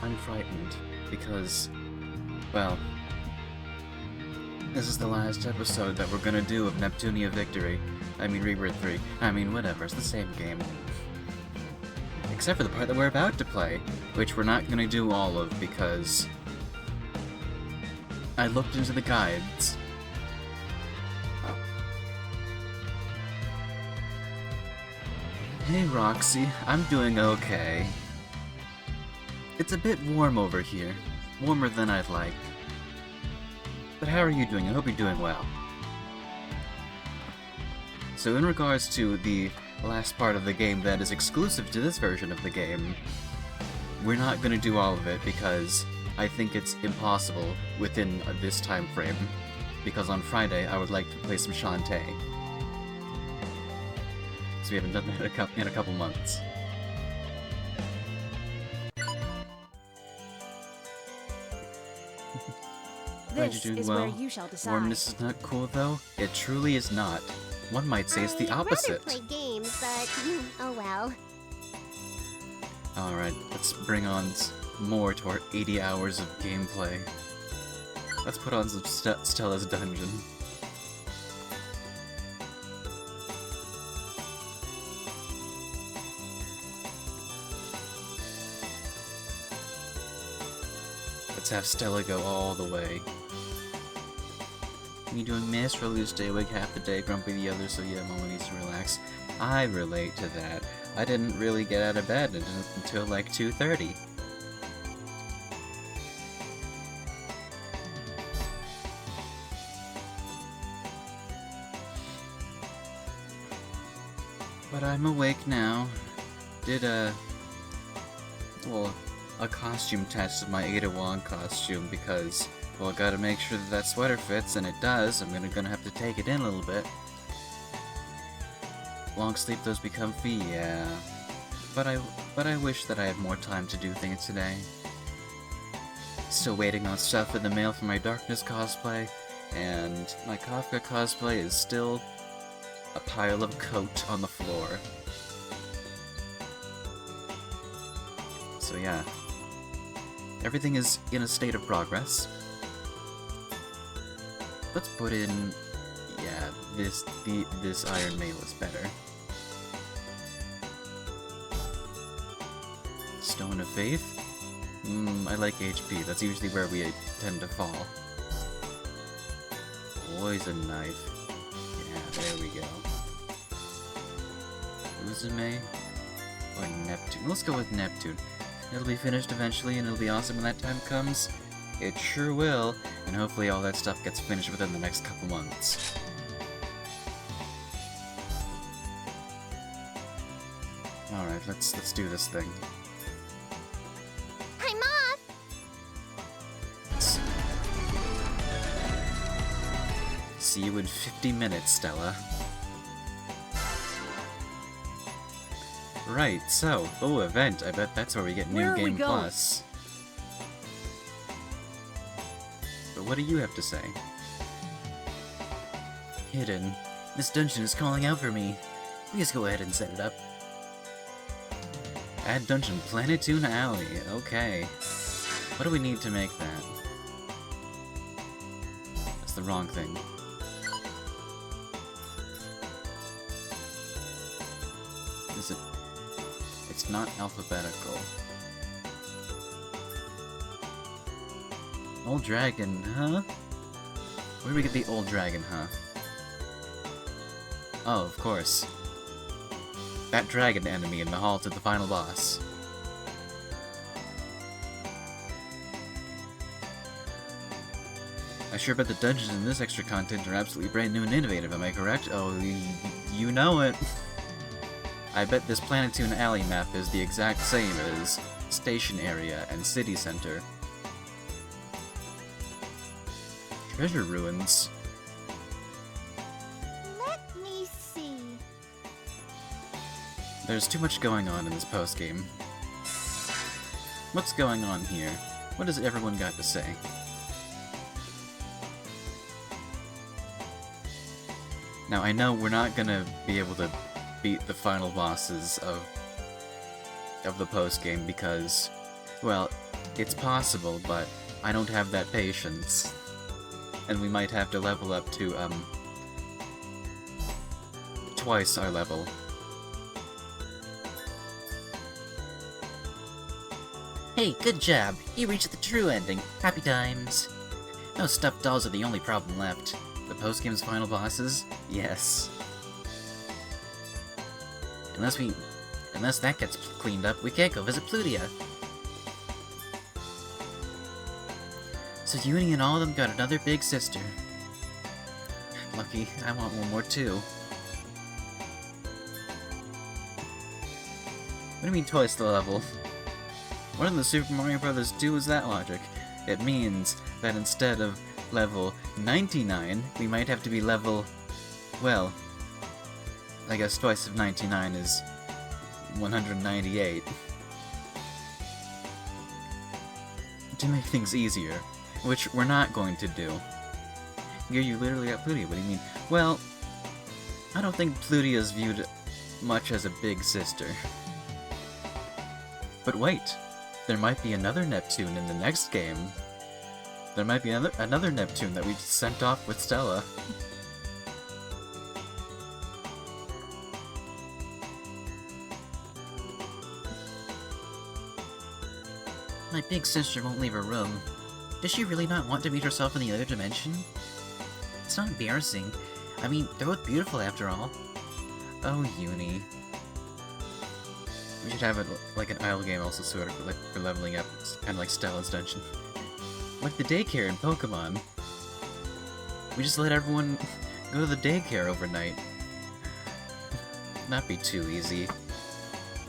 I'm frightened because, well, this is the last episode that we're gonna do of Neptunia Victory. I mean, Rebirth 3. I mean, whatever, it's the same game. Except for the part that we're about to play, which we're not gonna do all of because I looked into the guides. Hey Roxy, I'm doing okay. It's a bit warm over here. Warmer than I'd like. But how are you doing? I hope you're doing well. So in regards to the last part of the game that is exclusive to this version of the game, we're not going to do all of it because I think it's impossible within this time frame. Because on Friday I would like to play some Shantae. So we haven't done that in a couple months. Glad you're doing well. Warmness is not cool though. It truly is not. One might say it's the opposite. I'd rather play games, but oh well. Alright, let's bring on more to our 80 hours of gameplay. Let's put on some Stella's Dungeon. Let's have Stella go all the way. You doing miss? Really stay awake half the day, grumpy the other, so yeah, Mama needs to relax. I relate to that. I didn't really get out of bed until like 2:30. But I'm awake now. Did a costume test of my Ada Wong costume because, well, I gotta make sure that that sweater fits, and it does. I'm gonna have to take it in a little bit. Long sleep, those be comfy, yeah. But I wish that I had more time to do things today. Still waiting on stuff in the mail for my Darkness cosplay, and my Kafka cosplay is still a pile of coat on the floor. So yeah. Everything is in a state of progress. Let's put in, yeah, this Iron Mail is better. Stone of Faith? I like HP. That's usually where we tend to fall. Poison Knife. Yeah, there we go. Uzume? Or Neptune? Let's go with Neptune. It'll be finished eventually, and it'll be awesome when that time comes. It sure will, and hopefully all that stuff gets finished within the next couple months. Alright, let's do this thing. I'm off! See you in 50 minutes, Stella. Right, so, event. I bet that's where we get New Game Plus. But what do you have to say? Hidden. This dungeon is calling out for me. Please go ahead and set it up. Add dungeon Planetoon Alley. Okay. What do we need to make that? That's the wrong thing. Is it? It's not alphabetical. Old Dragon, huh? Where do we get the Old Dragon, huh? Oh, of course. That dragon enemy in the hall to the final boss. I sure bet the dungeons in this extra content are absolutely brand new and innovative, am I correct? Oh, you know it. I bet this Planetoon Alley map is the exact same as Station Area and City Center. Treasure Ruins. Let me see. There's too much going on in this post-game. What's going on here? What has everyone got to say? Now, I know we're not gonna be able to beat the final bosses of the post-game because Well, it's possible, but I don't have that patience. And we might have to level up to, twice our level. Hey, good job! You reached the true ending. Happy times. No stuffed dolls are the only problem left. The post-game's final bosses? Yes. Unless that gets cleaned up, we can't go visit Plutia. So Uni and all of them got another big sister. Lucky, I want one more too. What do you mean twice the level? What in the Super Mario Bros. 2 is that logic? It means that instead of level 99, we might have to be level... well... I guess twice of 99 is 198. To make things easier, which we're not going to do. Here you literally got Plutia, what do you mean? Well, I don't think Plutia is viewed much as a big sister. But wait, there might be another Neptune in the next game. There might be another Neptune that we just sent off with Stella. My big sister won't leave her room. Does she really not want to meet herself in the other dimension? It's not embarrassing. I mean, they're both beautiful after all. Oh, Uni. We should have it like an idle game also sort of for leveling up, kind of like Stella's dungeon. Like the daycare in Pokemon. We just let everyone go to the daycare overnight. Not be too easy.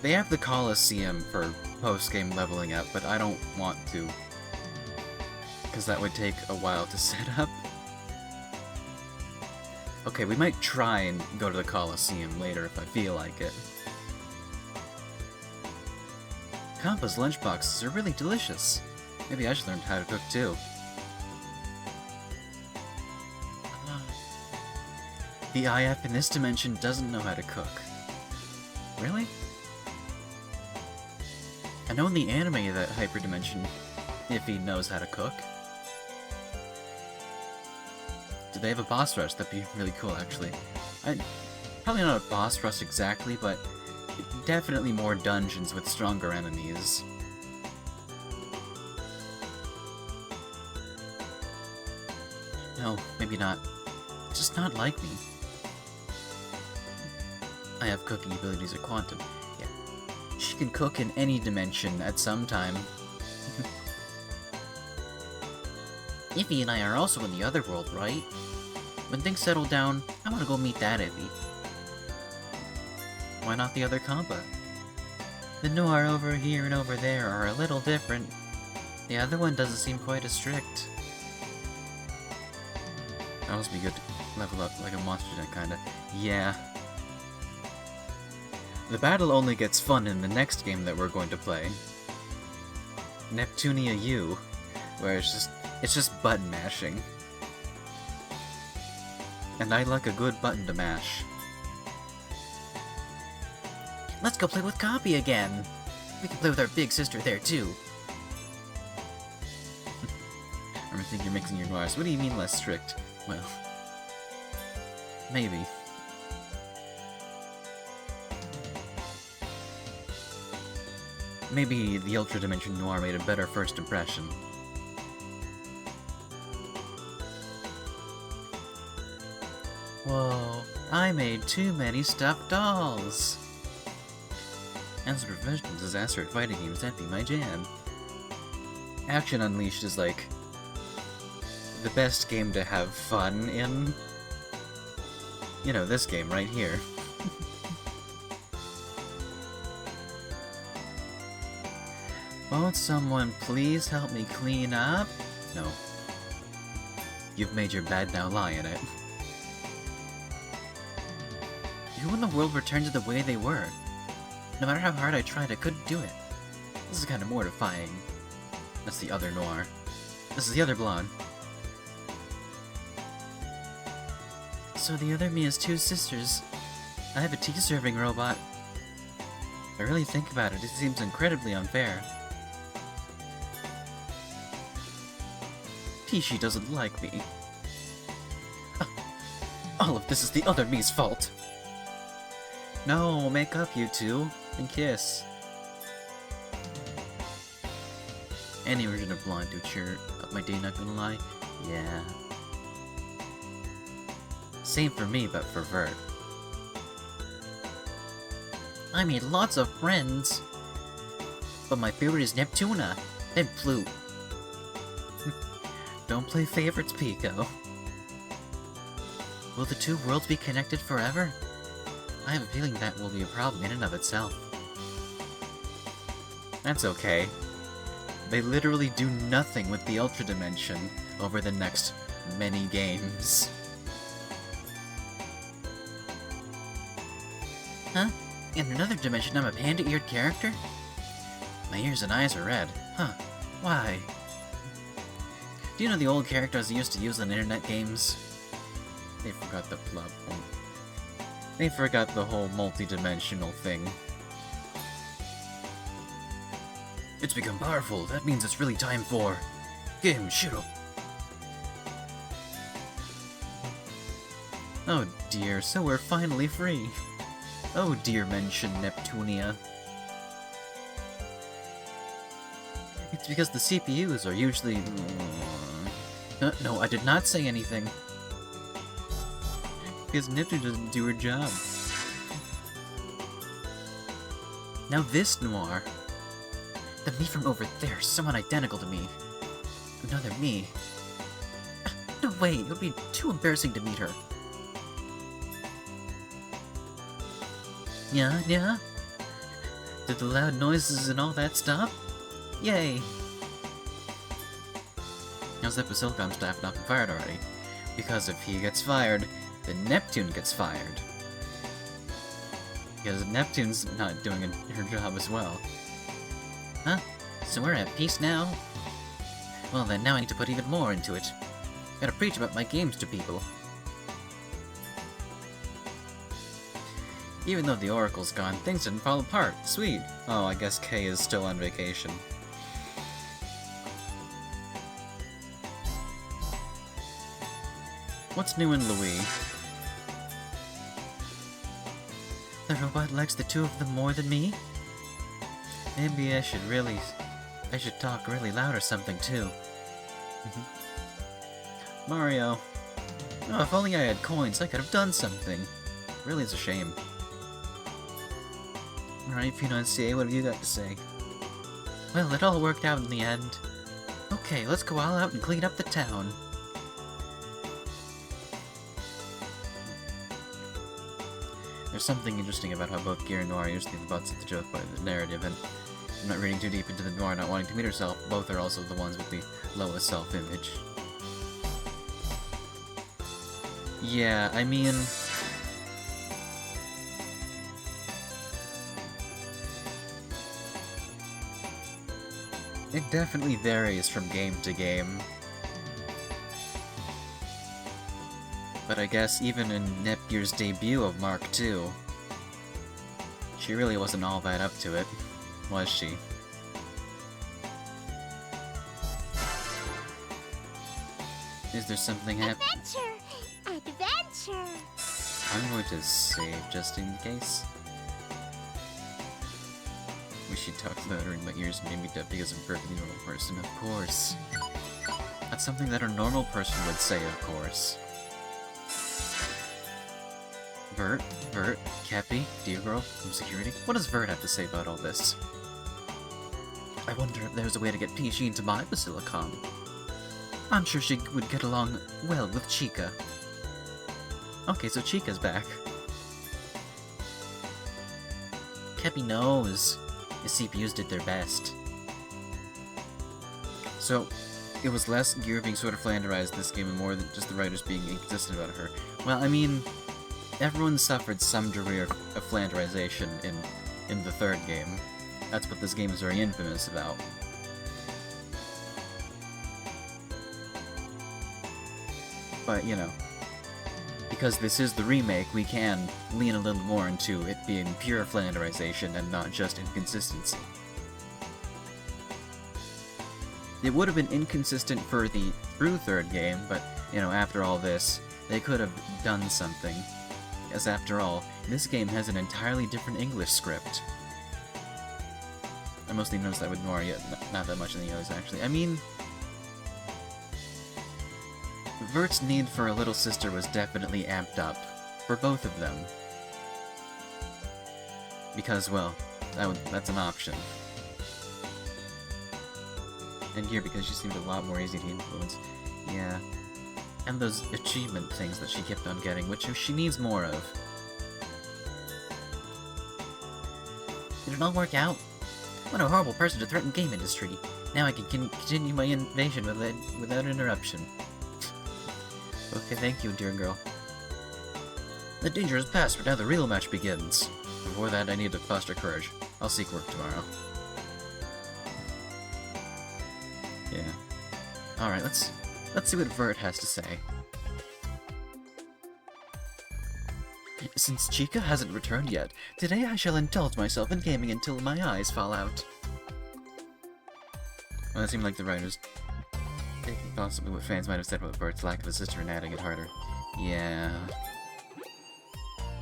They have the Coliseum for post-game leveling up, but I don't want to. Because that would take a while to set up. Okay, we might try and go to the Coliseum later if I feel like it. Kampa's lunchboxes are really delicious. Maybe I should learn how to cook too. The IF in this dimension doesn't know how to cook. Really? I know in the anime that hyperdimension, if he knows how to cook. Do they have a boss rush? That'd be really cool, actually. Probably not a boss rush exactly, but definitely more dungeons with stronger enemies. No, maybe not. It's just not like me. I have cooking abilities at Quantum. Yeah. She can cook in any dimension at some time. Iffy and I are also in the other world, right? When things settle down, I want to go meet that Iffy. Why not the other Kampa? The Noir over here and over there are a little different. The other one doesn't seem quite as strict. That must be good to level up like a monster gen, kinda. Yeah. The battle only gets fun in the next game that we're going to play. Neptunia U, where it's just button mashing. And I like a good button to mash. Let's go play with Copy again! We can play with our big sister there too. I think you're mixing your noirs. What do you mean less strict? Well, maybe. Maybe the Ultra Dimension Noir made a better first impression. Whoa, I made too many stuffed dolls! As a professional disaster at fighting games, that'd be my jam. Action Unleashed is like the best game to have fun in. You know, this game right here. Won't someone please help me clean up? No. You've made your bed, now lie in it. Who in the world returned to the way they were? No matter how hard I tried, I couldn't do it. This is kind of mortifying. That's the other Noir. This is the other blonde. So the other me has two sisters. I have a tea-serving robot. If I really think about it, it seems incredibly unfair. Peachy doesn't like me. All of this is the other me's fault. No, make up, you two, and kiss. Any version of Blonde do cheer up my day, not gonna lie. Yeah. Same for me, but for Vert. I made lots of friends. But my favorite is Neptunia, then Blue. Don't play favorites, Pico. Will the two worlds be connected forever? I have a feeling that will be a problem in and of itself. That's okay. They literally do nothing with the Ultra Dimension over the next many games. Huh? In another dimension, I'm a panda-eared character? My ears and eyes are red. Huh. Why? Do you know the old characters they used to use in internet games? They forgot the plot point. They forgot the whole multi-dimensional thing. It's become powerful. That means it's really time for... Game Shiro. Oh dear, so we're finally free. Oh dear, mention Neptunia. It's because the CPUs are usually... No, I did not say anything. Because Neptunia doesn't do her job. Now this Noir. The me from over there, someone identical to me. Another me. No way, it would be too embarrassing to meet her. Yeah? Did the loud noises and all that stop? Yay! How's that Basilicom staff not been fired already? Because if he gets fired, then Neptune gets fired. Because Neptune's not doing her job as well. Huh? So we're at peace now? Well then, now I need to put even more into it. Gotta preach about my games to people. Even though the Oracle's gone, things didn't fall apart. Sweet. Oh, I guess Kay is still on vacation. What's new in Louis? The robot likes the two of them more than me? Maybe I should talk really loud or something too. Mario. Oh, if only I had coins, I could have done something. Really is a shame. Alright, Financier, what have you got to say? Well, it all worked out in the end. Okay, let's go all out and clean up the town. There's something interesting about how both Gear and Noir usually the butts of the joke by the narrative, and I'm not reading too deep into the Noir not wanting to meet herself. Both are also the ones with the lowest self-image. Yeah, I mean... it definitely varies from game to game. But I guess even in Nepgear's debut of Mark II, she really wasn't all that up to it, was she? Is there something Adventure! Adventure! I'm going to save just in case. Wish she talked louder in my ears and made me deaf because I'm a perfectly normal person, of course. That's something that a normal person would say, of course. Vert, Cappy, Dear Girl, from security. What does Vert have to say about all this? I wonder if there's a way to get Peachy into my Basilicom. I'm sure she would get along well with Chica. Okay, so Chica's back. Cappy knows the CPUs did their best. So, it was less Gear being sort of flanderized this game and more than just the writers being inconsistent about her. Well, I mean, everyone suffered some degree of flanderization in the third game. That's what this game is very infamous about. But, you know, because this is the remake, we can lean a little more into it being pure flanderization and not just inconsistency. It would have been inconsistent for the through third game, but, you know, after all this, they could have done something. As after all, this game has an entirely different English script. I mostly noticed that with Noria, not that much in the others, actually. I mean, Vert's need for a little sister was definitely amped up, for both of them. Because, well, that's an option. And here, because she seemed a lot more easy to influence. Yeah. And those achievement things that she kept on getting, which she needs more of. Did it all work out? What a horrible person to threaten game industry. Now I can continue my invasion without interruption. Okay, thank you, dear girl. The danger is past, but now the real match begins. Before that, I need to foster courage. I'll seek work tomorrow. Yeah. Alright, let's see what Vert has to say. Since Chica hasn't returned yet, today I shall indulge myself in gaming until my eyes fall out. Well, that seemed like the writers taking possibly what fans might have said about Vert's lack of a sister and adding it harder. Yeah.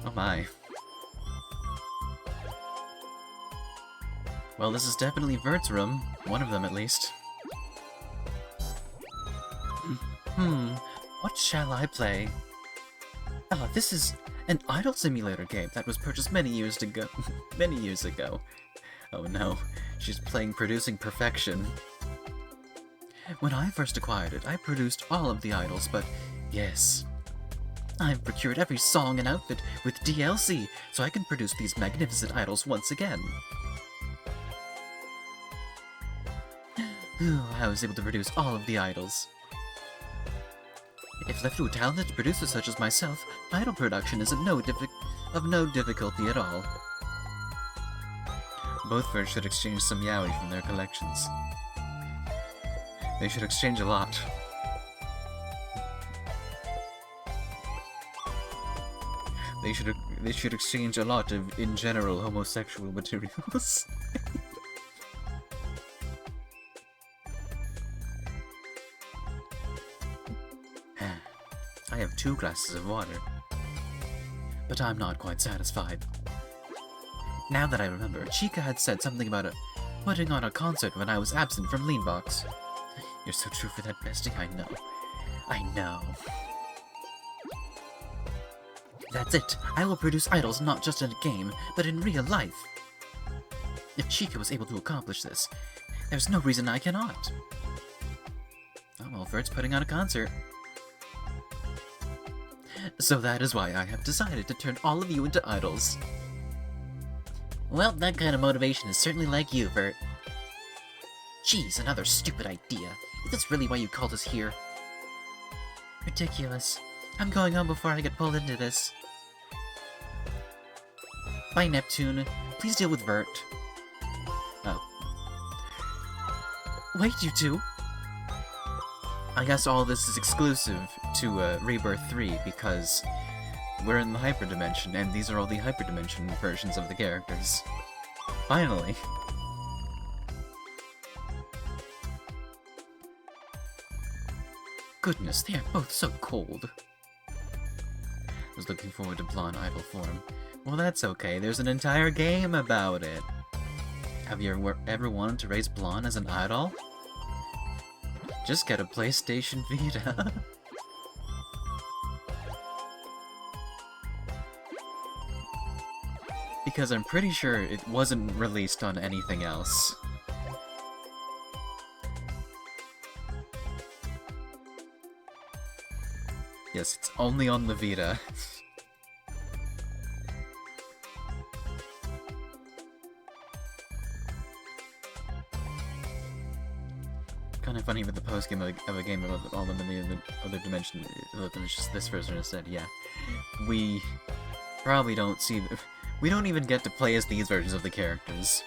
Oh my. Well, this is definitely Vert's room. One of them, at least. What shall I play? Ah, this is an idol simulator game that was purchased many years ago. Many years ago. Oh no, she's playing Producing Perfection. When I first acquired it, I produced all of the idols, but yes, I've procured every song and outfit with DLC, so I can produce these magnificent idols once again. I was able to produce all of the idols. If left to a talented producer such as myself, idol production is of no difficulty at all. Both Verts should exchange some yaoi from their collections. They should exchange a lot. They should exchange a lot of, in general, homosexual materials. I have 2 glasses of water, but I'm not quite satisfied. Now that I remember, Chica had said something about putting on a concert when I was absent from Leanbox. You're so true for that, bestie. I know. I know. That's it. I will produce idols not just in a game, but in real life. If Chica was able to accomplish this, there's no reason I cannot. Oh, well, Vert's putting on a concert. So that is why I have decided to turn all of you into idols. Well, that kind of motivation is certainly like you, Vert. Jeez, another stupid idea. Is this really why you called us here? Ridiculous. I'm going home before I get pulled into this. Bye, Neptune. Please deal with Vert. Oh. Wait, you two! I guess all this is exclusive to Rebirth 3, because we're in the hyperdimension, and these are all the hyperdimension versions of the characters. Finally! Goodness, they are both so cold. I was looking forward to Blonde Idol form. Well, that's okay, there's an entire game about it! Have you ever wanted to raise Blonde as an idol? Just get a PlayStation Vita. Because I'm pretty sure it wasn't released on anything else. Yes, it's only on the Vita. Kind of funny with the post game of a game about all of them in the other dimension. It's just this version instead. Yeah, we probably don't see. We don't even get to play as these versions of the characters.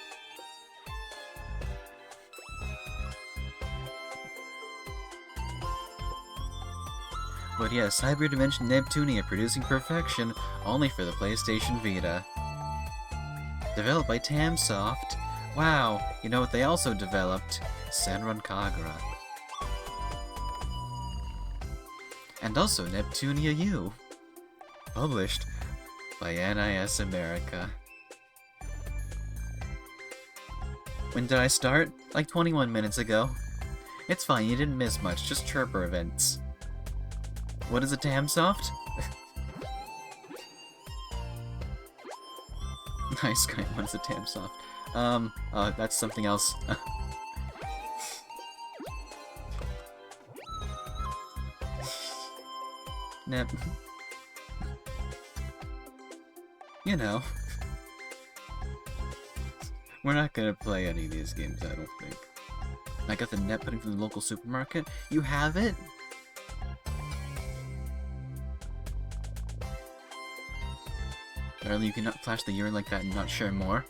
But yes, Cyber Dimension Neptunia Producing Perfection, only for the PlayStation Vita. Developed by Tamsoft. Wow, you know what they also developed? Senran Kagura. And also Neptunia U, published by NIS America. When did I start? Like 21 minutes ago. It's fine, you didn't miss much, just chirper events. What is a Tamsoft? Nice guy, what is a Tamsoft? That's something else. Nep. You know. We're not gonna play any of these games, I don't think. I got the net pudding from the local supermarket. You have it? Apparently you cannot flash the urine like that and not share more.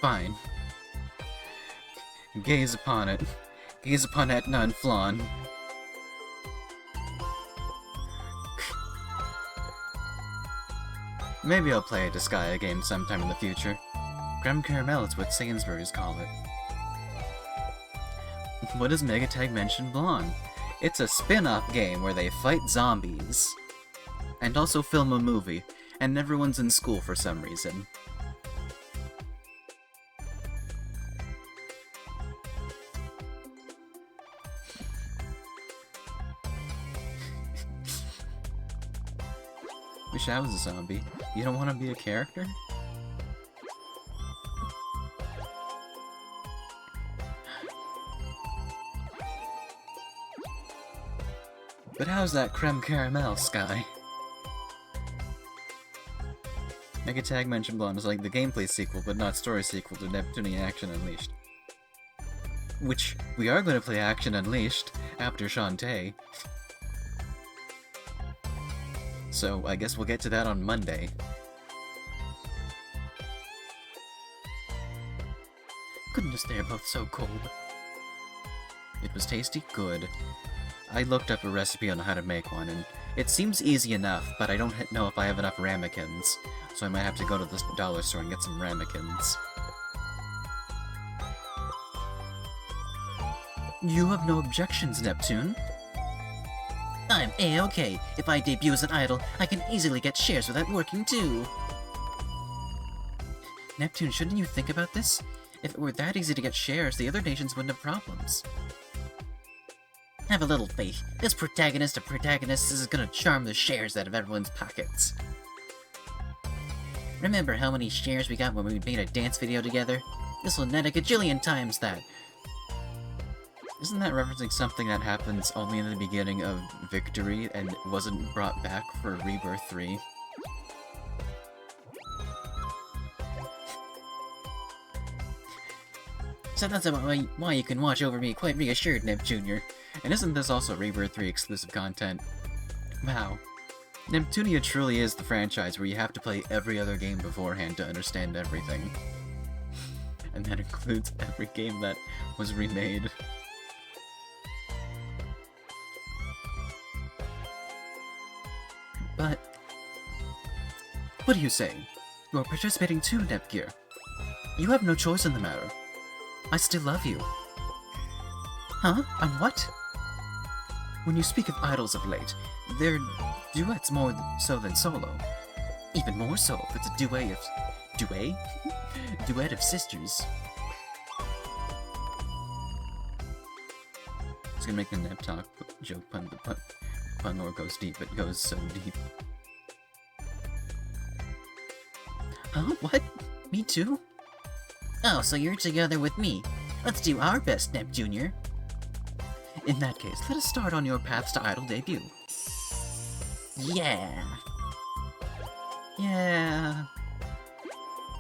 Fine. Gaze upon it. Gaze upon Etna and Flan. Maybe I'll play a Disgaea game sometime in the future. Creme Caramel is what Sainsbury's call it. What does Megatag mention Blonde? It's a spin-off game where they fight zombies. And also film a movie. And everyone's in school for some reason. Wish I was a zombie. You don't want to be a character? But how's that creme caramel, Sky? Megatag mentioned Blonde is like the gameplay sequel, but not story sequel to Neptunia Action Unleashed. Which, we are going to play Action Unleashed after Shantae. So, I guess we'll get to that on Monday. Goodness, they're both so cold. It was tasty? Good. I looked up a recipe on how to make one, and it seems easy enough, but I don't know if I have enough ramekins, so I might have to go to the dollar store and get some ramekins. You have no objections, Neptune? I'm A-okay. If I debut as an idol, I can easily get shares without working too. Neptune, shouldn't you think about this? If it were that easy to get shares, the other nations wouldn't have problems. Have a little faith. This protagonist of protagonists is gonna charm the shares out of everyone's pockets. Remember how many shares we got when we made a dance video together? This'll net a gajillion times that. Isn't that referencing something that happens only in the beginning of Victory and wasn't brought back for Rebirth 3? So that's about why you can watch over me quite reassured, Neb Jr. And isn't this also Rebirth 3 exclusive content? Wow. Neptunia truly is the franchise where you have to play every other game beforehand to understand everything. And that includes every game that was remade. But what do you say? You are participating too, Nepgear. You have no choice in the matter. I still love you. Huh? On what? When you speak of idols of late, they're duets more so than solo. Even more so if it's a duet of... duet of sisters. I was gonna make a Nep Talk joke pun, the pun lore goes deep, it goes so deep. Huh? What? Me too? Oh, so you're together with me. Let's do our best, Nep Jr. In that case, let us start on your paths to idol debut. Yeah. Yeah.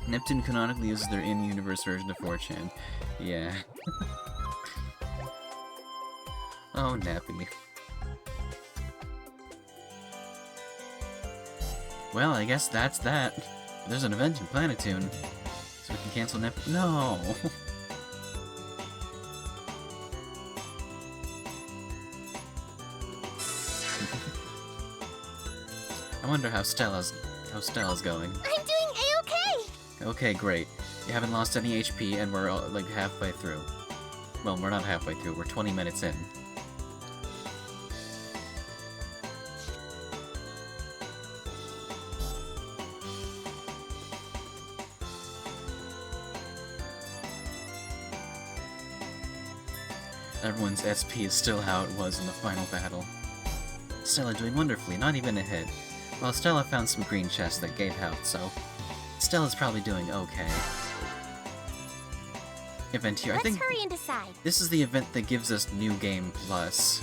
Neptune canonically uses their in-universe version of 4chan. Yeah. Oh, Nappy. Well, I guess that's that. There's an event in Planetoon, so we can cancel No! I wonder how Stella's going. I'm doing A-okay! Okay, great. You haven't lost any HP, and we're like halfway through. Well, we're not halfway through, we're 20 minutes in. Everyone's SP is still how it was in the final battle. Stella doing wonderfully, not even a hit. Well, Stella found some green chests that gave health, so Stella's probably doing okay. Event here. I think Let's hurry and decide. this is the event that gives us New Game Plus.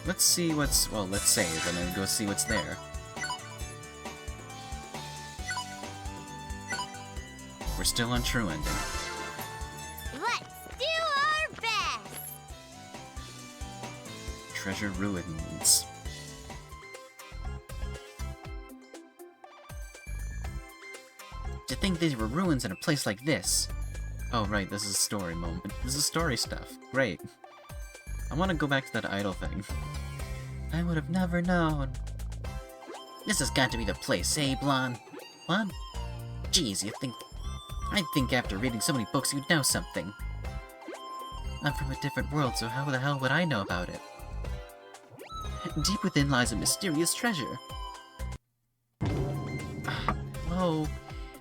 Let's see what's... well, let's save and then go see what's there. We're still on True Ending. Let's do our best. Treasure Ruins. To think these were ruins in a place like this. Oh right, this is a story moment. This is story stuff. Great. I want to go back to that idol thing. I would have never known. This has got to be the place, eh, Blonde? What? Geez, I'd think after reading so many books you'd know something. I'm from a different world, so how the hell would I know about it? Deep within lies a mysterious treasure. Whoa.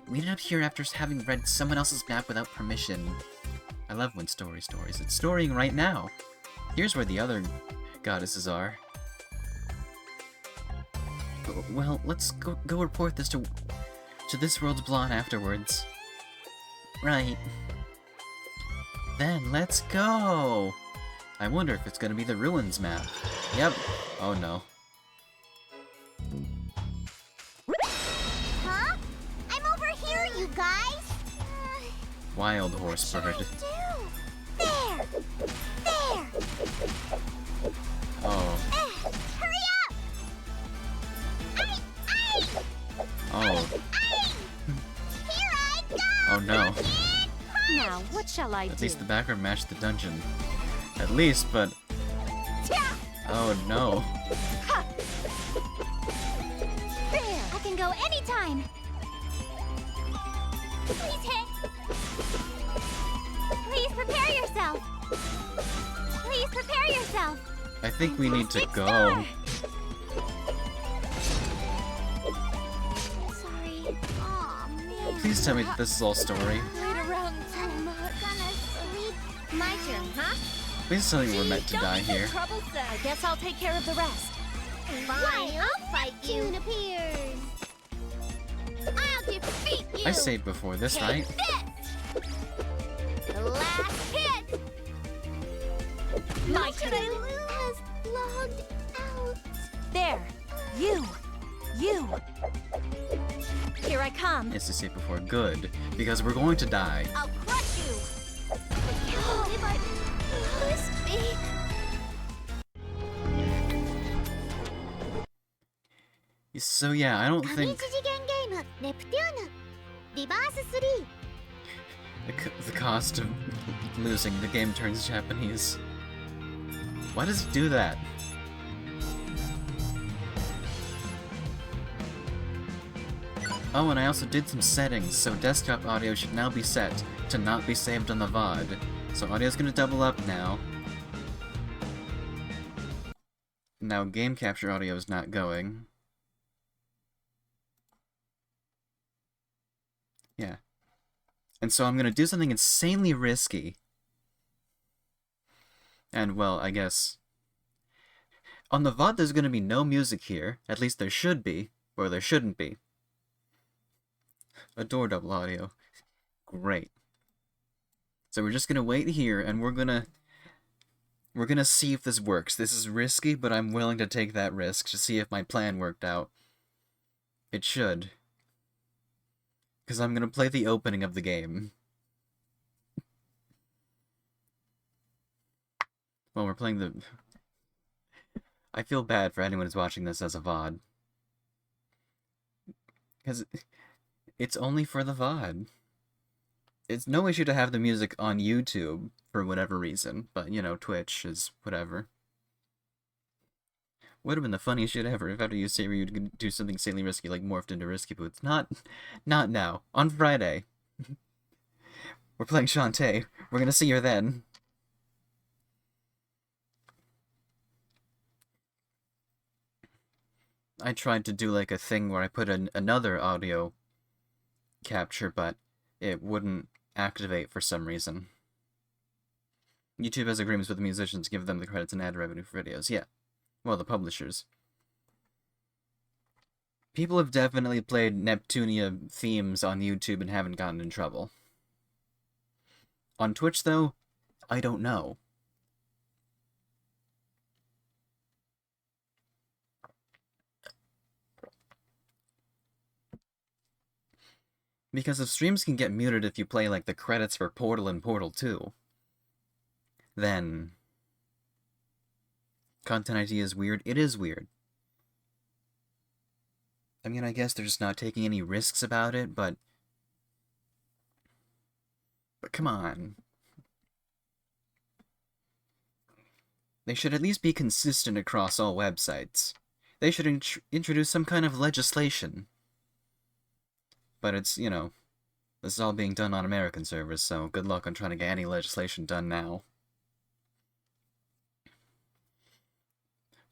We ended up here after having read someone else's map without permission. I love when stories. It's storying right now. Here's where the other goddesses are. Well, let's go report this to this world's Blonde afterwards. Right. Then let's go! I wonder if it's gonna be the Ruins map. Yep. Oh no. Huh? I'm over here, you guys. Wild horse bird. There! There! Oh. Hurry up! Ay! Oh. Here I go! Oh no. Now, what shall I At do? least the backer matched the dungeon. At least, but... oh no. There! I can go anytime! Please hit! Please prepare yourself! Please prepare yourself! I think we need to Fantastic go. start. Sorry. Aw, man. Please tell me that this is all story. Wait around too much. Gonna sleep. My turn, huh? Please tell me we're meant to die here. Trouble set. I guess I'll take care of the rest. Fine, I'll fight you. Neptune appears. I'll defeat you. I saved before this, right? Take this. The last hit. My Neptune turn. has logged out. There. You. Here I come. It's to save before. Good. Because we're going to die. I'll crush you. I can't believe I lost me. So yeah, I don't 紙 think 一次元ゲームネプテューヌリバース3 the cost of losing the game turns Japanese. Why does it do that? Oh, and I also did some settings, so desktop audio should now be set to not be saved on the VOD. So audio's gonna double up now. Now game capture audio is not going. Yeah. And so I'm gonna do something insanely risky. And, well, I guess... on the VOD there's gonna be no music here. At least there should be. Or there shouldn't be. A door double audio. Great. So we're just gonna wait here, and we're gonna see if this works. This is risky, but I'm willing to take that risk to see if my plan worked out. It should. Because I'm gonna play the opening of the game. Well, we're playing the... I feel bad for anyone who's watching this as a VOD. Because it's only for the VOD. It's no issue to have the music on YouTube, for whatever reason, but, you know, Twitch is whatever. Would have been the funniest shit ever if after you say you'd do something insanely risky, like morphed into Risky Boots. Not now. On Friday. We're playing Shantae. We're gonna see her then. I tried to do like a thing where I put another audio capture, but it wouldn't activate for some reason. YouTube has agreements with the musicians to give them the credits and ad revenue for videos. Yeah. Well, the publishers. People have definitely played Neptunia themes on YouTube and haven't gotten in trouble. On Twitch, though, I don't know. Because if streams can get muted if you play, like, the credits for Portal and Portal 2, then Content ID is weird. It is weird. I mean, I guess they're just not taking any risks about it, but come on. They should at least be consistent across all websites. They should introduce some kind of legislation. But it's, you know, this is all being done on American servers, so good luck on trying to get any legislation done now.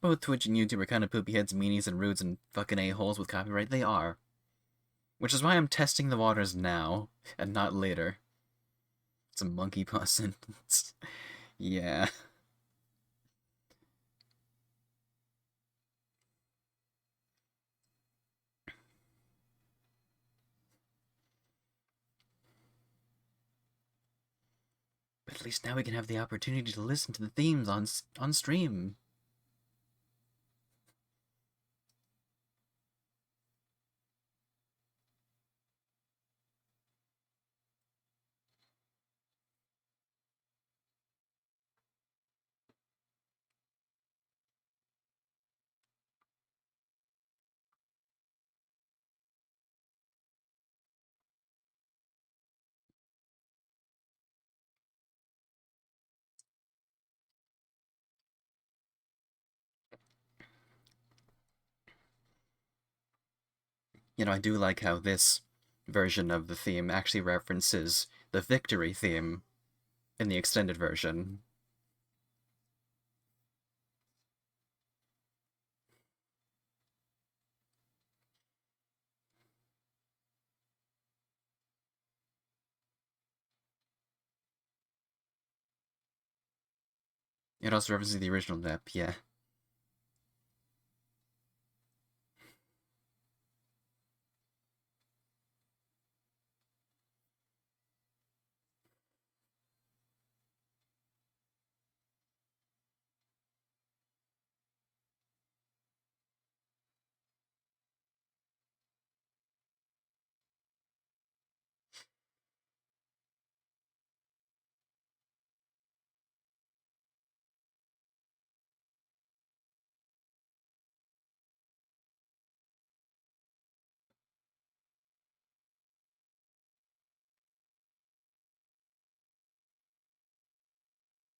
Both Twitch and YouTube are kind of poopy heads, meanies, and rudes and fucking a-holes with copyright. They are. Which is why I'm testing the waters now, and not later. It's a monkey paw sentence. Yeah. But at least now we can have the opportunity to listen to the themes on stream. You know, I do like how this version of the theme actually references the Victory theme in the extended version. It also references the original Nep, yeah.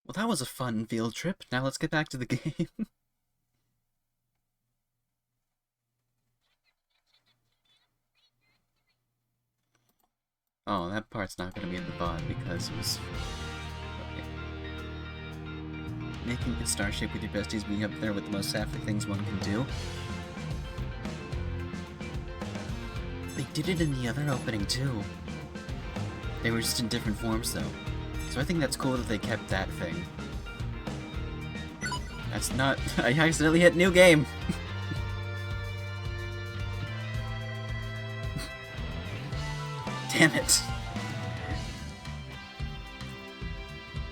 Well, that was a fun field trip. Now let's get back to the game. Oh, that part's not gonna be in the VOD because it was... Okay. Making a starship with your besties, being up there with the most sapphic things one can do. They did it in the other opening, too. They were just in different forms, though. So I think that's cool that they kept that thing. That's not... I accidentally hit new game! Damn it.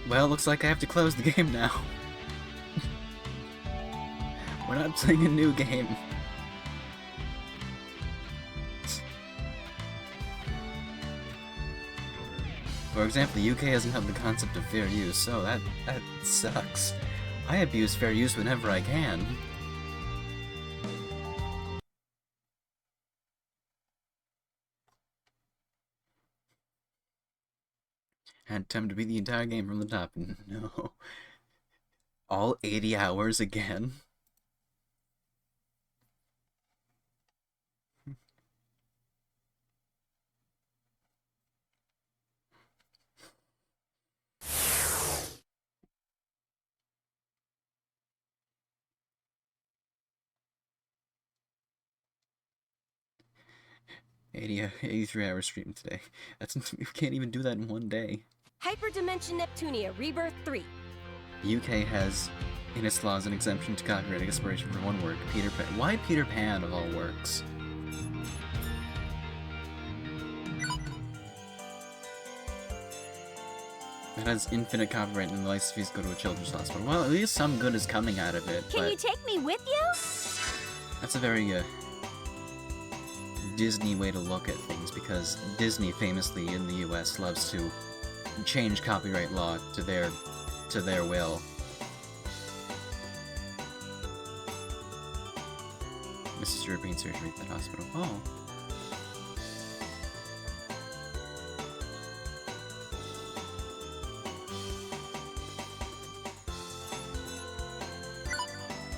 Well, looks like I have to close the game now. We're not playing a new game. For example, the UK doesn't have the concept of fair use, so that sucks. I abuse fair use whenever I can. Had time to beat the entire game from the top. No. All 80 hours again? 83-hour stream today. We can't even do that in one day. Hyperdimension Neptunia Rebirth 3. UK has, in its laws, an exemption to copyright expiration for one work, Peter Pan. Why Peter Pan of all works? It has infinite copyright and the license fees go to a children's hospital. Well, at least some good is coming out of it, Can but you take me with you? that's a very, Disney way to look at things, because Disney famously in the US loves to change copyright law to their will. Mrs. European surgery at that hospital. Oh.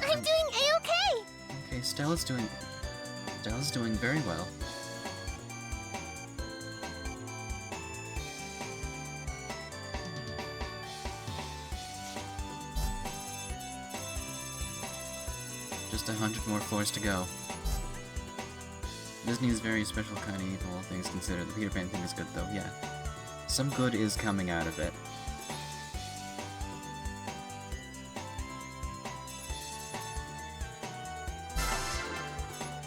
I'm doing A-okay! Okay, Stella's doing very well. Just 100 more floors to go. Disney is very special kind of evil, all things considered. The Peter Pan thing is good though, yeah. Some good is coming out of it.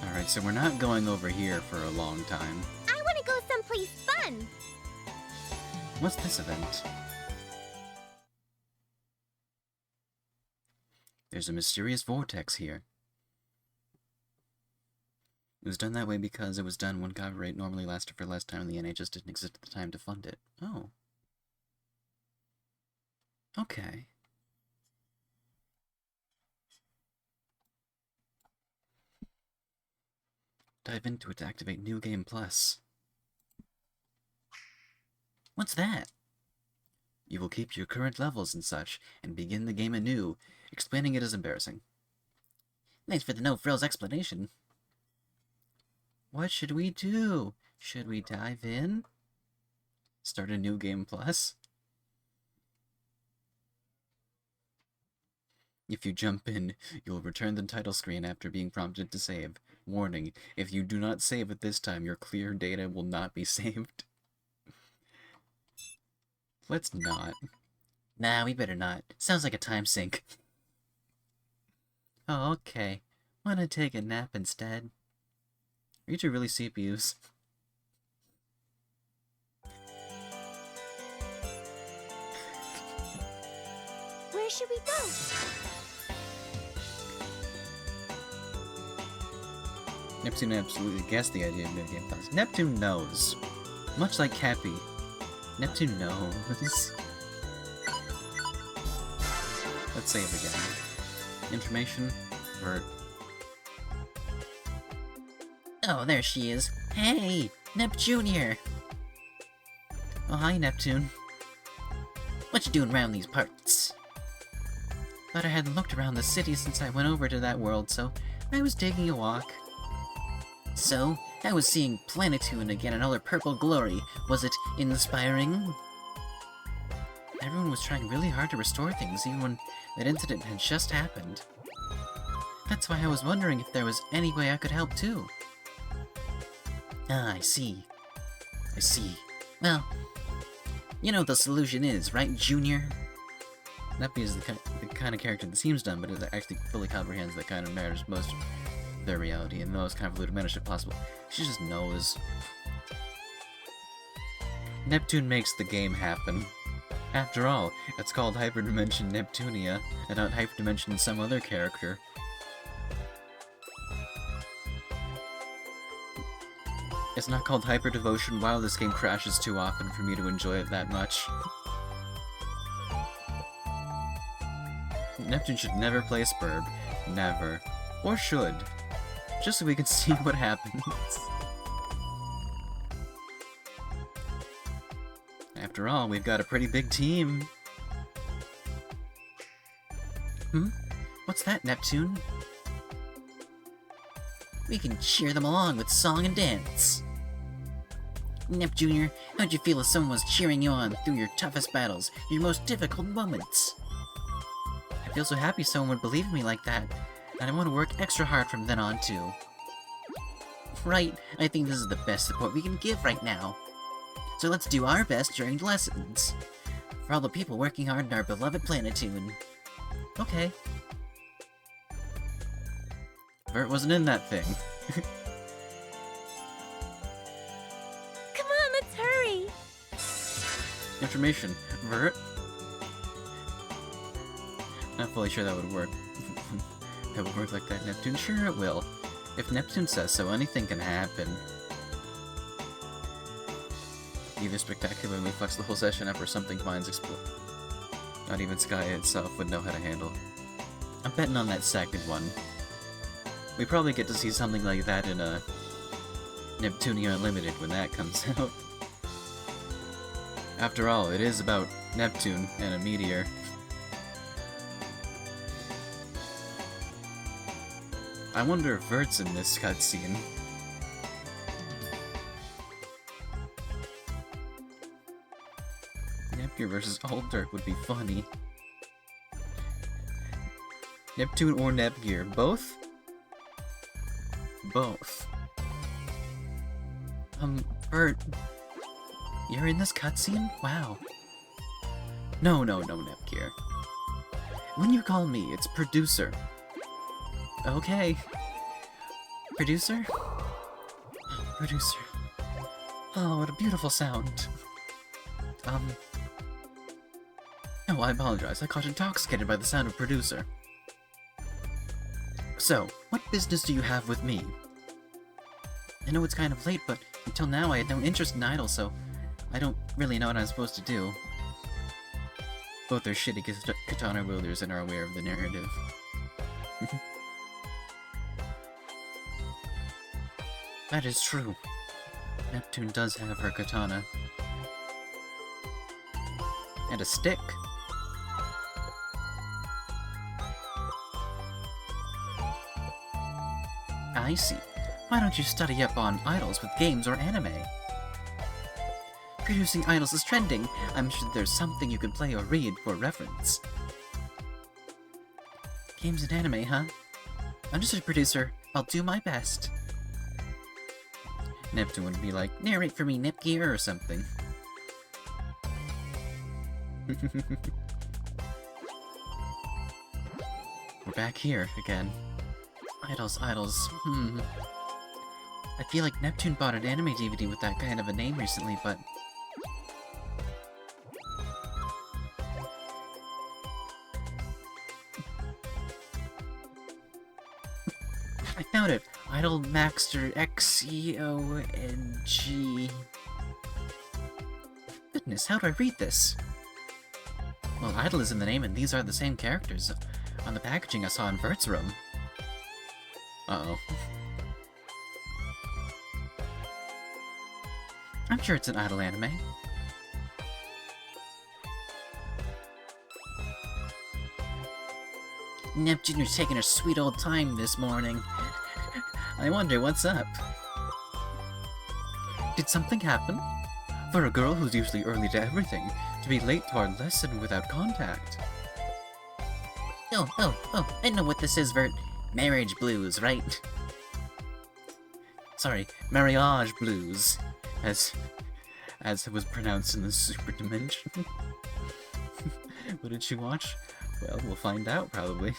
Alright, so we're not going over here for a long time. I want to go someplace fun! What's this event? There's a mysterious vortex here. It was done that way because it was done when copyright normally lasted for less time and the NHS didn't exist at the time to fund it. Oh. Okay. Dive into it to activate New Game Plus. What's that? You will keep your current levels and such, and begin the game anew. Explaining it is embarrassing. Thanks for the no-frills explanation. What should we do? Should we dive in? Start a New Game Plus? If you jump in, you'll return the title screen after being prompted to save. Warning, if you do not save at this time, your clear data will not be saved. Let's not. Nah, we better not. Sounds like a time sink. Oh, okay. Wanna take a nap instead? Are you two really CPUs? Where should we go? Neptune absolutely guessed the idea of New Game Plus. Neptune knows. Much like Cappy. Neptune knows. Let's save again. Information. Vert. Oh, there she is. Hey, Neptunia. Oh, hi, Neptune. What you doing around these parts? Thought I hadn't looked around the city since I went over to that world, so I was taking a walk. So, I was seeing Planetune again in all her purple glory. Was it inspiring? Everyone was trying really hard to restore things, even when that incident had just happened. That's why I was wondering if there was any way I could help too. Ah, I see. I see. Well, you know what the solution is, right, Junior? Neppy is the kind of character that seems dumb, but it actually fully comprehends that kind of matters most of their reality in the most convoluted manner possible. She just knows. Neptune makes the game happen. After all, it's called Hyperdimension Neptunia, and not Hyperdimension some other character. It's not called Hyper Devotion. Wow, this game crashes too often for me to enjoy it that much. Neptune should never play Spurb. Never. Or should. Just so we can see what happens. After all, we've got a pretty big team. What's that, Neptune? We can cheer them along with song and dance. Nep Jr., how'd you feel if someone was cheering you on through your toughest battles, your most difficult moments? I feel so happy someone would believe in me like that, and I want to work extra hard from then on, too. right. I think this is the best support we can give right now. So let's do our best during lessons. For all the people working hard in our beloved Planetoon. Okay. Vert wasn't in that thing. Come on, let's hurry! Information. Vert? Not fully sure that would work. That would work like that, Neptune? Sure it will. If Neptune says so, anything can happen. Either spectacularly fucks the whole session up or something minds explode. Not even Sky itself would know how to handle. I'm betting on that second one. We probably get to see something like that in a Neptunia Unlimited when that comes out. After all, it is about Neptune and a meteor. I wonder if Vert's in this cutscene. Nepgear versus Alter would be funny. Neptune or Nepgear? Both? Both. Vert, you're in this cutscene? Wow. No, Nepgear. When you call me, it's producer. Okay. Producer? Producer. Oh, what a beautiful sound. No, I apologize. I got intoxicated by the sound of producer. So, what business do you have with me? I know it's kind of late, but until now I had no interest in Idol, so I don't really know what I'm supposed to do. Both are shitty katana wielders and are aware of the narrative. That is true. Neptune does have her katana. And a stick. I see. Why don't you study up on idols with games or anime? Producing idols is trending. I'm sure there's something you can play or read for reference. Games and anime, huh? Understood, producer. I'll do my best. Neptune would be like, narrate for me, Nepgear, or something. We're back here again. Idols. I feel like Neptune bought an anime DVD with that kind of a name recently, but... I found it! Idol Maxter Xeong. Goodness, how do I read this? Well, Idol is in the name, and these are the same characters on the packaging I saw in Vert's room. Uh-oh. I'm sure it's an Idol anime. Neptune's taking her sweet old time this morning. I wonder what's up. Did something happen? For a girl who's usually early to everything, to be late to our lesson without contact. Oh, I know what this is, Vert. Marriage blues, right? Sorry, marriage blues, as it was pronounced in the Super Dimension. What did she watch? Well, we'll find out, probably.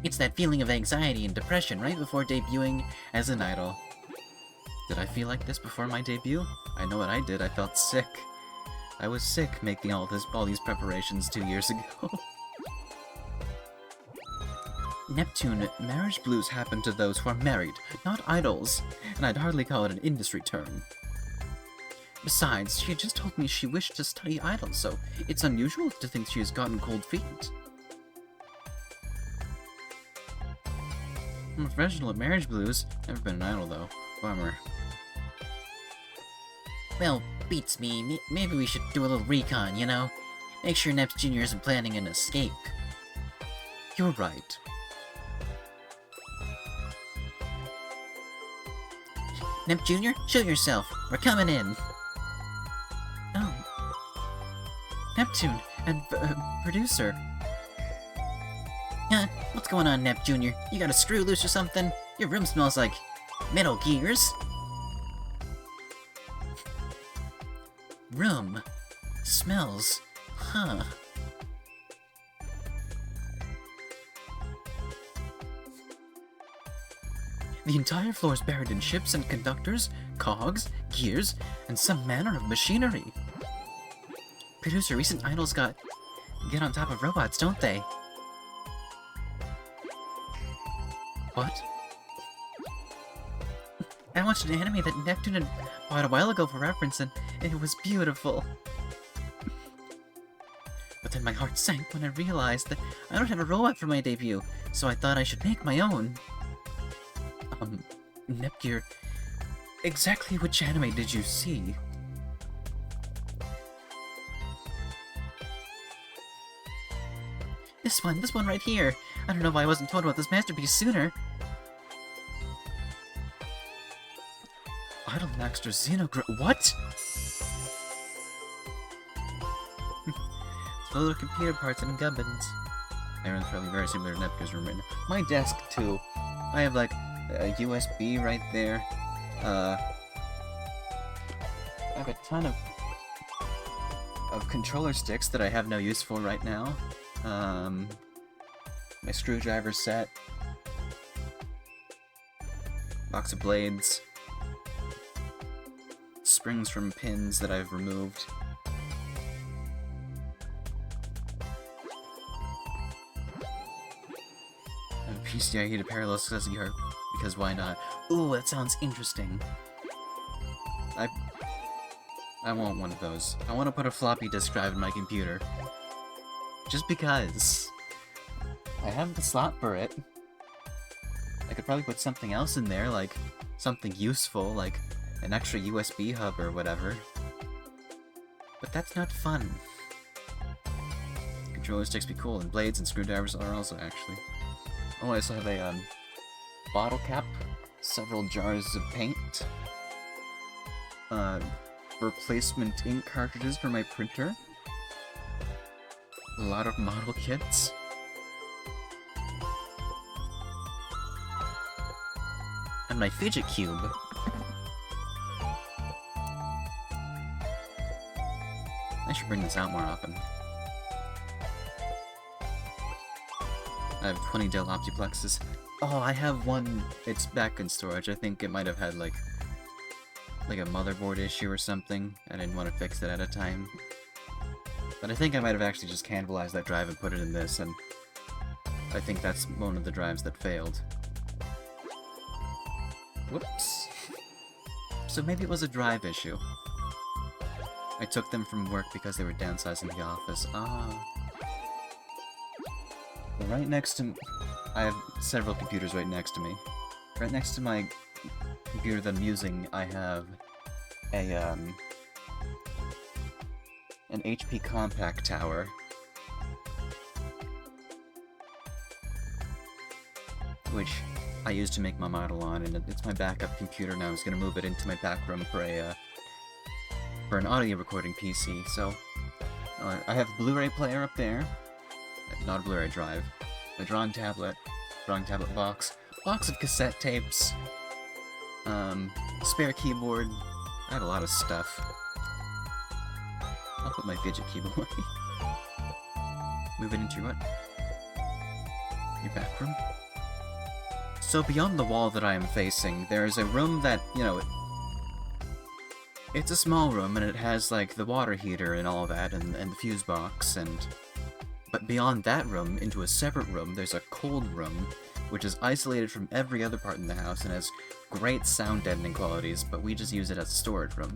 It's that feeling of anxiety and depression right before debuting as an idol. Did I feel like this before my debut? I know what I did, I felt sick. I was sick making all these preparations 2 years ago. Neptune, marriage blues happen to those who are married, not idols, and I'd hardly call it an industry term. Besides, she had just told me she wished to study idol, so it's unusual to think she has gotten cold feet. I'm a professional at marriage blues. Never been an idol, though. Bummer. Well, beats me. Maybe we should do a little recon, you know? Make sure Neps Jr. isn't planning an escape. You're right. Nep Jr., show yourself. We're coming in. Oh. Neptune and producer. What's going on, Nep Jr.? You got a screw loose or something? Your room smells like... Metal Gears? Room. Smells. Huh. The entire floor is buried in ships and conductors, cogs, gears, and some manner of machinery. Producer, recent idols get on top of robots, don't they? What? I watched an anime that Neptunia bought a while ago for reference, and it was beautiful. But then my heart sank when I realized that I don't have a robot for my debut, so I thought I should make my own. Nepgear, exactly which anime did you see? This one right here. I don't know why I wasn't told about this masterpiece sooner. Idol Maxter Xenogro— what? Full of computer parts and gubbins. Aaron's probably very similar to Nepgear's room right now. My desk, too. I have, like, a USB right there. I have a ton of controller sticks that I have no use for right now. My screwdriver set. Box of blades. Springs from pins that I've removed. I have a PCI heated parallel SSD card, because why not? Ooh, that sounds interesting. I want one of those. I want to put a floppy disk drive in my computer. Just because. I have the slot for it. I could probably put something else in there, like something useful, like an extra USB hub or whatever. But that's not fun. Controller sticks be cool, and blades and screwdrivers are also, actually. Oh, I also have a bottle cap, several jars of paint, replacement ink cartridges for my printer, a lot of model kits, and my fidget cube. I should bring this out more often. I have 20 Dell Optiplexes. Oh, I have one. It's back in storage. I think it might have had like a motherboard issue or something. I didn't want to fix it at a time. But I think I might have actually just cannibalized that drive and put it in this, and I think that's one of the drives that failed. Whoops. So maybe it was a drive issue. I took them from work because they were downsizing the office. Ah. Right next to... I have several computers right next to me. Right next to my computer that I'm using, I have a, an HP Compact Tower. Which I use to make my model on, and it's my backup computer now. I was gonna move it into my back room for an audio recording PC, so... I have a Blu-ray player up there. Not a Blu-ray drive. A drawing tablet box of cassette tapes, spare keyboard. I have a lot of stuff. I'll put my fidget cube away. Move it into your what? Your back room? So beyond the wall that I am facing, there's a room that, you know, it's a small room, and it has, like, the water heater and all that, and the fuse box, and... But beyond that room, into a separate room, there's a cold room, which is isolated from every other part in the house and has great sound deadening qualities, but we just use it as a storage room.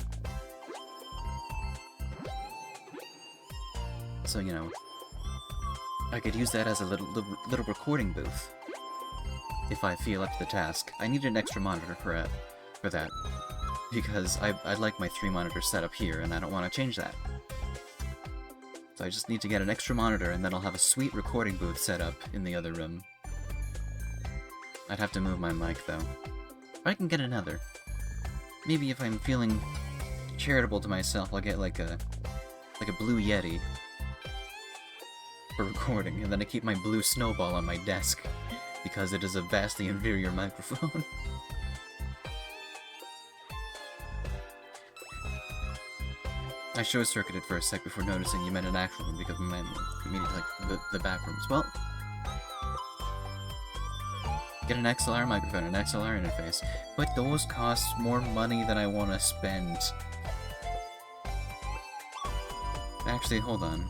So, you know, I could use that as a little recording booth, if I feel up to the task. I need an extra monitor for that, because I'd like my 3-monitor setup here, and I don't want to change that. So I just need to get an extra monitor, and then I'll have a sweet recording booth set up in the other room. I'd have to move my mic, though. But I can get another. Maybe if I'm feeling charitable to myself, I'll get like a blue Yeti for recording, and then I keep my blue Snowball on my desk, because it is a vastly inferior microphone. I short-circuited for a sec before noticing you meant an actual room because we meant immediately like the back rooms. Well, get an XLR microphone, an XLR interface, but those cost more money than I want to spend. Actually, hold on.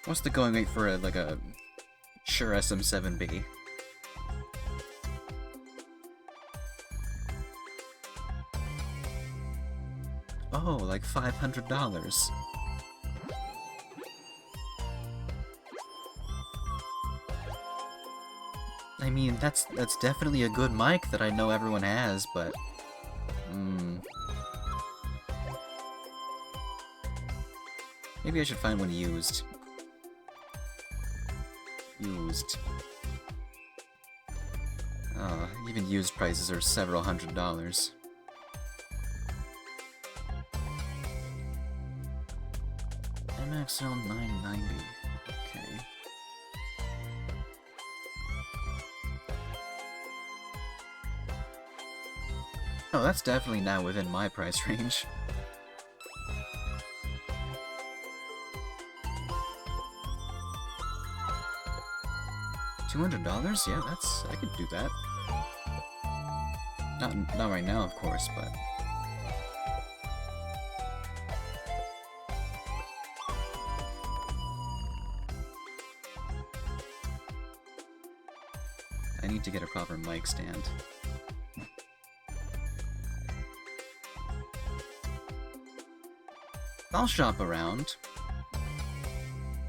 What's the going rate for like a Shure SM7B? Oh, like $500. I mean, that's definitely a good mic that I know everyone has, but maybe I should find one used. Even used prices are several $100s. MXL 990. Okay. Oh, that's definitely now within my price range. $200? Yeah, I could do that. Not right now, of course, but... I need to get a proper mic stand. I'll shop around.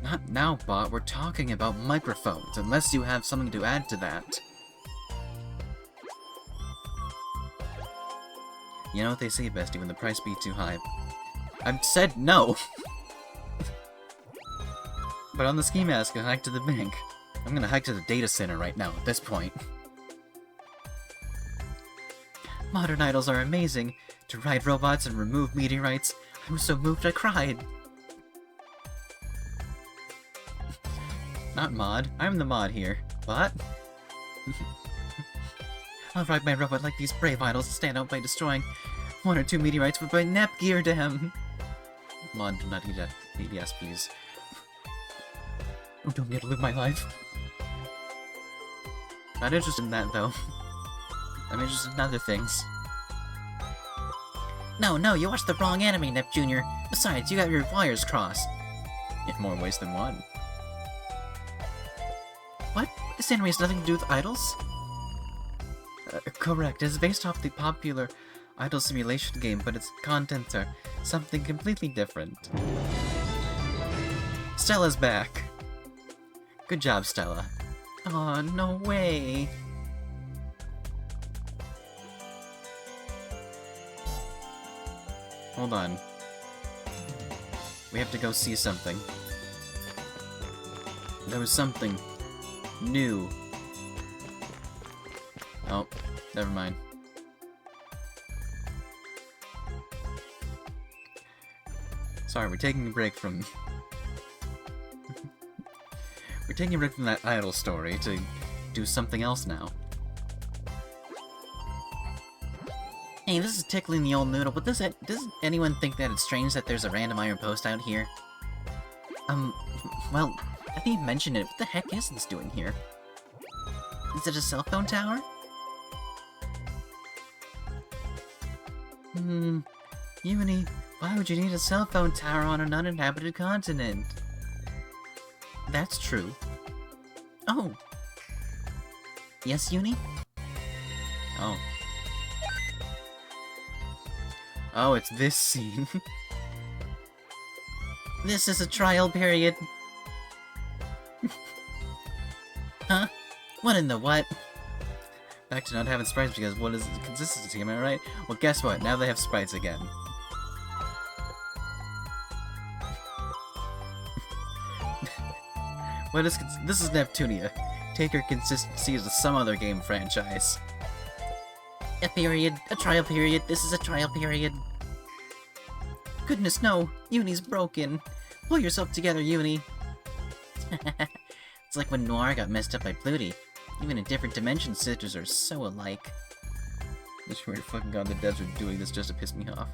Not now, bot. We're talking about microphones, unless you have something to add to that. You know what they say, bestie, when the price be too high. I've said no! But on the ski mask, I hike to the bank. I'm gonna hike to the data center right now, at this point. Modern idols are amazing. To ride robots and remove meteorites. I was so moved I cried. Not mod. I'm the mod here. What? I'll ride my robot like these brave idols stand out by destroying 1 or 2 meteorites with my nap gear them. Mod, do not eat EDS, please. Oh, don't get to live my life. Not interested in that, though. I'm interested in other things. No, you watched the wrong anime, Nep Jr. Besides, you got your wires crossed. In more ways than one. What? This anime has nothing to do with idols? Correct. It is based off the popular idol simulation game, but its contents are something completely different. Stella's back. Good job, Stella. Aw, no way. Hold on. We have to go see something. There was something new. Oh, never mind. Sorry, we're taking a break from... we're taking a break from that idol story to do something else now. Hey, this is tickling the old noodle, but does anyone think that it's strange that there's a random iron post out here? Well, I think you mentioned it. What the heck is this doing here? Is it a cell phone tower? Uni, why would you need a cell phone tower on an uninhabited continent? That's true. Oh. Yes, Uni? Oh. Oh, it's this scene. This is a trial period. Huh? What in the what? Back to not having sprites because what is the consistency, am I right? Well, guess what? Now they have sprites again. This is Neptunia. Take her consistency to some other game franchise. A period. A trial period. This is a trial period. Goodness no! Uni's broken. Pull yourself together, Uni. It's like when Noir got messed up by Pluty. Even in different dimensions, sisters are so alike. I swear to fucking God, the devs are doing this just to piss me off.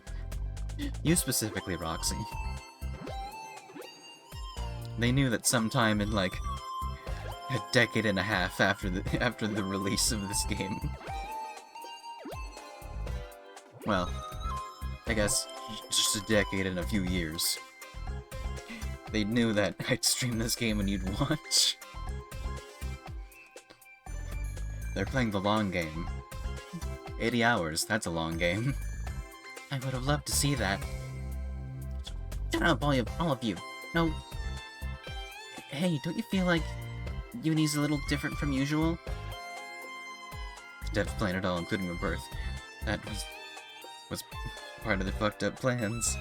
You specifically, Roxy. They knew that sometime in, like, a decade and a half after the release of this game. Well, I guess just a decade and a few years. They knew that I'd stream this game and you'd watch. They're playing the long game. 80 hours, that's a long game. I would have loved to see that. Shut up, all of you. No. Hey, don't you feel like Uni's a little different from usual? Devs planned it all, including her birth. That was part of their fucked up plans.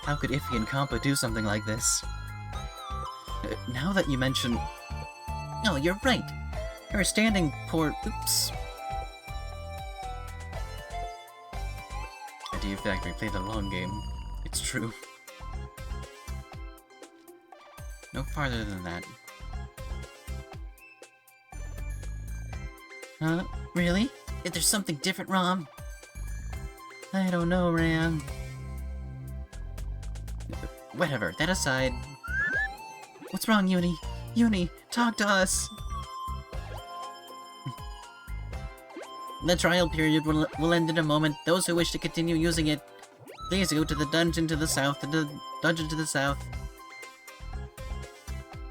How could Iffy and Compa do something like this? Now that you mention... No, you're right. Her standing poor... Oops. Idea Factory played the long game. It's true. No farther than that. Really? If there's something different, Rom? I don't know, Ram. Whatever, that aside. What's wrong, Uni? Uni, talk to us! The trial period will end in a moment. Those who wish to continue using it, please go to the dungeon to the south,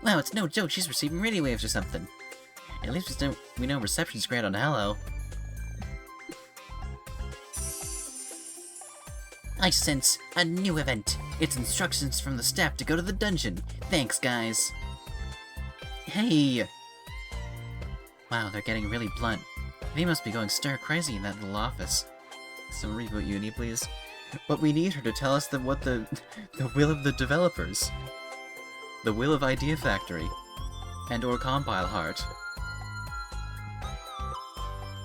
Wow, it's no joke, she's receiving radio waves or something. At least we know reception's great on Hello. I sense a new event. It's instructions from the staff to go to the dungeon. Thanks, guys. Hey! Wow, they're getting really blunt. They must be going stir-crazy in that little office. Some reboot, Uni, please. But we need her to tell us what the will of the developers. The will of Idea Factory. And or Compile Heart.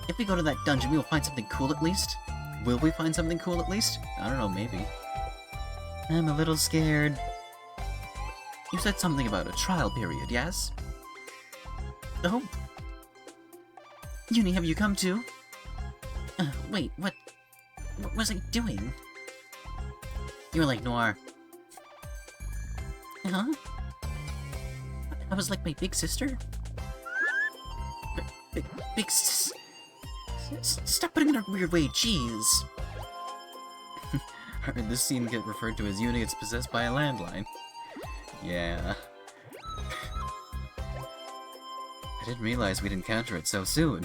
If we go to that dungeon, we will find something cool at least? Will we find something cool at least? I don't know, maybe. I'm a little scared. You said something about a trial period, yes? Oh. Uni, have you come too? Wait, what was I doing? You were like Noir. Huh? I was like my big sister? Big sis... Stop putting it in a weird way, jeez! I heard this scene get referred to as Uni gets possessed by a landline. Yeah. I didn't realize we'd encounter it so soon.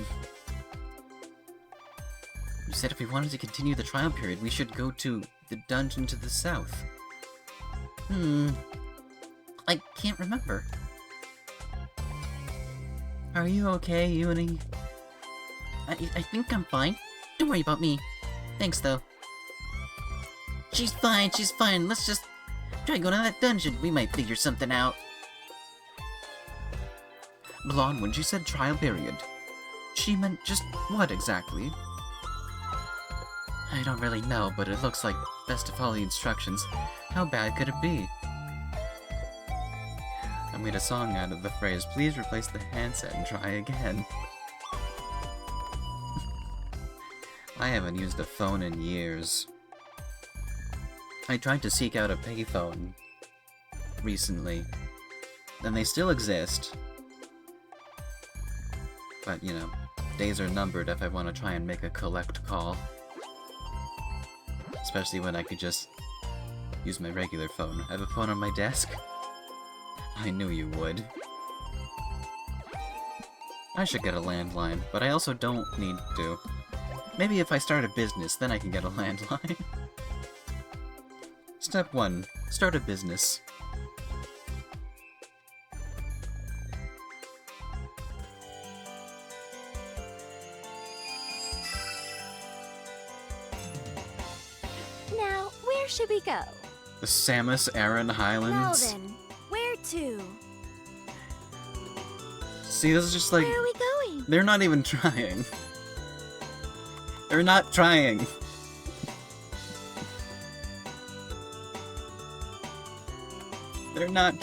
You said if we wanted to continue the trial period, we should go to the dungeon to the south. I can't remember. Are you okay, Uni? I think I'm fine. Don't worry about me. Thanks, though. She's fine, she's fine. Let's just try going to that dungeon. We might figure something out. Blonde, when she said trial period, she meant just what exactly? I don't really know, but it looks like best to follow the instructions. How bad could it be? I made a song out of the phrase, please replace the handset and try again. I haven't used a phone in years. I tried to seek out a payphone recently, and they still exist. But, you know, days are numbered if I want to try and make a collect call. Especially when I could just use my regular phone. I have a phone on my desk. I knew you would. I should get a landline, but I also don't need to. Maybe if I start a business, then I can get a landline. Step 1. Start a business. Now, where should we go? The Samus Aran Highlands. Well then, where to? See, this is just like... Where are we going? They're not even trying. They're not trying. They're not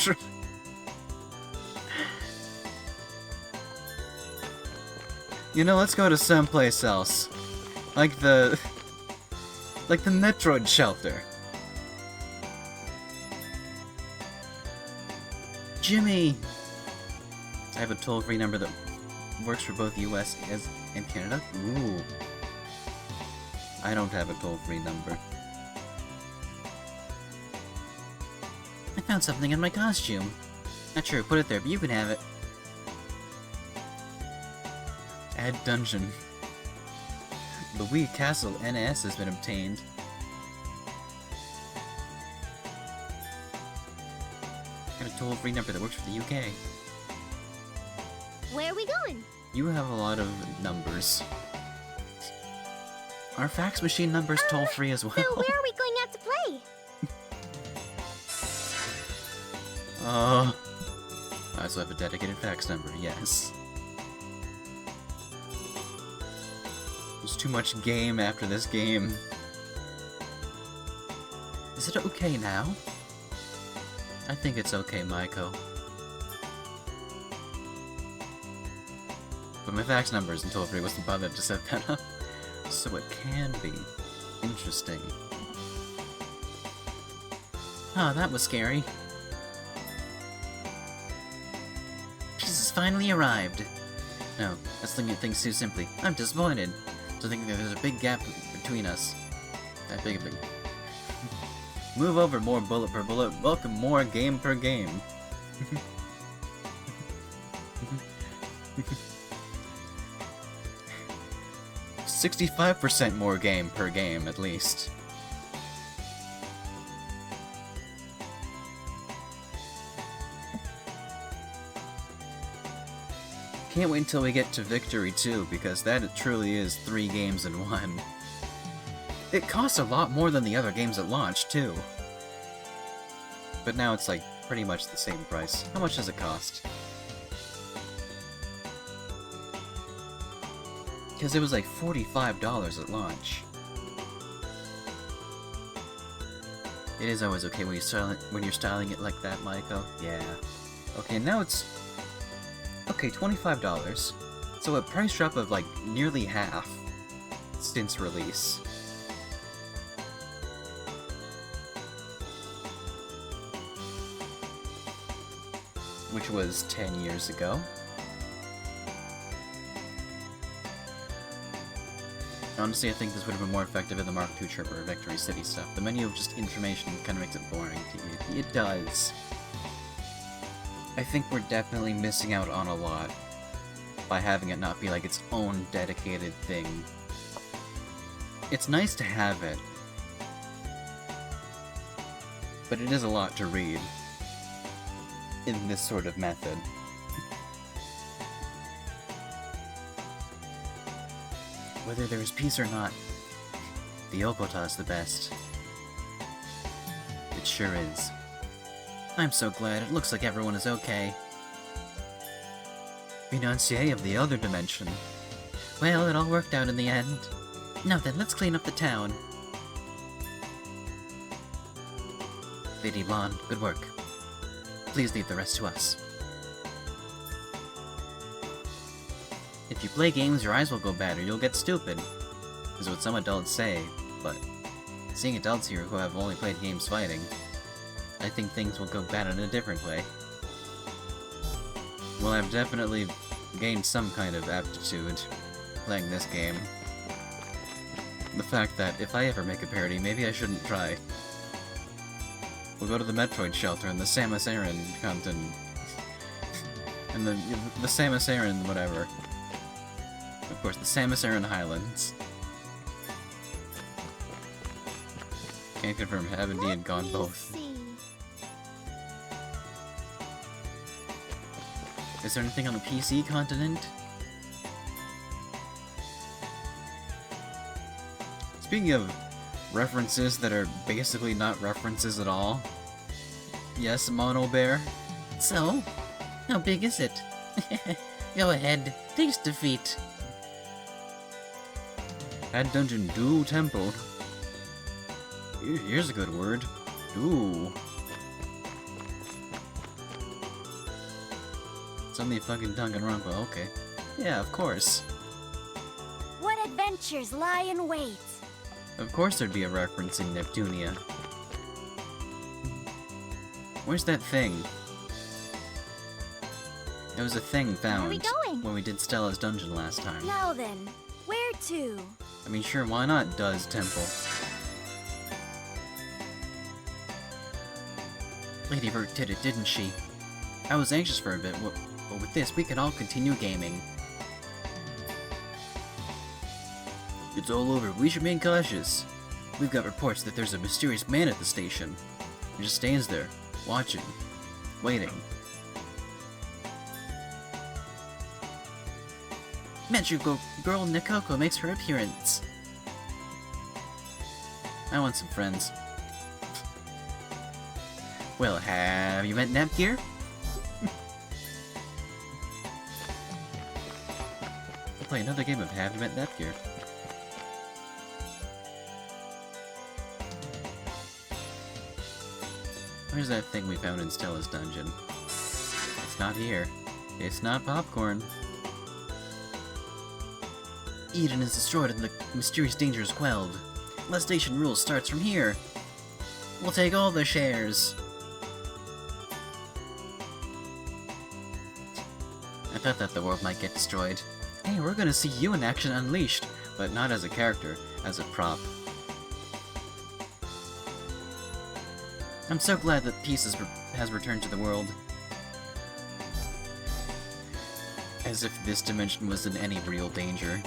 You know, let's go to someplace else. Like the Metroid shelter. Jimmy! I have a toll-free number that works for both US and Canada. Ooh. I don't have a toll-free number. I found something in my costume. Not sure who put it there, but you can have it. Add dungeon. The Wii Castle NS has been obtained. Got a toll-free number that works for the UK. Where are we going? You have a lot of numbers. Our fax machine number's toll-free as well. So where are we going out to play? I also have a dedicated fax number, yes. There's too much game after this game. Is it okay now? I think it's okay, Maiko. But my fax number isn't toll-free, wasn't bothered to set that up. So it can be interesting. Oh, that was scary. Jesus finally arrived. No, that's looking at things too simply. I'm disappointed. To think that there's a big gap between us. That big of a... Move over more bullet per bullet. Welcome more game per game. 65% more game per game, at least. Can't wait until we get to Victory 2, because that truly is 3 games in 1. It costs a lot more than the other games at launch, too. But now it's like pretty much the same price. How much does it cost? Because it was like $45 at launch. It is always okay when you're styling it like that, Maiko. Yeah. Okay, now it's... Okay, $25. So a price drop of like nearly half since release. Which was 10 years ago. Honestly, I think this would have been more effective in the Mark II trip or Victory City stuff. The menu of just information kind of makes it boring to you. It does. I think we're definitely missing out on a lot by having it not be like its own dedicated thing. It's nice to have it, but it is a lot to read in this sort of method. Whether there is peace or not, the Okota is the best. It sure is. I'm so glad. It looks like everyone is okay. Financier of the other dimension. Well, it all worked out in the end. Now then, let's clean up the town. Lady Blonde, good work. Please leave the rest to us. If you play games, your eyes will go bad or you'll get stupid. Is what some adults say, but seeing adults here who have only played games fighting, I think things will go bad in a different way. Well, I've definitely gained some kind of aptitude playing this game. The fact that if I ever make a parody, maybe I shouldn't try. We'll go to the Metroid shelter and the Samus Aran content. And the Samus Aran whatever. Of course, the Samus Aran Highlands. Can't confirm, have indeed gone both. Is there anything on the PC continent? Speaking of references that are basically not references at all. Yes, Mono Bear? So, how big is it? Go ahead, taste defeat. Add dungeon do temple. Here's a good word. Do. It's only fucking Danganronpa, okay. Yeah, of course. adventures lie in wait. Of course there'd be a reference in Neptunia. Where's that thing? There was a thing found Where are we going? when we did Stella's dungeon last time. Now then, where to? I mean, sure, why not Does Temple? Lady Bird did it, didn't she? I was anxious for a bit, but with this, we can all continue gaming. It's all over. We should remain cautious. We've got reports that there's a mysterious man at the station. He just stands there, watching, waiting. Magic girl Nikoko makes her appearance. I want some friends. Well, have you met Nepgear? We'll play another game of Have You Met Nepgear? Where's that thing we found in Stella's dungeon? It's not here. It's not popcorn. Eden is destroyed and the mysterious danger is quelled. Lestation Rules starts from here. We'll take all the shares. I thought that the world might get destroyed. Hey, we're gonna see you in action unleashed, but not as a character, as a prop. I'm so glad that peace has returned to the world. As if this dimension was in any real danger.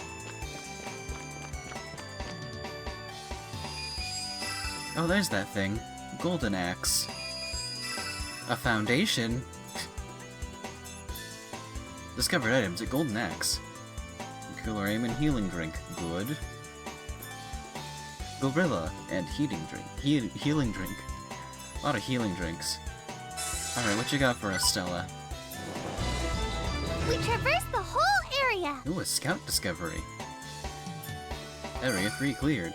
Oh, there's that thing. Golden Axe. A foundation? Discovered items at Golden Axe. Killer Aim and Healing Drink. Good. Gorilla and Heating Drink. Healing Drink. A lot of healing drinks. Alright, what you got for us, Stella? We traversed the whole area. Ooh, a scout discovery. Area 3 cleared.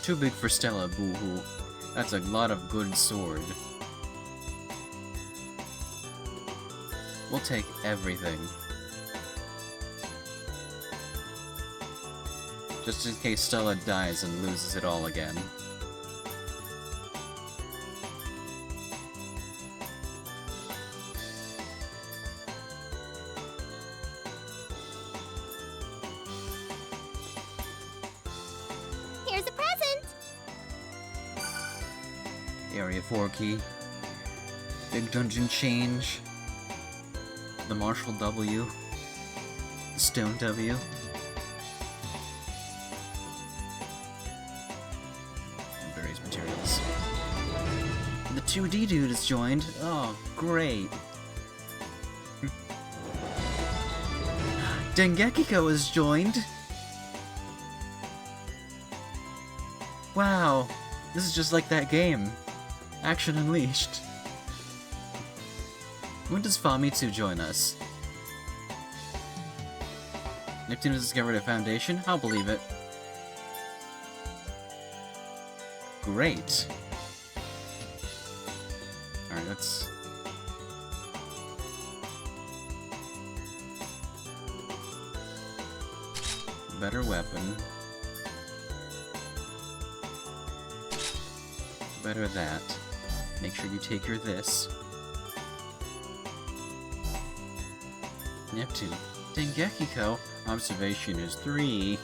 Too big for Stella, boo-hoo. That's a lot of good sword. We'll take everything. Just in case Stella dies and loses it all again. Here's a present. Area 4 key. Big dungeon change. The Marshall W. The Stone W. And various materials. The 2D dude has joined. Oh, great. Dengekiko has joined. Wow, this is just like that game. Action Unleashed. When does Famitsu join us? Neptunia discovered a foundation? I'll believe it. Great. Alright, let's... Better weapon. Better that. Make sure you take your this. Neptune. Dengekiko. Observation is 3.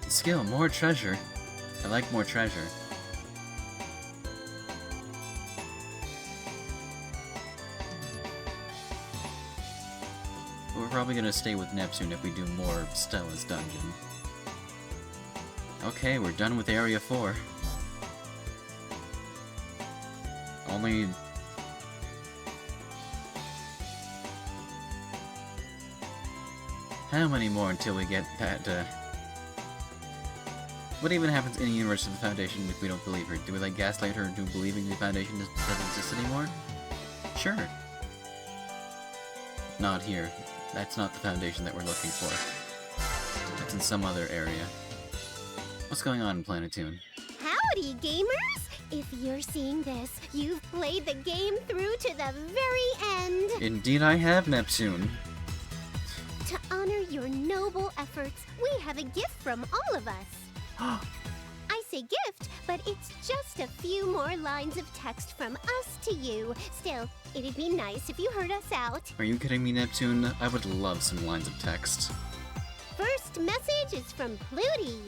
Skill, more treasure. I like more treasure. We're probably gonna stay with Neptune if we do more of Stella's dungeon. Okay, we're done with Area 4. Only... How many more until we get that, What even happens in the universe of the Foundation if we don't believe her? Do we, like, gaslight her into believing the Foundation doesn't exist anymore? Sure. Not here. That's not the Foundation that we're looking for. It's in some other area. What's going on in Planetoon? Howdy, gamers! If you're seeing this, you've played the game through to the very end. Indeed I have, Neptune. To honor your noble efforts, we have a gift from all of us. I say gift, but it's just a few more lines of text from us to you. Still, it'd be nice if you heard us out. Are you kidding me, Neptune? I would love some lines of text. First message is from Pluty.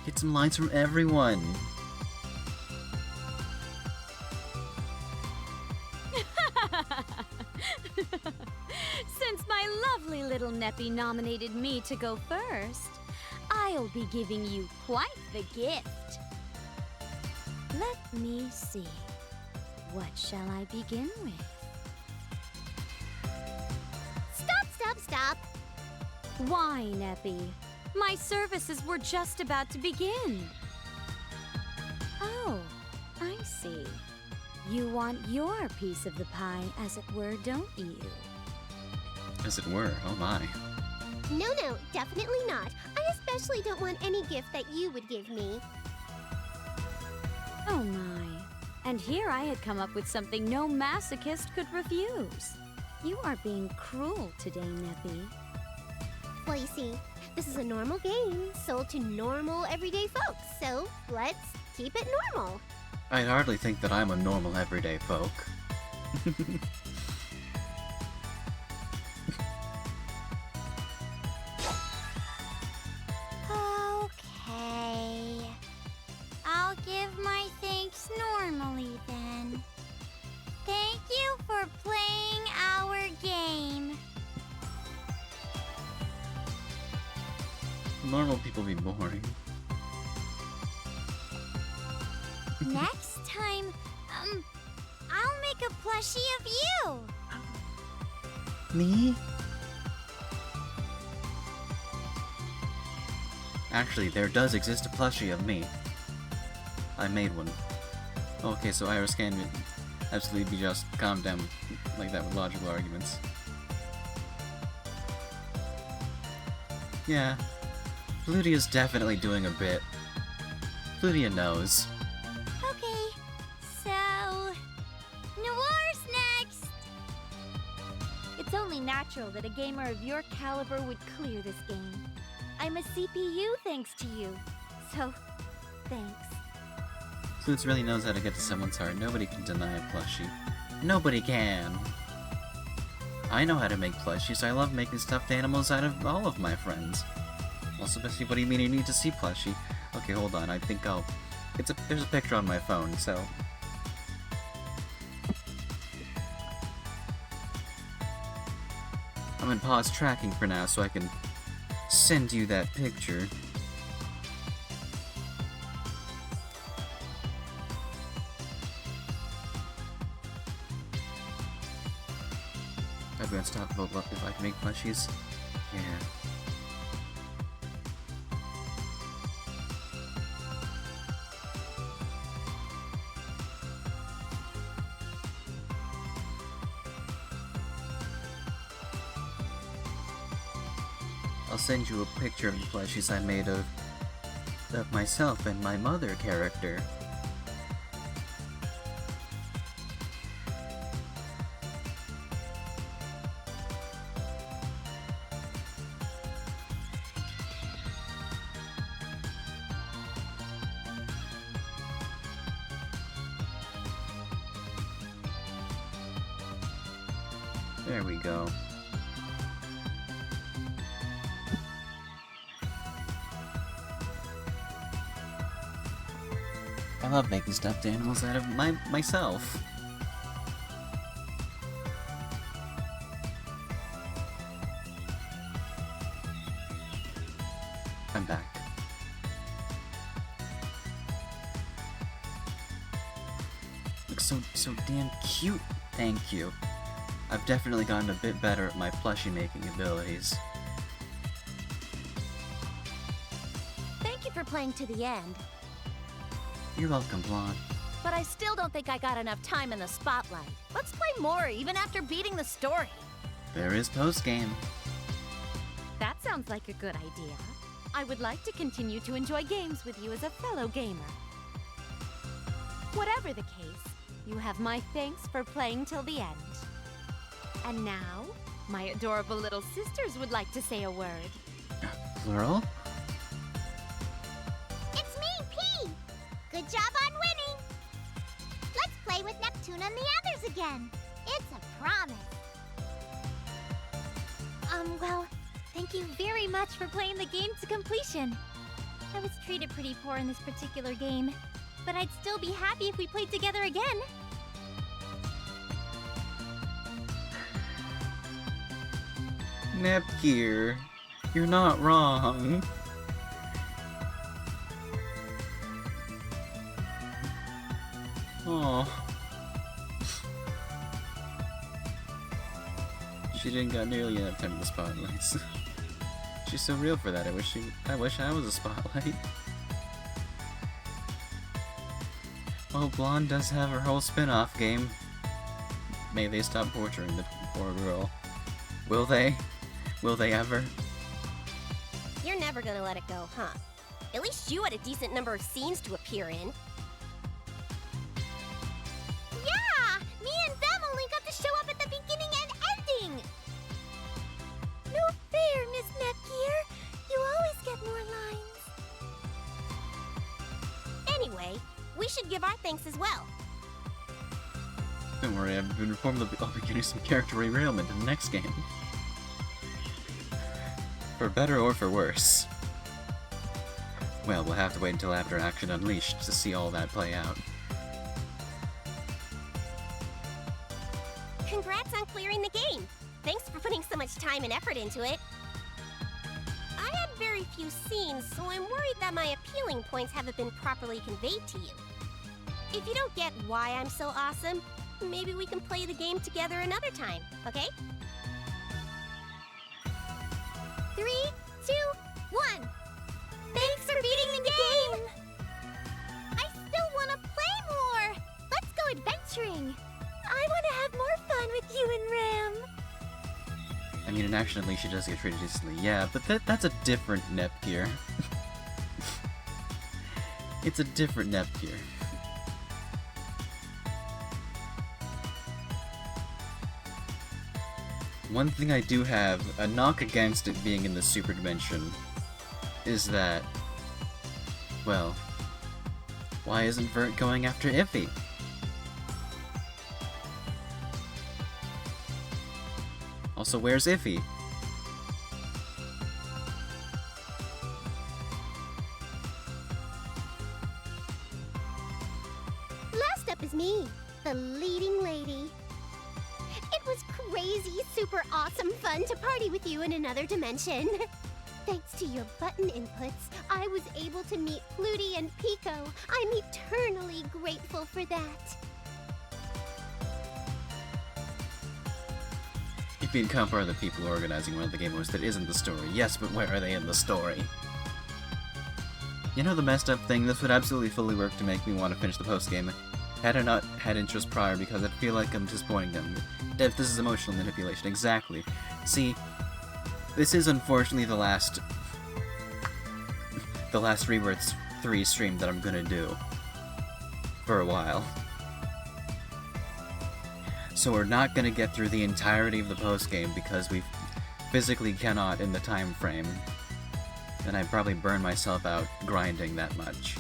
Get some lines from everyone. Since my lovely little Neppy nominated me to go first, I'll be giving you quite the gift. Let me see. What shall I begin with? Stop! Why, Neppy? My services were just about to begin. Oh, I see. You want your piece of the pie, as it were, don't you? As it were, oh my. No, definitely not. I especially don't want any gift that you would give me. Oh my. And here I had come up with something no masochist could refuse. You are being cruel today, Neppy. Well, you see, this is a normal game sold to normal everyday folks, so let's keep it normal. I hardly think that I'm a normal everyday folk. Okay. I'll give my thanks normally then. Thank you for playing our game. Normal people be boring. Next time, I'll make a plushie of you. Me? Actually, there does exist a plushie of me. I made one. Okay, so Iris can absolutely be just calm down like that with logical arguments. Yeah. Plutia is definitely doing a bit. Plutia knows. Okay, so... Noir's next! It's only natural that a gamer of your caliber would clear this game. I'm a CPU thanks to you. So, thanks. Flutes really knows how to get to someone's heart. Nobody can deny a plushie. Nobody can! I know how to make plushies. I love making stuffed animals out of all of my friends. Also, Bessie, what do you mean you need to see plushie? Okay, hold on. I think I'll... There's a picture on my phone, so... I'm in pause tracking for now, so I can send you that picture. Everyone stop vote up if I can make plushies. Yeah. I'll send you a picture of the plushies I made of myself and my mother character. There we go. I love making stuffed animals out of myself. I'm back. Looks so damn cute. Thank you. I've definitely gotten a bit better at my plushie making abilities. Thank you for playing to the end. You're welcome, Blonde. But I still don't think I got enough time in the spotlight. Let's play more, even after beating the story. There is post-game. That sounds like a good idea. I would like to continue to enjoy games with you as a fellow gamer. Whatever the case, you have my thanks for playing till the end. And now, my adorable little sisters would like to say a word. Plural? It's me, P! Good job on winning! Let's play with Neptuna and the others again. It's a promise. Well, thank you very much for playing the game to completion. I was treated pretty poor in this particular game, but I'd still be happy if we played together again. Nepgear, you're not wrong. Oh. She didn't got nearly enough time in the spotlights. She's so real for that. I wish I was a spotlight. Well, Blonde does have her whole spin-off game. May they stop torturing the poor girl. Will they? Will they ever? You're never gonna let it go, huh? At least you had a decent number of scenes to appear in. Yeah! Me and them only got to show up at the beginning and ending! No fair, Miss Nepgear. You always get more lines. Anyway, we should give our thanks as well. Don't worry, I've been informed that I'll be getting some character derailment in the next game. For better or for worse. Well, we'll have to wait until after Action Unleashed to see all that play out. Congrats on clearing the game. Thanks for putting so much time and effort into it. I had very few scenes, so I'm worried that my appealing points haven't been properly conveyed to you. If you don't get why I'm so awesome, maybe we can play the game together another time, okay? 3, 2, 1. Thanks for beating the game! I still want to play more! Let's go adventuring! I want to have more fun with you and Ram. I mean, in Action Unleashed she does get treated decently, yeah, but that's a different Nepgear. It's a different Nepgear. One thing I do have, a knock against it being in the Super Dimension, is that, well, why isn't Vert going after Iffy? Also, where's Iffy? Last up is me, the leading lady. It was crazy, super awesome fun to party with you in another dimension. Thanks to your button inputs, I was able to meet Flutie and Pico. I'm eternally grateful for that. If you'd count for the people organizing one of the game modes that isn't the story, yes, but where are they in the story? You know the messed up thing? This would absolutely fully work to make me want to finish the post-game. Had I not had interest prior, because I'd feel like I'm disappointing them. Dev, this is emotional manipulation, exactly. See, this is unfortunately the last Rebirth 3 stream that I'm gonna do. For a while. So we're not gonna get through the entirety of the post-game because we physically cannot in the time frame. And I'd probably burn myself out grinding that much.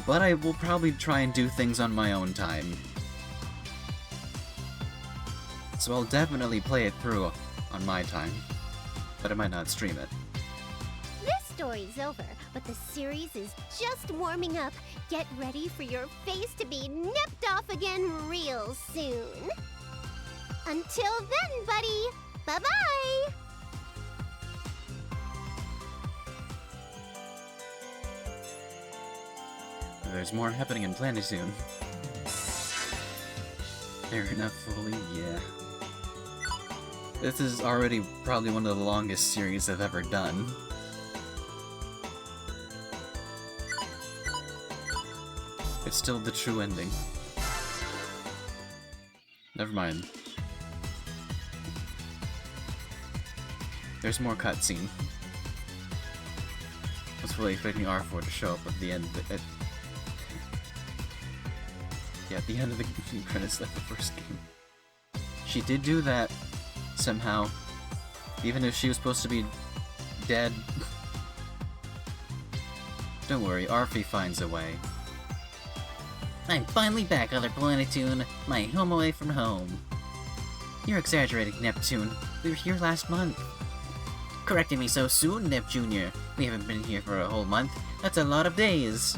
But I will probably try and do things on my own time. So I'll definitely play it through on my time. But I might not stream it. This story's over, but the series is just warming up. Get ready for your face to be nipped off again real soon. Until then, buddy, bye-bye! There's more happening in Plenty soon. Fair enough, fully, yeah. This is already probably one of the longest series I've ever done. It's still the true ending. Never mind. There's more cutscene. I was fully expecting R4 to show up at the end of the... yeah, at the end of the credits of the first game. She did do that, somehow. Even if she was supposed to be dead. Don't worry, Arfie finds a way. I'm finally back, other Planetoon, my home away from home. You're exaggerating, Neptune. We were here last month. Correcting me so soon, Nep Jr. We haven't been here for a whole month. That's a lot of days.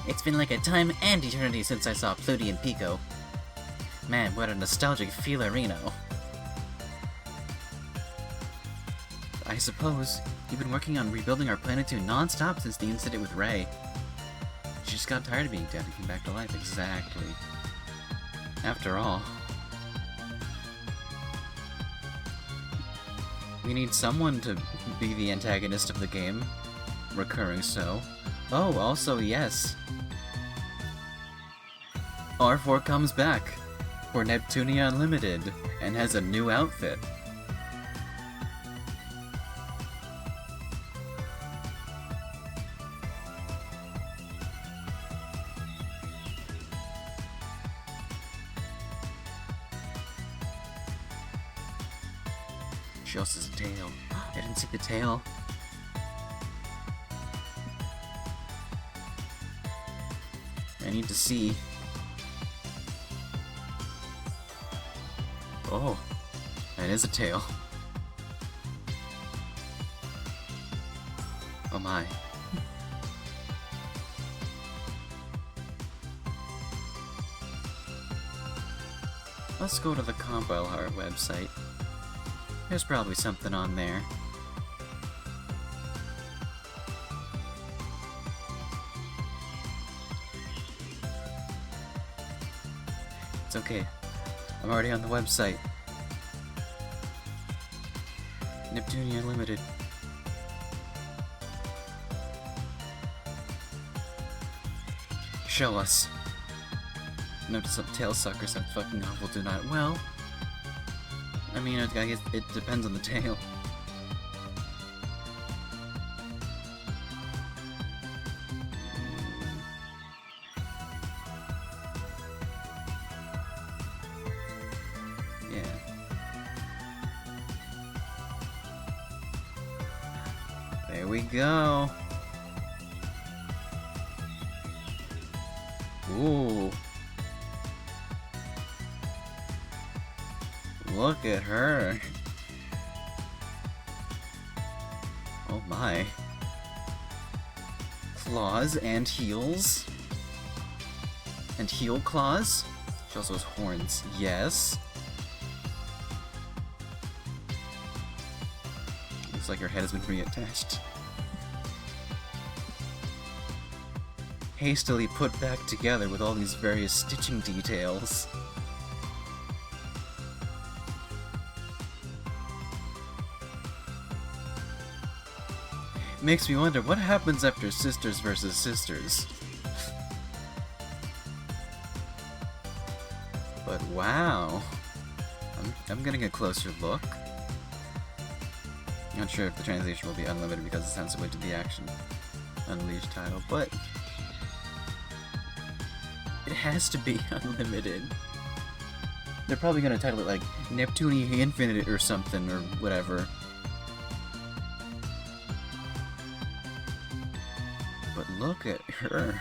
It's been like a time and eternity since I saw Pluty and Pico. Man, what a nostalgic feelerino. I suppose you've been working on rebuilding our Planetoon non-stop since the incident with Ray. She just got tired of being dead and came back to life. Exactly. After all, we need someone to be the antagonist of the game. Recurring so. Oh, also, yes. R4 comes back for Neptunia Unlimited and has a new outfit. She also has a tail. I didn't see the tail. I need to see. Oh, that is a tail. Oh my. Let's go to the Compile Heart website. There's probably something on there. It's okay. I'm already on the website. Neptunia Unlimited. Show us. Notice some tail suckers sound fucking awful tonight. Well, I mean, I guess it depends on the tail. Yeah. There we go. Ooh. Look at her. Oh my. Claws and heels. And heel claws. She also has horns. Yes. Looks like her head has been reattached. Hastily put back together with all these various stitching details. Makes me wonder what happens after Sisters versus Sisters. But wow. I'm getting a closer look. Not sure if the translation will be unlimited because it sounds similar to the Action Unleashed title, but it has to be unlimited. They're probably gonna title it like Neptunia Infinite or something or whatever. But look at her.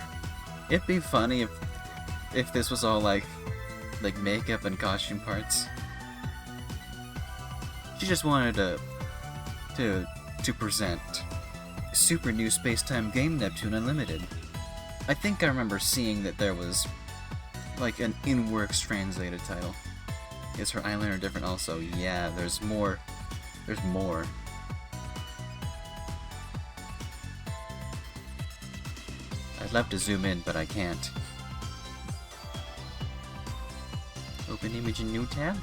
It'd be funny if this was all like makeup and costume parts. She just wanted to present super new space-time game Neptune Unlimited. I think I remember seeing that there was like an in-works translated title. Is her eyeliner different also? Yeah, there's more. There's more. I'd love to zoom in, but I can't. Open image in new tab?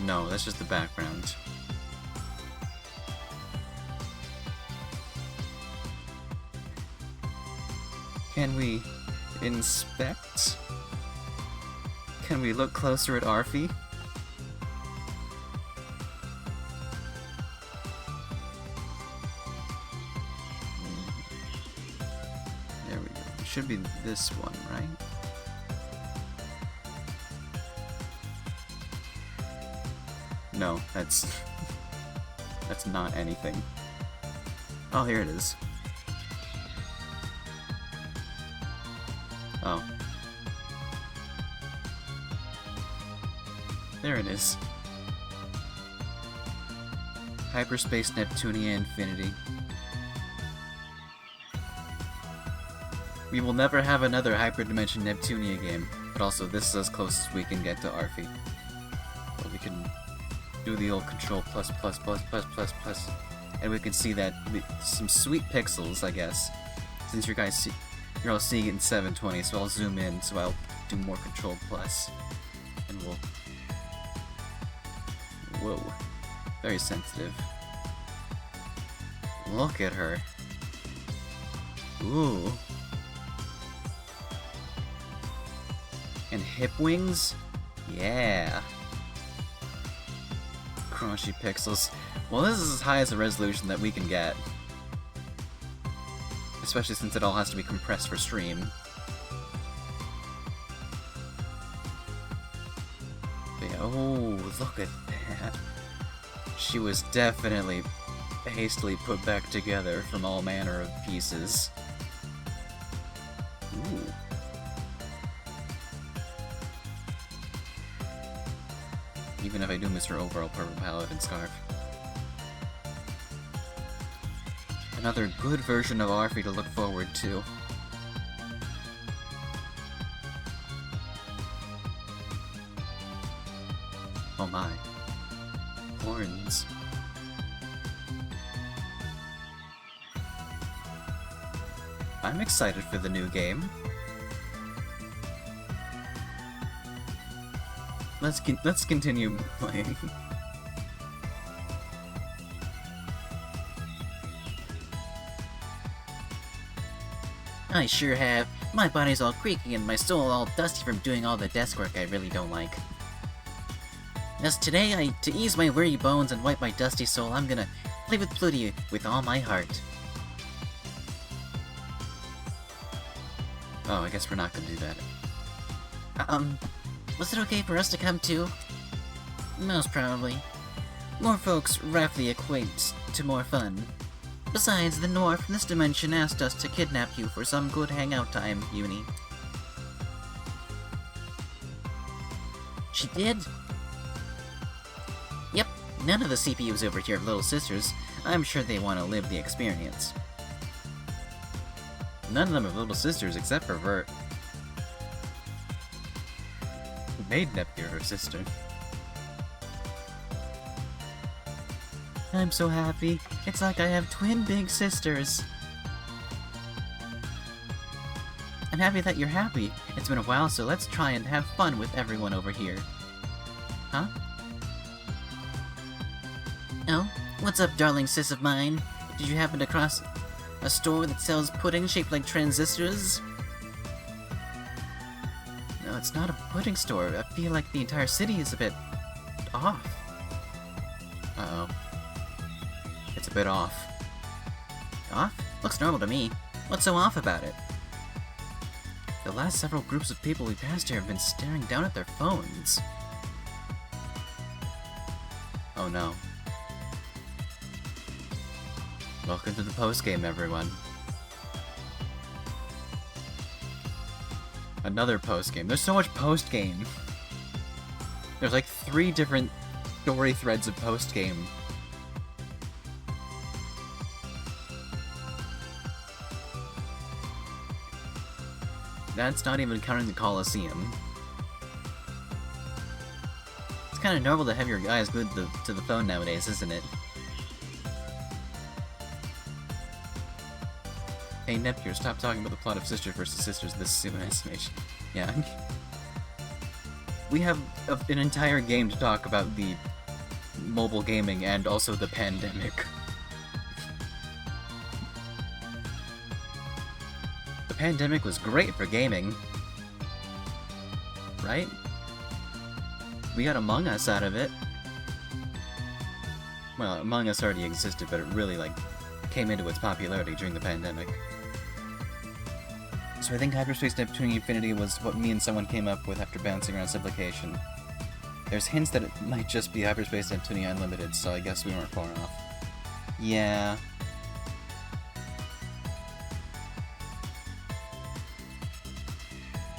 No, that's just the background. Can we inspect? Can we look closer at Arfie? should be this one, right? No, that's not anything. Oh, here it is. Oh. There it is. Hyperspace Neptunia Infinity. We will never have another Hyperdimension Neptunia game, but also this is as close as we can get to Arfi. But we can do the old Control plus plus plus plus plus plus, and we can see that some sweet pixels, I guess. Since you're all seeing it in 720, so I'll zoom in, so I'll do more Control plus, and we'll. Whoa, very sensitive. Look at her. Ooh. And hip wings? Yeah. Crunchy pixels. Well, this is as high as the resolution that we can get. Especially since it all has to be compressed for stream. But yeah, oh, look at that. She was definitely hastily put back together from all manner of pieces. Ooh. Even if I do miss her overall purple palette and scarf. Another good version of Arfi to look forward to. Oh my. Horns. I'm excited for the new game. Let's continue playing. I sure have. My body's all creaky and my soul all dusty from doing all the desk work I really don't like. As today, to ease my weary bones and wipe my dusty soul, I'm gonna play with Pluty with all my heart. Oh, I guess we're not gonna do that. Was it okay for us to come too? Most probably. More folks roughly equates to more fun. Besides, the Noir from this dimension asked us to kidnap you for some good hangout time, Uni. She did? Yep, none of the CPUs over here are little sisters. I'm sure they want to live the experience. None of them are little sisters except for Vert. Who made Neptunia her sister. I'm so happy. It's like I have twin big sisters. I'm happy that you're happy. It's been a while, so let's try and have fun with everyone over here. Huh? Oh? What's up, darling sis of mine? Did you happen to cross a store that sells pudding shaped like transistors? No, it's not a pudding store. I feel like the entire city is a bit off. Uh-oh. It's a bit off. Off? Looks normal to me. What's so off about it? The last several groups of people we passed here have been staring down at their phones. Oh no. Welcome to the post-game, everyone. Another post-game. There's so much post-game. There's like 3 different story threads of post-game. That's not even counting the Coliseum. It's kind of normal to have your eyes glued to the phone nowadays, isn't it? Hey Neptunia, stop talking about the plot of Sister vs. Sisters this soon estimation. Yeah. We have an entire game to talk about the mobile gaming and also the pandemic. The pandemic was great for gaming. Right? We got Among Us out of it. Well, Among Us already existed, but it really, like, came into its popularity during the pandemic. So I think Hyperspace Neptunia Infinity was what me and someone came up with after bouncing around Civilization. There's hints that it might just be Hyperspace Neptunia Unlimited, so I guess we weren't far off. Yeah.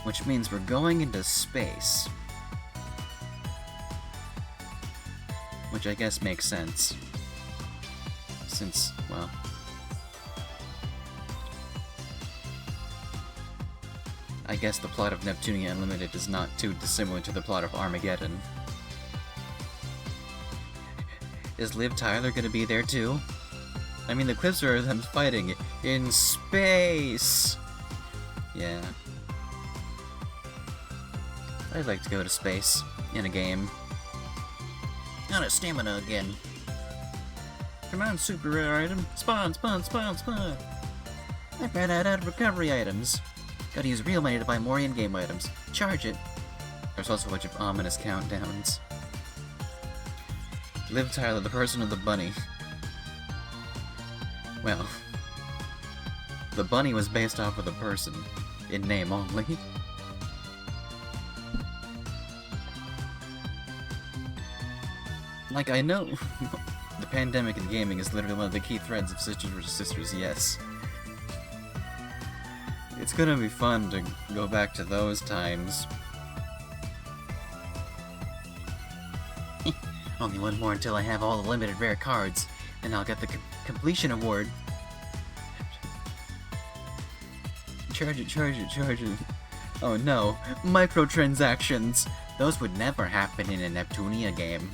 Which means we're going into space. Which I guess makes sense. Since, well... I guess the plot of Neptunia Unlimited is not too dissimilar to the plot of Armageddon. Is Liv Tyler gonna be there too? I mean, the clips are them fighting in space! Yeah. I'd like to go to space in a game. Out of stamina again. Come on, super rare item. Spawn, spawn, spawn, spawn! I've ran out of recovery items. Gotta use real money to buy more in-game items. Charge it! There's also a bunch of ominous countdowns. Liv Tyler, the person of the bunny. Well, the bunny was based off of the person, in name only. Like, I know the pandemic in gaming is literally one of the key threads of Sisters vs. Sisters, yes. It's gonna be fun to go back to those times. Only one more until I have all the limited rare cards, and I'll get the completion award. Charge it, charge it, charge it. Oh no, microtransactions! Those would never happen in a Neptunia game.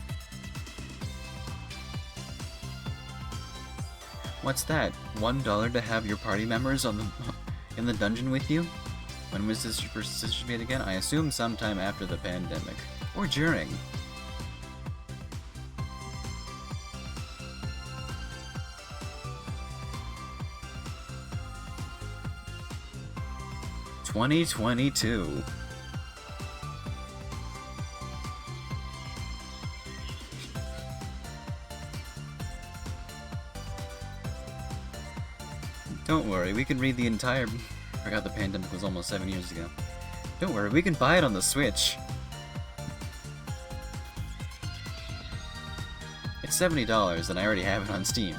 What's that? $1 to have your party members on the in the dungeon with you? When was this first Sisters made again? I assume sometime after the pandemic. Or during. (2022). Don't worry, we can read the entire... I forgot the pandemic was almost 7 years ago. Don't worry, we can buy it on the Switch. It's $70 and I already have it on Steam.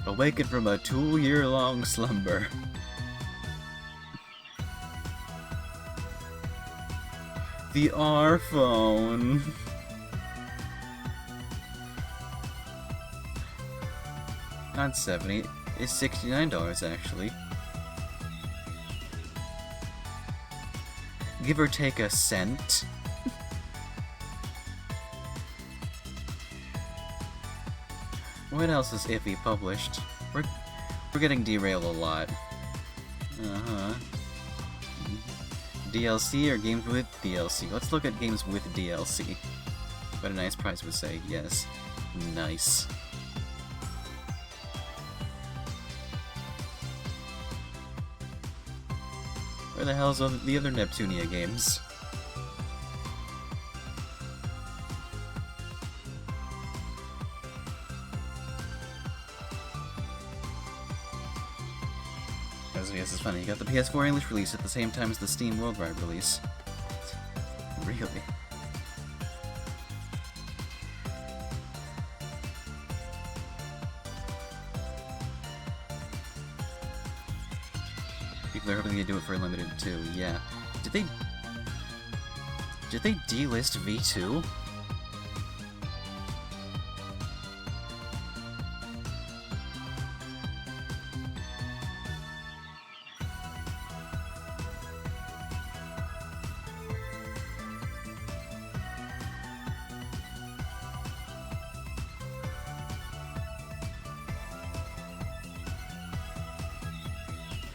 Awaken from a 2-year-long slumber. The R phone. Not 70, it's $69 actually. Give or take a cent. What else is Iffy published? We're getting derailed a lot. DLC or games with DLC? Let's look at games with DLC. But a nice price would say, yes. Nice. Where the hell's the other Neptunia games? Yes, it's funny. You got the PS4 English release at the same time as the Steam Worldwide release. Really? People are hoping they do it for Limited too. Yeah. Did they delist V2?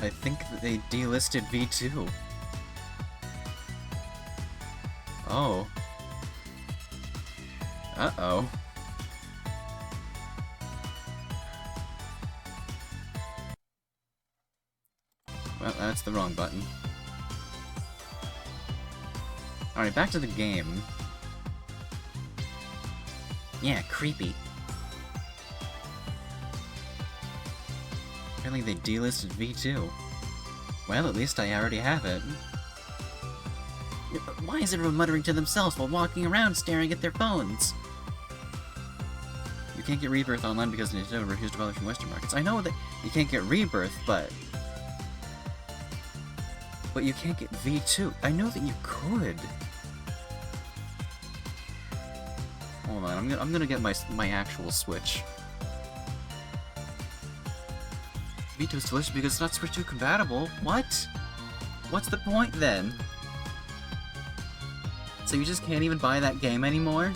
I think that they delisted V2. Oh. Uh-oh. Well, that's the wrong button. Alright, back to the game. Yeah, creepy. Apparently they delisted V2. Well, at least I already have it. Why is everyone muttering to themselves while walking around staring at their phones? You can't get Rebirth online because Nintendo refused to publish in Western markets. I know that you can't get Rebirth, but you can't get V2. I know that you could. Hold on, I'm gonna get my actual Switch. V2 is delicious because it's not Switch 2 compatible. What? What's the point then? So you just can't even buy that game anymore?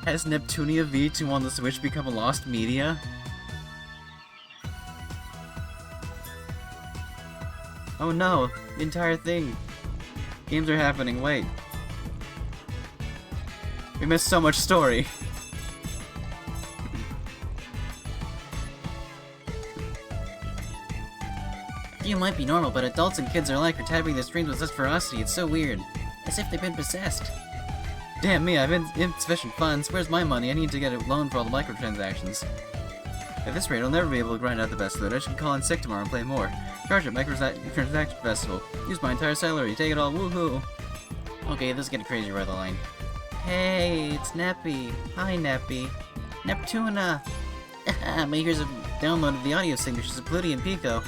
Has Neptunia V2 on the Switch become a lost media? Oh no, the entire thing. Games are happening, wait. We missed so much story. You might be normal, but adults and kids alike are tapping their screens with such ferocity, it's so weird. As if they've been possessed. Damn me, I've insufficient funds. Where's my money? I need to get a loan for all the microtransactions. At this rate, I'll never be able to grind out the best loot. I should call in sick tomorrow and play more. Charge at microtransaction festival. Use my entire salary. Take it all. Woohoo! Okay, this is getting crazy right the line. Hey, it's Neppy. Hi, Neppy. Neptuna! My ears have downloaded the audio signatures of Pluty and Pico.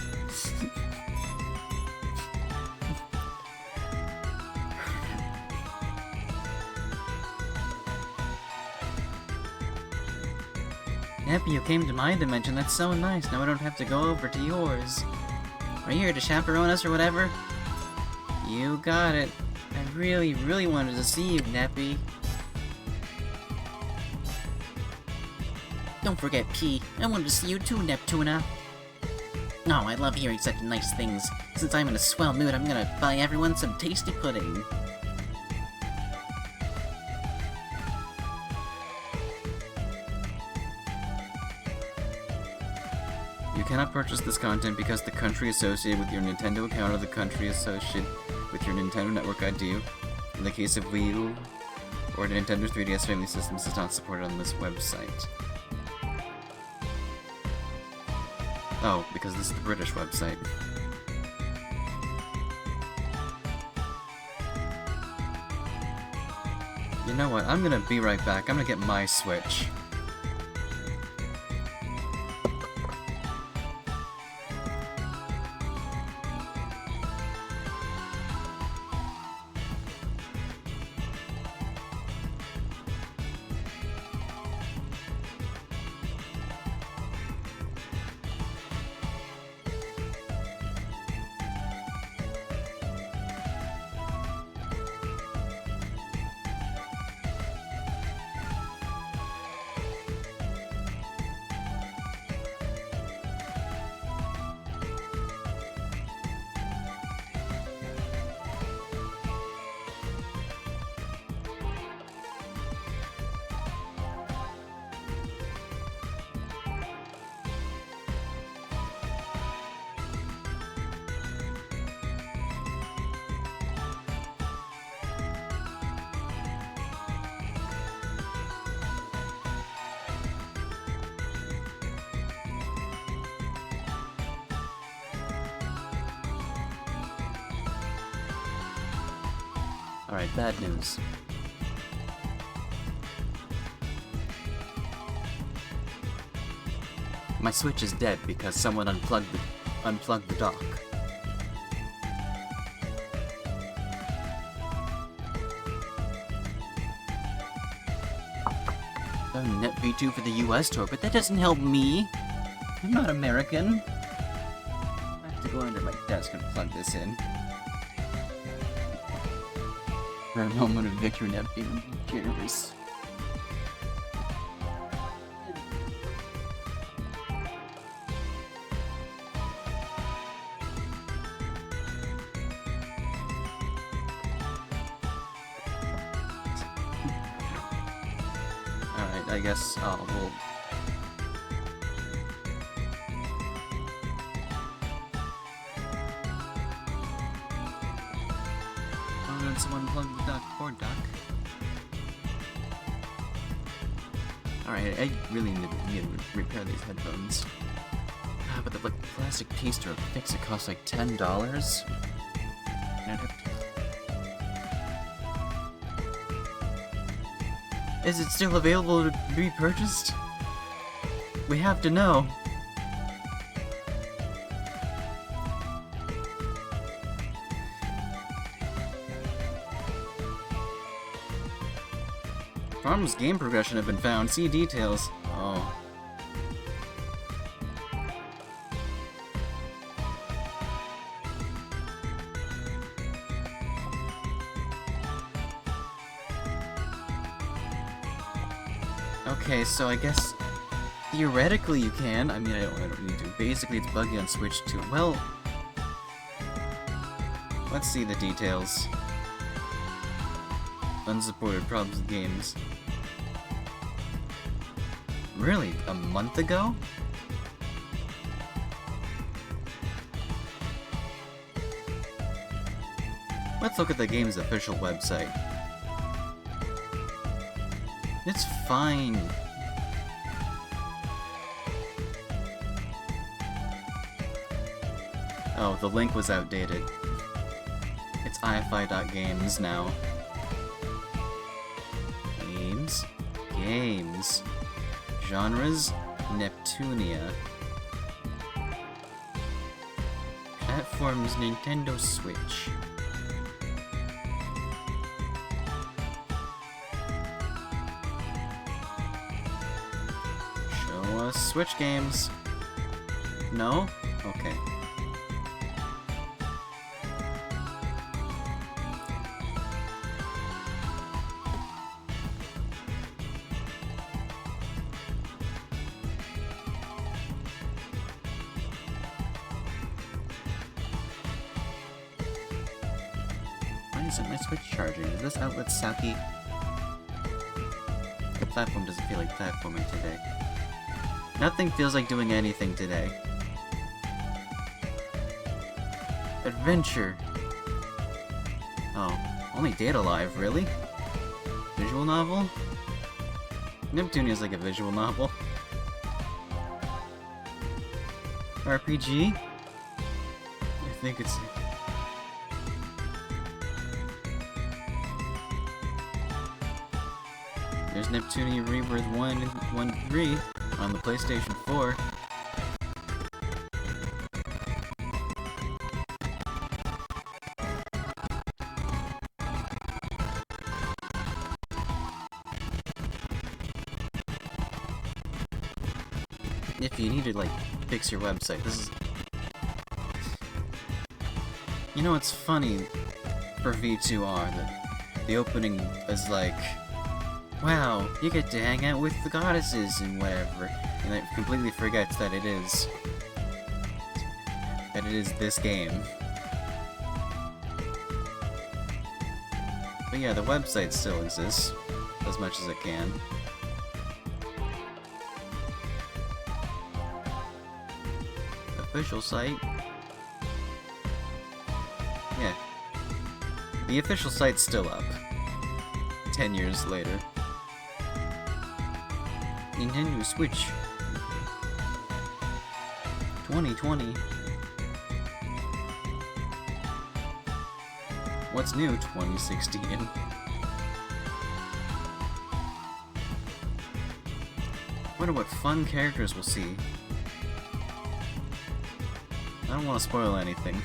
Neppy, you came to my dimension. That's so nice. Now I don't have to go over to yours. Are you here to chaperone us or whatever? You got it. I really, really wanted to see you, Neppy. Don't forget P. I wanted to see you too, Neptuna. Oh, I love hearing such nice things. Since I'm in a swell mood, I'm gonna buy everyone some tasty pudding. You cannot purchase this content because the country associated with your Nintendo account or the country associated with your Nintendo Network ID. In the case of Wii U or Nintendo 3DS family systems, is not supported on this website. Oh, because this is the British website. You know what? I'm gonna be right back. I'm gonna get my Switch. Alright, bad news. My Switch is dead because someone unplugged the dock. Net V2 for the US store, but that doesn't help me. I'm not American. I have to go under my desk and plug this in. For a moment of victory, Net being generous. Alright, I guess we'll... Oh, did someone plug the dock? Poor duck. Alright, I really need to repair these headphones. But the like plastic piece to fix it costs like $10. And I'd have to... Is it still available to be purchased? We have to know. Problems game progression have been found. See details. Oh. Okay, so I guess theoretically you can. I mean, I don't need to. Basically, it's buggy on Switch too. Well, let's see the details. Unsupported problems with games. Really? A month ago? Let's look at the game's official website. It's fine. Oh, the link was outdated. It's ifi.games now. Games. Genres, Neptunia. Platforms, Nintendo Switch. Show us Switch games. No? Okay. Isn't my Switch charging? Is this outlet sucky? The platform doesn't feel like platforming today. Nothing feels like doing anything today. Adventure. Oh, only Data Live, really? Visual novel? Neptunia is like a visual novel. RPG? I think it's... There's Neptunia Rebirth 1 and 1.3 on the PlayStation 4. If you need to, like, fix your website, this is... You know, it's funny for V2R that the opening is like... Wow, you get to hang out with the goddesses and whatever, and it completely forgets that it is this game. But yeah, the website still exists, as much as it can. Official site? Yeah. The official site's still up. 10 years later. Nintendo Switch 2020. What's new 2016? Wonder what fun characters we'll see. I don't want to spoil anything.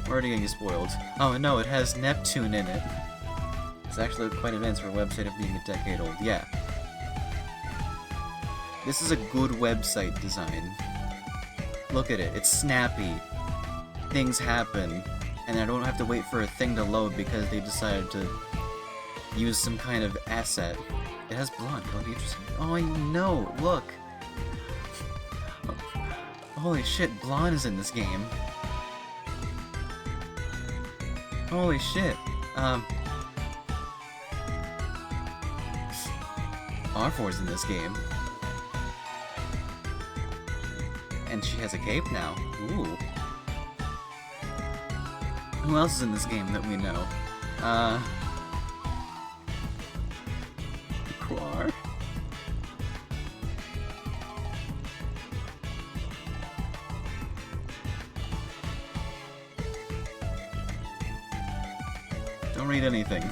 We're already getting spoiled. Oh no, it has Neptune in it. It's actually quite advanced for a website of being a decade old. Yeah. This is a good website design. Look at it. It's snappy. Things happen. And I don't have to wait for a thing to load because they decided to use some kind of asset. It has blonde. It'll be interesting. Oh, I know. Look. Holy shit. Blonde is in this game. Holy shit. R4's in this game. And she has a cape now. Ooh. Who else is in this game that we know? Quar. Don't read anything.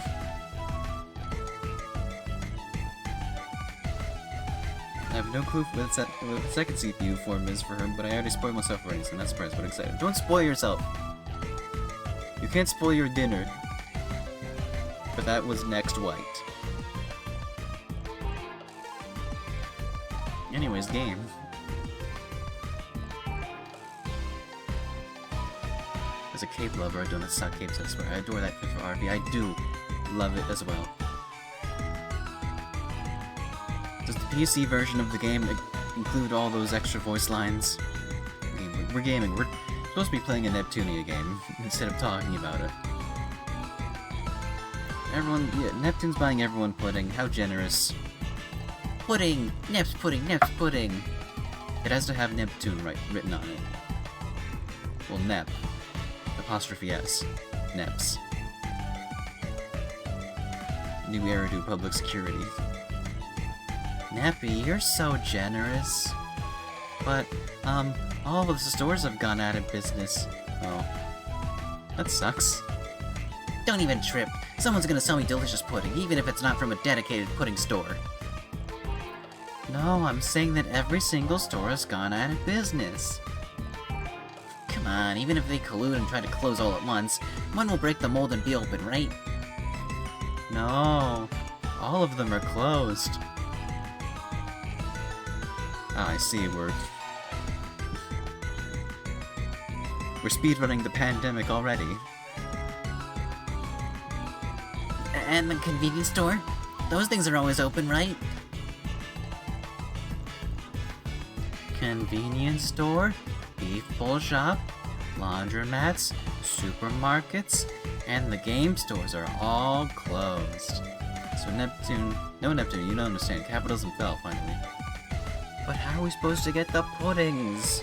I have no clue what the second CPU form is for her, but I already spoiled myself already, so I'm not surprised, but excited. Don't spoil yourself! You can't spoil your dinner. But that was next white. Anyways, game. As a cape lover, I do not suck capes, I swear. I adore that fit for RP. I do love it as well. Does the PC version of the game include all those extra voice lines? We're gaming. We're supposed to be playing a Neptunia game instead of talking about it. Everyone, yeah, Neptune's buying everyone pudding. How generous. Pudding! Nep's pudding! Nep's pudding! It has to have Neptune written on it. Well, Nep. Apostrophe S. Neps. New era to public security. Neppy, you're so generous. But, all of the stores have gone out of business. Oh. That sucks. Don't even trip. Someone's gonna sell me delicious pudding, even if it's not from a dedicated pudding store. No, I'm saying that every single store has gone out of business. Come on, even if they collude and try to close all at once, one will break the mold and be open, right? No, all of them are closed. Ah, I see, we're speedrunning the pandemic already. And the convenience store? Those things are always open, right? Convenience store, beef bowl shop, laundromats, supermarkets, and the game stores are all closed. So Neptune, no Neptune, you don't understand. Capitalism fell, finally. But how are we supposed to get the puddings?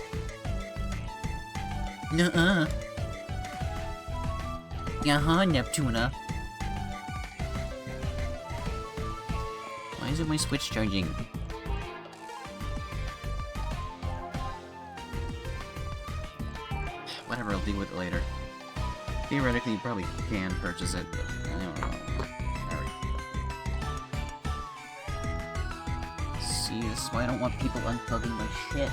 Nuh-uh. Neptuna. Why isn't my Switch charging? Whatever, I'll deal with it later. Theoretically, you probably can purchase it, but I don't know. Alright. See, this is why I don't want people unplugging my shit.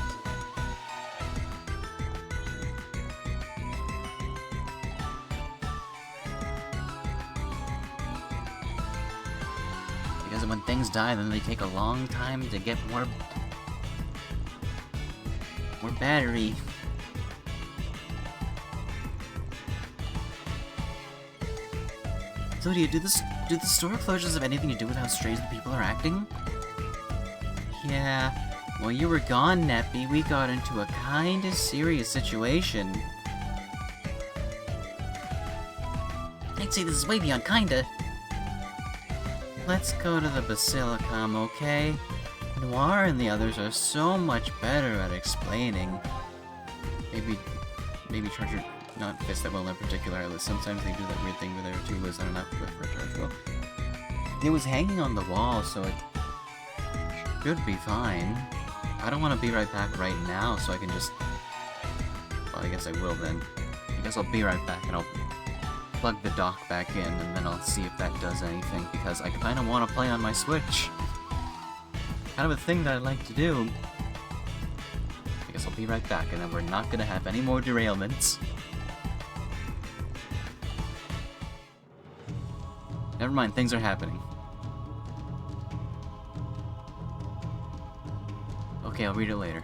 Because when things die, then they take a long time to get more battery. Lydia, do the store closures have anything to do with how strange the people are acting? Yeah, while you were gone, Neppy, we got into a kinda serious situation. I'd say this is way beyond kinda. Let's go to the Basilicom, okay? Noir and the others are so much better at explaining. Maybe Charger not fits that well in particular. Sometimes they do that weird thing where their tube is not enough for a charge. Well, it was hanging on the wall, so it should be fine. I don't want to be right back right now, so I can just... Well, I guess I will then. I guess I'll be right back and I'll plug the dock back in, and then I'll see if that does anything, because I kind of want to play on my Switch. Kind of a thing that I like to do. I guess I'll be right back, and then we're not gonna have any more derailments. Never mind, things are happening. Okay, I'll read it later.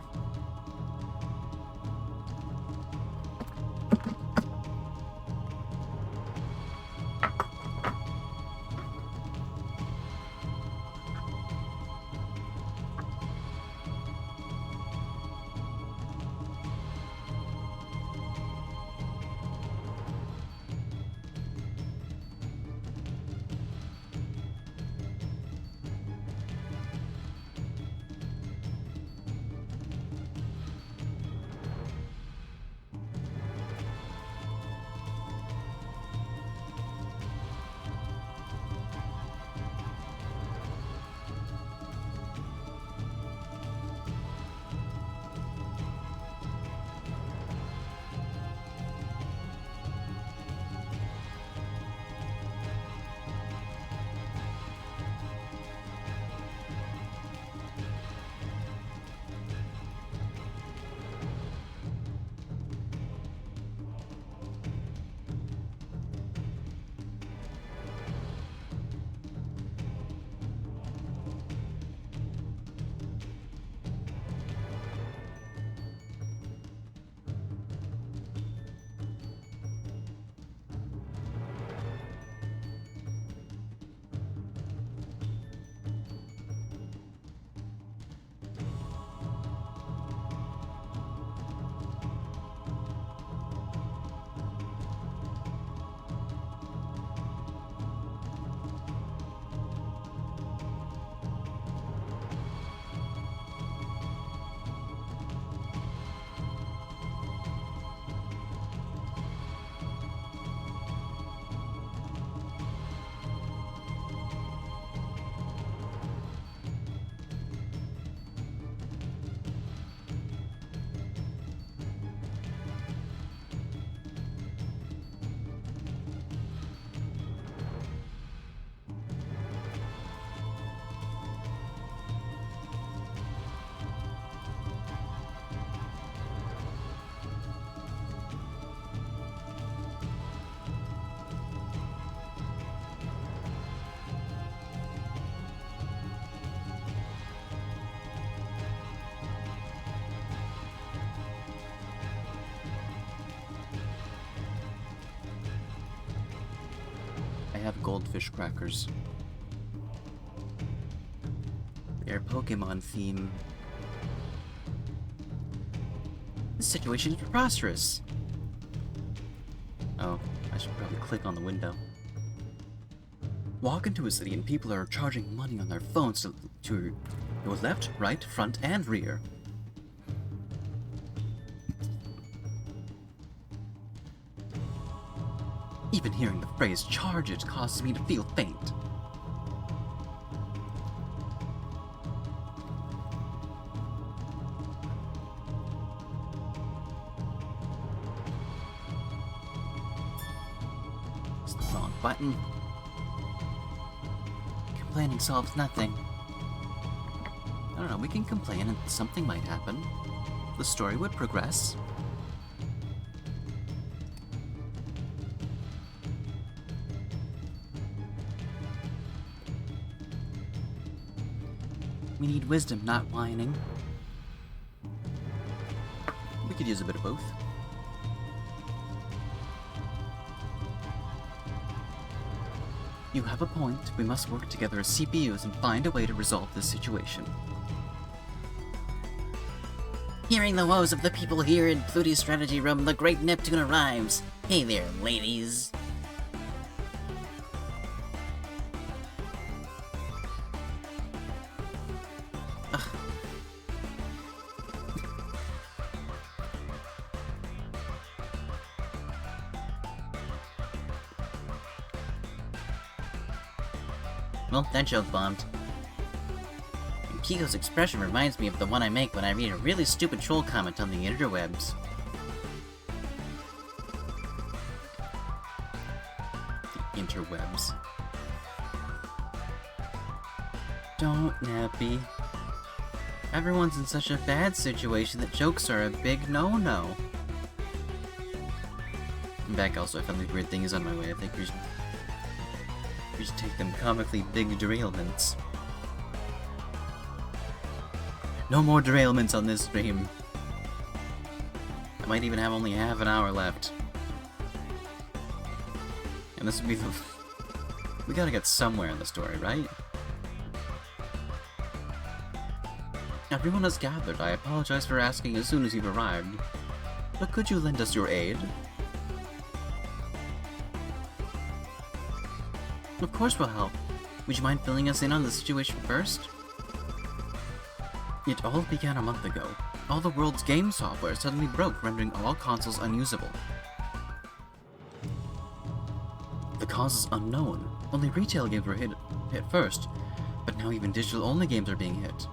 have goldfish crackers. They're Pokemon theme. This situation is preposterous. Oh, I should probably click on the window. Walk into a city and people are charging money on their phones to go left, right, front, and rear. Even hearing the phrase "charge it" causes me to feel faint. It's the wrong button. Complaining solves nothing. I don't know, we can complain and something might happen. The story would progress. We need wisdom, not whining. We could use a bit of both. You have a point. We must work together as CPUs and find a way to resolve this situation. Hearing the woes of the people here in Pluty's strategy room, the great Neptune arrives. Hey there, ladies. Well, that joke bombed. And Kiko's expression reminds me of the one I make when I read a really stupid troll comment on the interwebs. The interwebs. Don't, Nappy. Everyone's in such a bad situation that jokes are a big no-no. And back also, I found these weird things on my way. I think we should take them comically big derailments. No more derailments on this stream. I might even have only half an hour left. And this would be the... We gotta get somewhere in the story, right? Everyone has gathered. I apologize for asking as soon as you've arrived. But could you lend us your aid? Of course we'll help. Would you mind filling us in on the situation first? It all began a month ago. All the world's game software suddenly broke, rendering all consoles unusable. The cause is unknown. Only retail games were hit first, but now even digital-only games are being hit.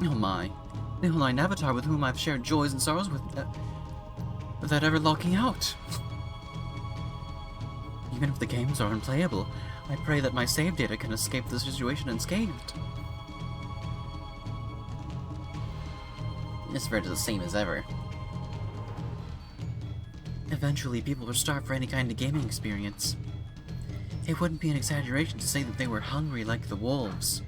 Oh my. The online avatar with whom I've shared joys and sorrows without ever locking out. Even if the games are unplayable, I pray that my save data can escape the situation unscathed. It's very the same as ever. Eventually, people were starved for any kind of gaming experience. It wouldn't be an exaggeration to say that they were hungry like the wolves.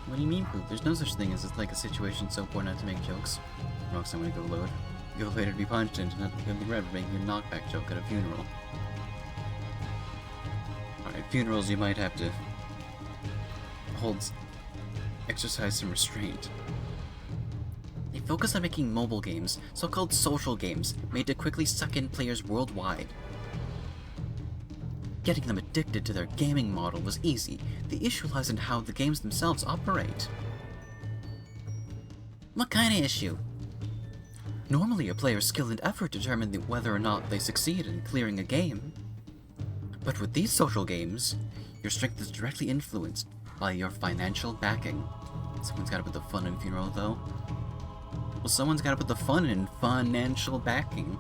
What do you mean, Poop? There's no such thing as like a situation so poor not to make jokes. Rox, I'm gonna go load. Go later to be punched into nothing can be read for making a knockback joke at a funeral. Alright, funerals you might have to exercise some restraint. They focus on making mobile games, so-called social games, made to quickly suck in players worldwide. Getting them addicted to their gaming model was easy. The issue lies in how the games themselves operate. What kind of issue? Normally, a player's skill and effort determine whether or not they succeed in clearing a game. But with these social games, your strength is directly influenced by your financial backing. Someone's gotta put the fun in funeral, though. Well, someone's gotta put the fun in financial backing.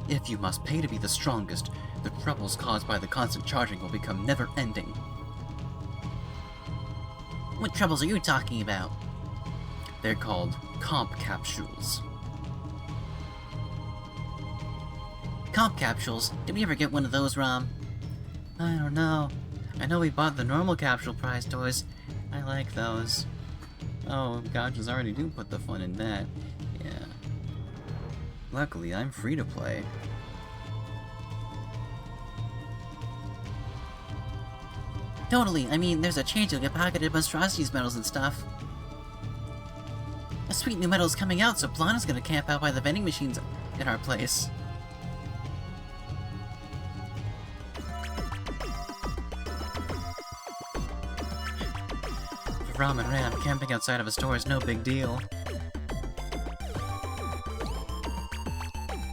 If you must pay to be the strongest, the troubles caused by the constant charging will become never-ending. What troubles are you talking about? They're called comp capsules. comp capsules. Did we ever get one of those, Rom? I don't know. I know we bought the normal capsule prize toys. I like those. Oh, gotchas already do put the fun in that. Yeah. Luckily, I'm free to play. Totally. I mean, there's a chance you'll get pocketed monstrosities medals and stuff. A sweet new medal's coming out, so Blonda's gonna camp out by the vending machines at our place. For Rom and Ram, camping outside of a store is no big deal.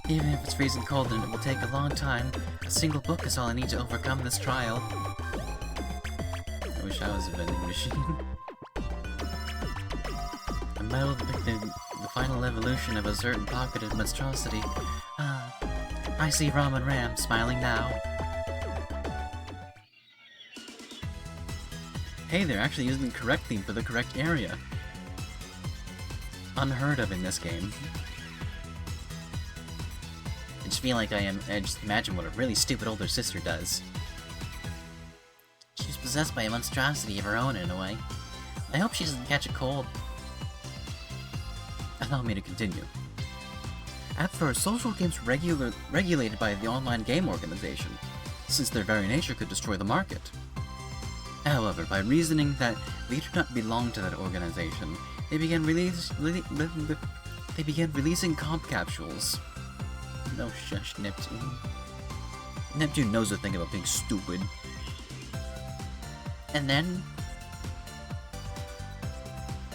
Even if it's freezing cold and it will take a long time, a single book is all I need to overcome this trial. I wish I was a vending machine. A medal depicting the final evolution of a certain pocketed monstrosity. I see Ram and Ram smiling now. Hey, they're actually using the correct theme for the correct area. Unheard of in this game. I just feel like I just imagine what a really stupid older sister does. She's possessed by a monstrosity of her own in a way. I hope she doesn't catch a cold. Allow me to continue. At first, social games were regulated by the online game organization, since their very nature could destroy the market. However, by reasoning that they do not belong to that organization, they began releasing comp capsules. No shush, Neptune. Neptune knows a thing about being stupid. And then,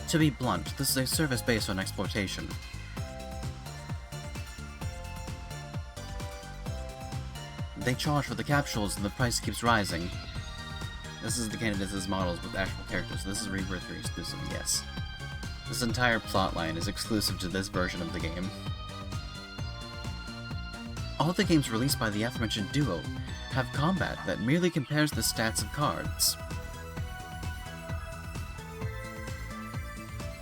to be blunt, this is a service based on exploitation. They charge for the capsules and the price keeps rising. This is the candidates' models with actual characters. This is Rebirth 3 exclusive, yes. This entire plotline is exclusive to this version of the game. All the games released by the aforementioned duo have combat that merely compares the stats of cards.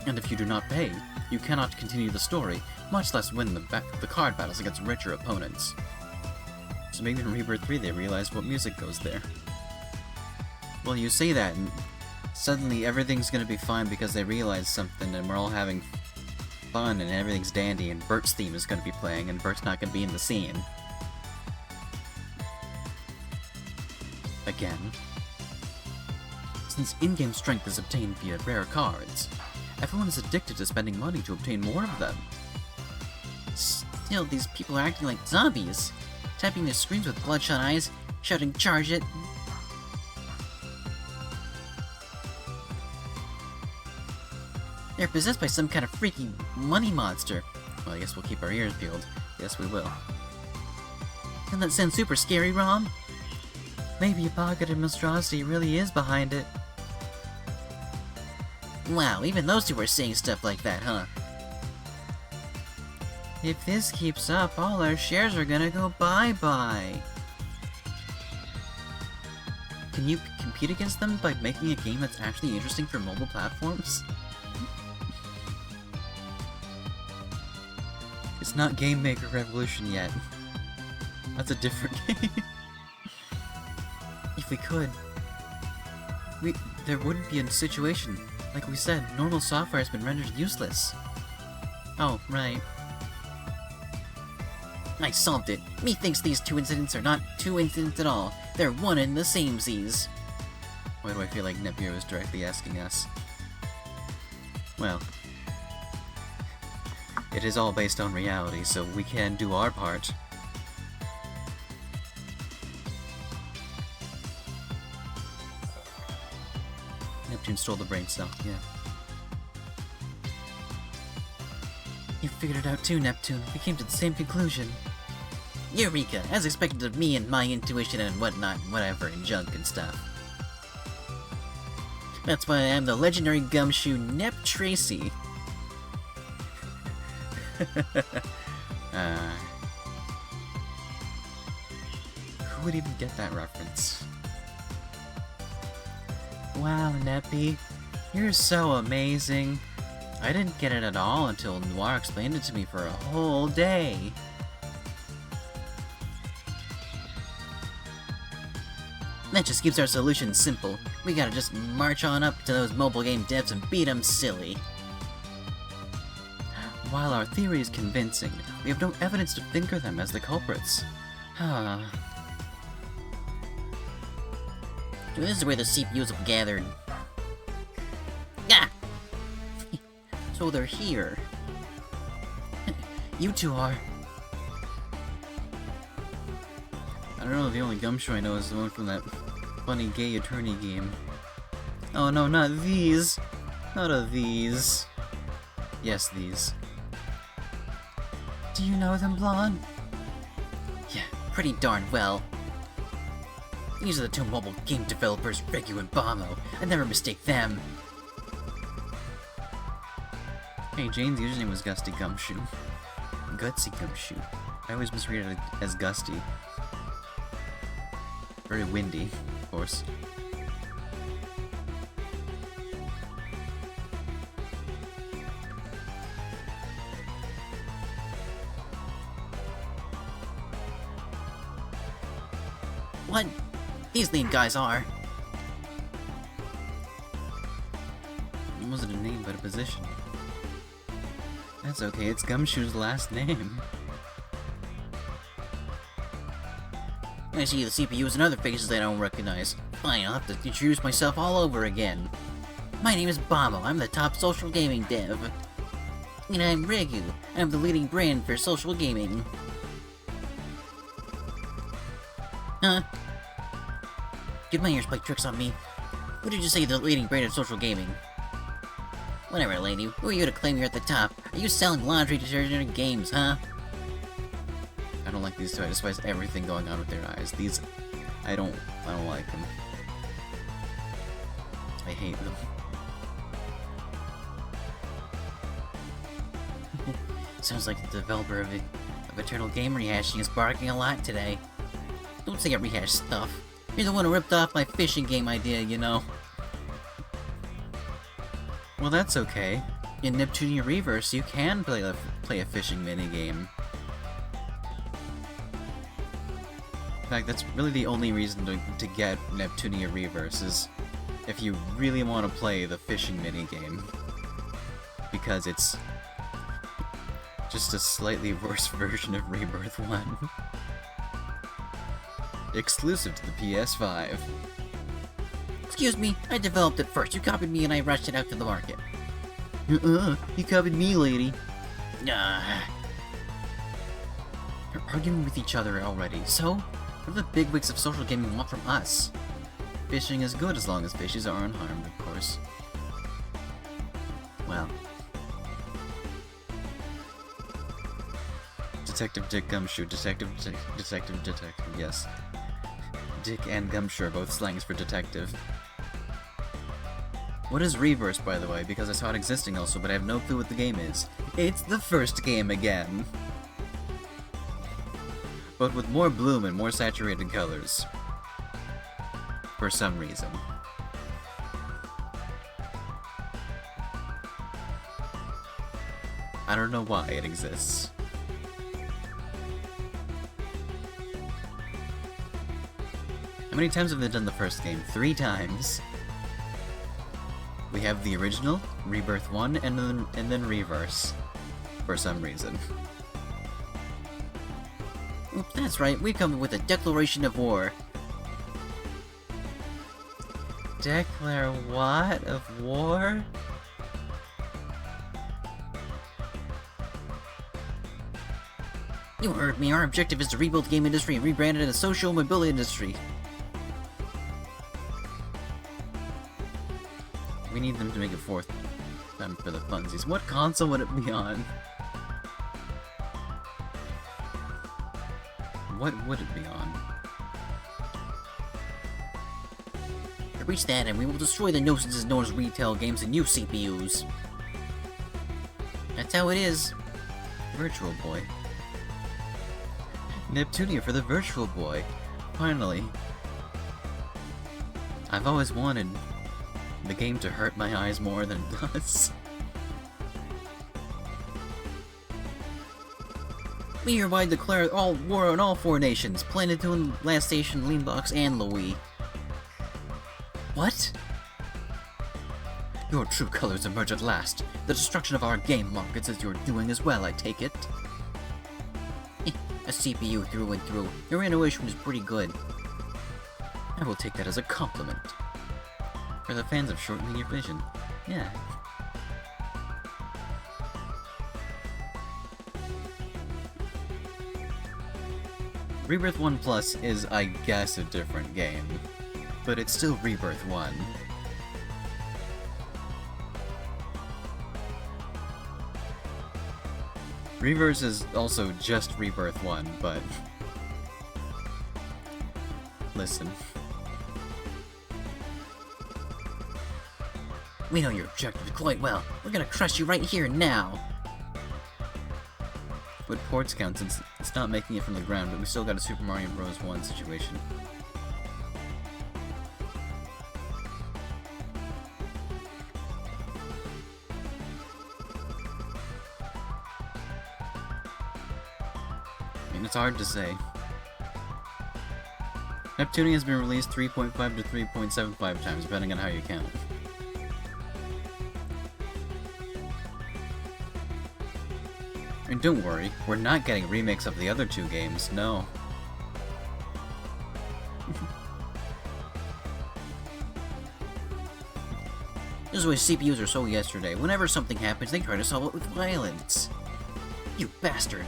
And if you do not pay, you cannot continue the story, much less win the card battles against richer opponents. So maybe in Rebirth 3 they realized what music goes there. Well, you say that, and suddenly everything's gonna be fine because they realized something and we're all having fun and everything's dandy and Bert's theme is gonna be playing and Bert's not gonna be in the scene. Again. Since in-game strength is obtained via rare cards, everyone is addicted to spending money to obtain more of them. Still, these people are acting like zombies, tapping their screens with bloodshot eyes, shouting, "Charge it!" They're possessed by some kind of freaky money monster. Well, I guess we'll keep our ears peeled. Yes, we will. Doesn't that sound super scary, Rom? Maybe a pocketed monstrosity really is behind it. Wow, even those two are saying stuff like that, huh? If this keeps up, all our shares are gonna go bye-bye. Can you compete against them by making a game that's actually interesting for mobile platforms? It's not Game Maker Revolution yet. That's a different game. If we could, there wouldn't be a situation. Like we said, normal software has been rendered useless. Oh, right. I solved it. Methinks these two incidents are not two incidents at all. They're one and the same Z's. Why do I feel like Neptunia is directly asking us? Well, it is all based on reality, so we can do our part. Neptune stole the brain cell, yeah. You figured it out too, Neptune. We came to the same conclusion. Eureka! As expected of me and my intuition and whatnot, whatever, and junk and stuff. That's why I am the legendary gumshoe Nep Tracy. Who would even get that reference? Wow, Neppy, you're so amazing. I didn't get it at all until Noir explained it to me for a whole day. That just keeps our solution simple. We gotta just march on up to those mobile game devs and beat them silly. While our theory is convincing, we have no evidence to finger them as the culprits. So this is where the CPUs have gathered. Ah! So they're here. You two are. I don't know, the only gumshoe I know is the one from that funny gay attorney game. Oh no, not these! Not of these. Yes, these. Do you know them, Blonde? Yeah, pretty darn well. These are the two mobile game developers, Regu and Bamo. I'd never mistake them. Hey, Jane's username was Gusty Gumshoe. Gutsy Gumshoe. I always misread it as Gusty. Very windy, of course. What? These lead guys are. It wasn't a name, but a position. That's okay, it's Gumshoe's last name. I see the CPUs and other faces I don't recognize. Fine, I'll have to introduce myself all over again. My name is Bamo, I'm the top social gaming dev. And I'm Regu, I'm the leading brand for social gaming. Huh? Did my ears play tricks on me? What did you say, the leading brand of social gaming? Whatever, lady. Who are you to claim you're at the top? Are you selling laundry detergent and games, huh? I don't like these two. I despise everything going on with their eyes. These... I don't like them. I hate them. Sounds like the developer of Eternal Game Rehashing is barking a lot today. Don't say I rehash stuff. You're the one who ripped off my fishing game idea, you know. Well, that's okay. In Neptunia Reverse, you can play a fishing minigame. In fact, that's really the only reason to get Neptunia Reverse, is if you really want to play the fishing minigame. Because it's just a slightly worse version of Rebirth 1. Exclusive to the PS5. Excuse me, I developed it first. You copied me and I rushed it out to the market. You copied me, lady. Nah. You're arguing with each other already. So, what do the bigwigs of social gaming want from us? Fishing is good as long as fishes are unharmed, of course. Well. Detective Dick Gumshoe, Detective, yes. Dick and Gumshoe are both slangs for detective. What is Reverse, by the way? Because I saw it existing also, but I have no clue what the game is. It's the first game again! But with more bloom and more saturated colors. For some reason. I don't know why it exists. How many times have they done the first game? 3 times. We have the original, Rebirth 1, and then Reverse. For some reason. Oops, that's right, we've come up with a declaration of war. Declare what? Of war? You heard me, our objective is to rebuild the game industry and rebrand it as a social mobility industry. We need them to make it 4th time for the funsies. What console would it be on? What would it be on? To reach that end, we will destroy the nuisances known as retail games and new CPUs. That's how it is. Virtual Boy. Neptunia for the Virtual Boy. Finally. I've always wanted the game to hurt my eyes more than it does. We hereby declare all war on all 4 nations, Planetoon, Last Station, Leanbox, and Louis. What? Your true colors emerge at last. The destruction of our game markets is your doing as well, I take it. A CPU through and through. Your intuition is pretty good. I will take that as a compliment. For the fans of short linear vision. Yeah. Rebirth 1 Plus is, I guess, a different game. But it's still Rebirth 1. Reverse is also just Rebirth 1, but... Listen. We know your objective quite well. We're gonna crush you right here and now. But ports count since it's not making it from the ground, but we still got a Super Mario Bros. 1 situation. I mean, it's hard to say. Neptunia has been released 3.5 to 3.75 times, depending on how you count. And don't worry, we're not getting remakes of the other two games, no. This is why CPUs are so yesterday. Whenever something happens, they try to solve it with violence. You bastard.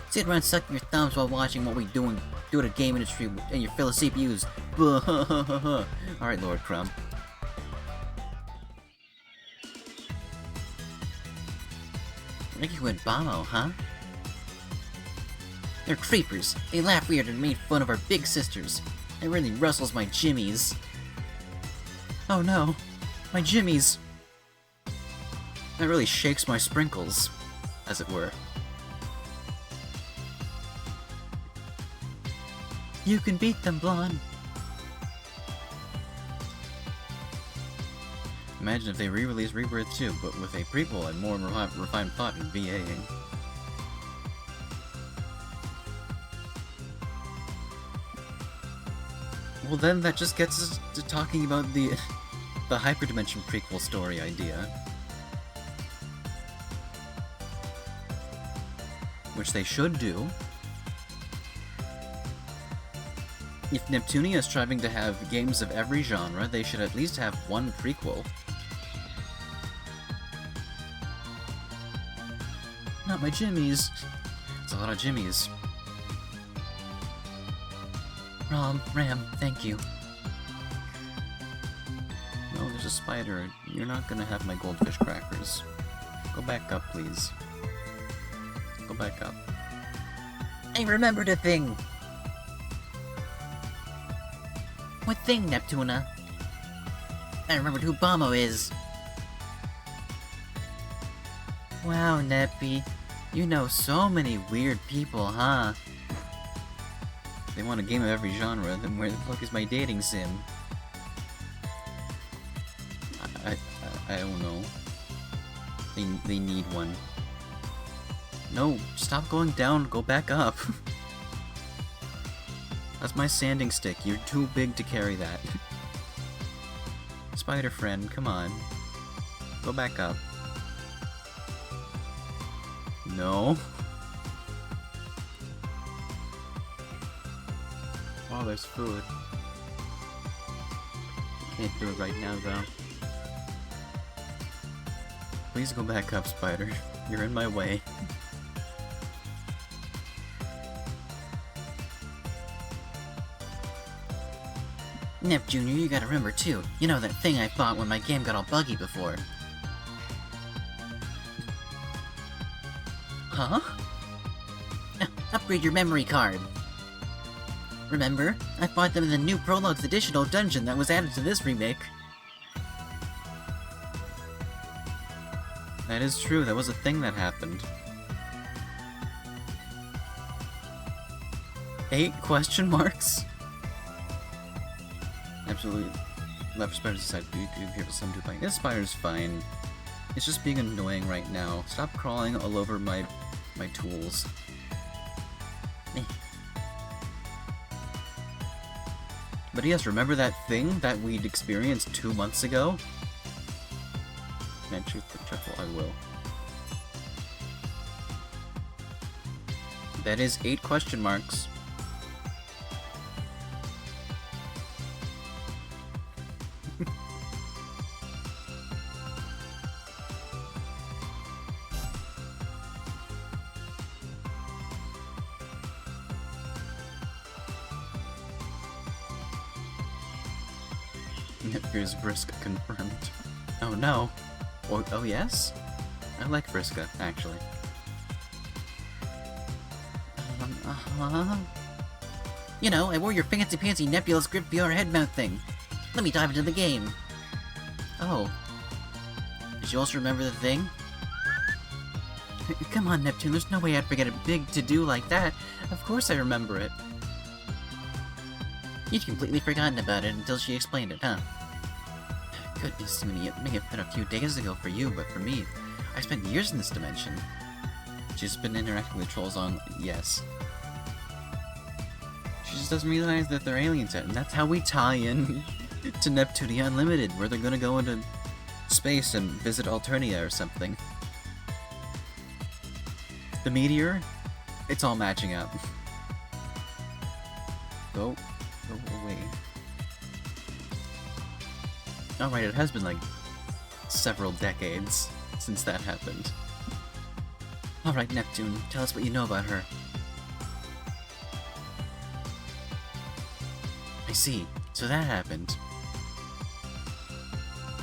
Sit around sucking your thumbs while watching what we do in the game industry and your fellow CPUs. Alright, Lord Crumb. Riku and Bamo, huh? They're creepers. They laugh weird and made fun of our big sisters. It really rustles my jimmies. Oh no, my jimmies. That really shakes my sprinkles, as it were. You can beat them, Blonde. Imagine if they re-released Rebirth 2, but with a prequel and more refined plot and VAing. Well then, that just gets us to talking about the Hyperdimension prequel story idea. Which they should do. If Neptunia is striving to have games of every genre, they should at least have one prequel. Not my jimmies. It's a lot of jimmies. Ram, thank you. No, there's a spider. You're not gonna have my goldfish crackers. Go back up, please. Go back up. I remembered a thing! What thing, Neptuna? I remembered who Bamo is. Wow, Neppy. You know so many weird people, huh? If they want a game of every genre, then where the fuck is my dating sim? I don't know. They need one. No, stop going down, go back up. That's my sanding stick, you're too big to carry that. Spider friend, come on. Go back up. No. Oh, there's food. Can't do it right now, though. Please go back up, Spider. You're in my way. Nep Jr., you gotta remember too. You know that thing I bought when my game got all buggy before. Huh? Upgrade your memory card. Remember? I bought them in the new Prologue's additional dungeon that was added to this remake. That is true, that was a thing that happened. 8 question marks? Absolutely. Left spider's aside. Here for some playing. This spider's fine. It's just being annoying right now. Stop crawling all over my tools. But yes, remember that thing that we'd experienced 2 months ago? Man, shoot the truffle, I will. That is 8 question marks. Here's Vriska confirmed. Oh no. Oh yes? I like Vriska, actually. You know, I wore your fancy-pantsy nebulous grip VR head mount thing. Let me dive into the game. Oh. Did you also remember the thing? Come on, Neptune, there's no way I'd forget a big to-do like that. Of course I remember it. You'd completely forgotten about it until she explained it, huh? Goodness me, it may have been a few days ago for you, but for me, I spent years in this dimension. She's been interacting with trolls on... yes. She just doesn't realize that they're aliens yet, and that's how we tie in to Neptunia Unlimited, where they're gonna go into space and visit Alternia or something. The meteor, it's all matching up. Go away. Alright, it has been like several decades since that happened. Alright, Neptune, tell us what you know about her. I see. So that happened.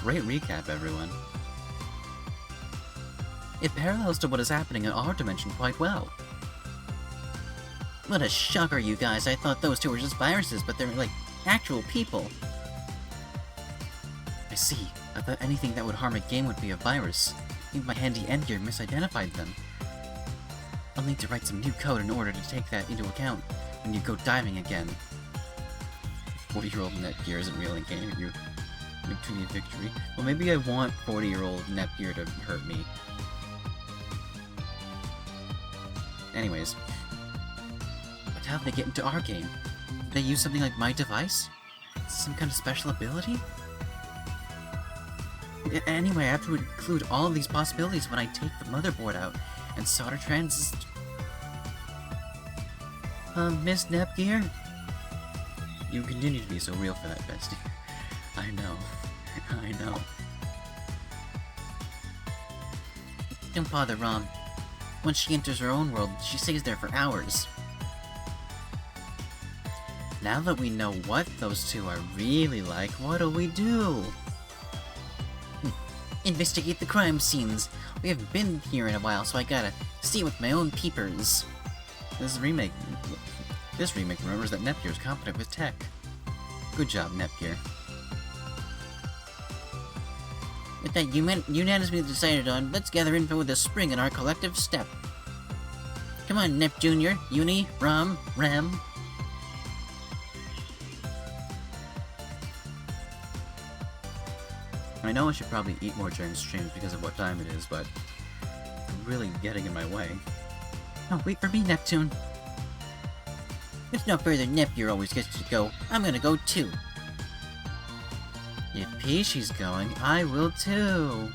Great recap, everyone. It parallels to what is happening in our dimension quite well. What a shocker, you guys. I thought those two were just viruses, but they're like actual people. I see. I thought anything that would harm a game would be a virus. I think my handy end gear misidentified them. I'll need to write some new code in order to take that into account when you go diving again. 40-year-old Netgear isn't really gaining your Neptunia victory. Well, maybe I want 40-year-old Netgear to hurt me. Anyways. But how'd they get into our game? Did they use something like my device? Some kind of special ability? Anyway, I have to include all of these possibilities when I take the motherboard out and solder transist... Miss Nepgear? You continue to be so real for that, bestie. I know. I know. Don't bother, Rom. Once she enters her own world, she stays there for hours. Now that we know what those two are really like, what do we do? Investigate the crime scenes. We haven't been here in a while, so I gotta see with my own peepers. This remake remembers that Nepgear is competent with tech. Good job, Nepgear. With that unanimously decided on, let's gather info with a spring in our collective step. Come on, Nep Jr., Uni, Ram. I know I should probably eat more during streams because of what time it is, but I'm really getting in my way. Oh, wait for me, Neptune. It's no further Nepgear always gets to go. I'm gonna go too. If Peachy's going, I will too.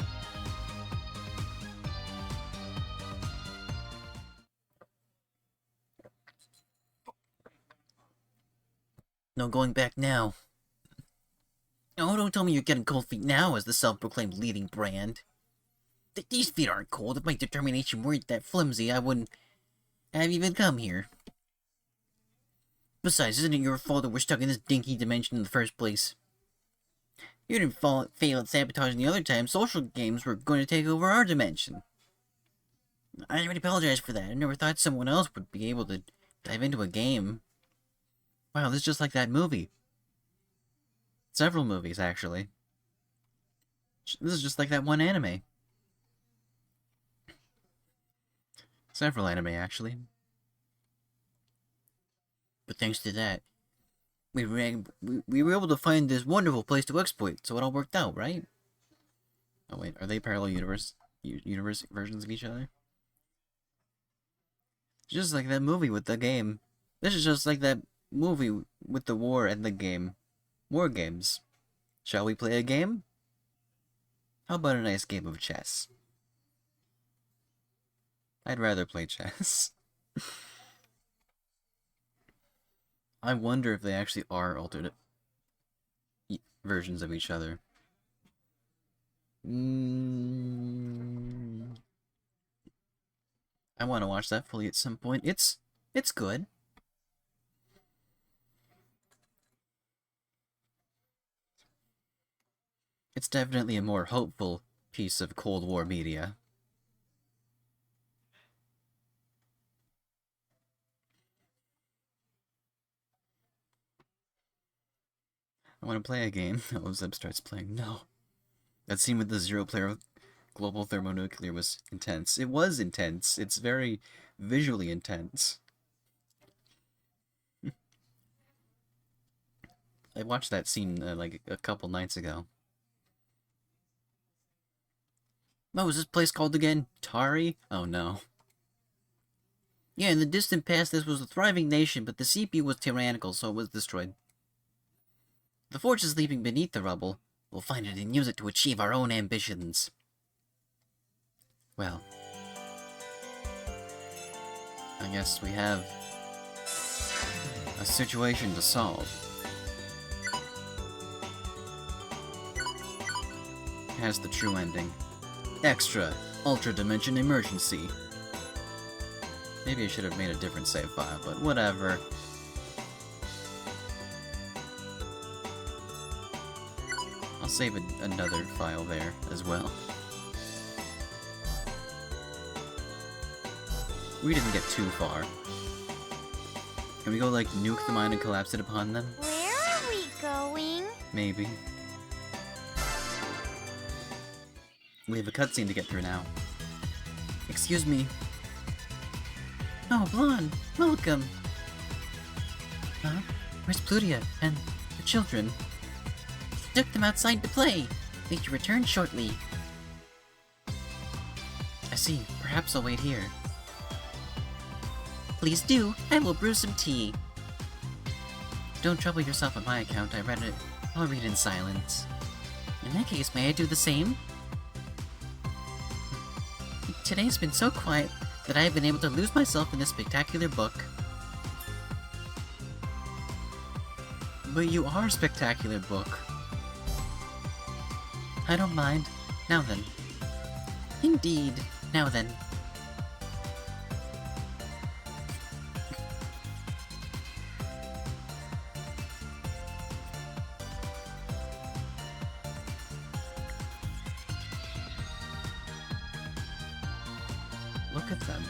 No going back now. Oh, don't tell me you're getting cold feet now as the self-proclaimed leading brand. These feet aren't cold. If my determination weren't that flimsy, I wouldn't have even come here. Besides, isn't it your fault that we're stuck in this dinky dimension in the first place? You didn't fail at sabotaging the other time social games were going to take over our dimension. I already apologize for that. I never thought someone else would be able to dive into a game. Wow, this is just like that movie. Several movies, actually. This is just like that one anime. Several anime, actually. But thanks to that, we were able to find this wonderful place to exploit, so it all worked out, right? Oh wait, are they parallel universe versions of each other? Just like that movie with the game. This is just like that movie with the war and the game. More games. Shall we play a game? How about a nice game of chess? I'd rather play chess. I wonder if they actually are alternate versions of each other. I want to watch that fully at some point. It's good. It's definitely a more hopeful piece of Cold War media. I want to play a game. Zeb starts playing. No. That scene with the zero-player global thermonuclear was intense. It was intense. It's very visually intense. I watched that scene like a couple nights ago. What was this place called again? Tari? Oh no. Yeah, in the distant past this was a thriving nation, but the CPU was tyrannical, so it was destroyed. The forge is sleeping beneath the rubble. We'll find it and use it to achieve our own ambitions. Well, I guess we have a situation to solve. Has the true ending. Extra Ultra Dimension Emergency. Maybe I should have made a different save file, but whatever. I'll save another file there as well. We didn't get too far. Can we go, like, nuke the mine and collapse it upon them? Where are we going? Maybe. We have a cutscene to get through now. Excuse me. Oh, Blonde, welcome. Huh? Where's Plutia and the children? Took them outside to play. They should return shortly. I see. Perhaps I'll wait here. Please do. I will brew some tea. Don't trouble yourself on my account. I read it. I'll read in silence. In that case, may I do the same? Today's been so quiet that I have been able to lose myself in this spectacular book. But you are a spectacular book. I don't mind. Now then. Indeed. Now then. Look at them.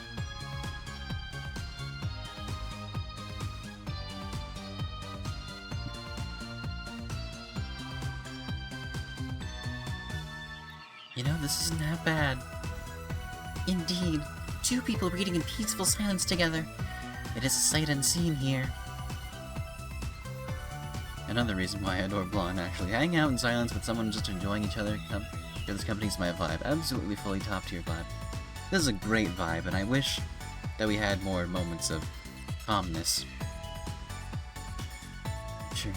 You know, this isn't that bad. Indeed, two people reading in peaceful silence together. It is a sight unseen here. Another reason why I adore Blonde, actually. Hanging out in silence with someone just enjoying each other's company's my vibe. Absolutely fully top tier vibe. This is a great vibe, and I wish that we had more moments of calmness. Sure.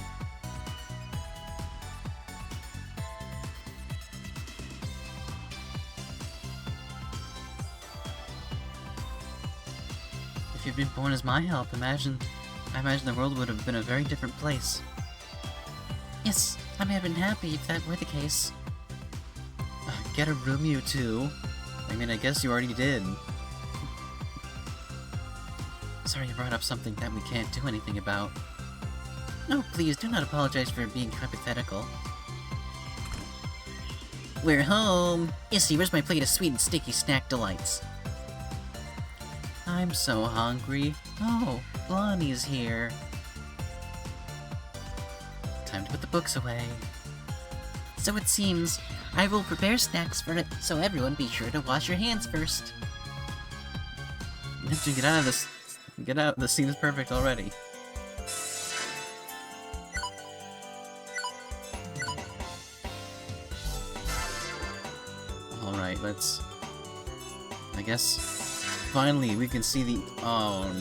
If you'd been born as my help, I imagine the world would have been a very different place. Yes, I may have been happy if that were the case. Get a room, you two. I mean, I guess you already did. Sorry you brought up something that we can't do anything about. No, please, do not apologize for being hypothetical. We're home! Issy, where's my plate of sweet and sticky snack delights? I'm so hungry. Oh, Blondie's here. Time to put the books away. So it seems. I will prepare snacks for it, so everyone be sure to wash your hands first. Neptune, get out of this. Get out. The scene is perfect already. Alright, let's... I guess... Finally, we can see the... Oh,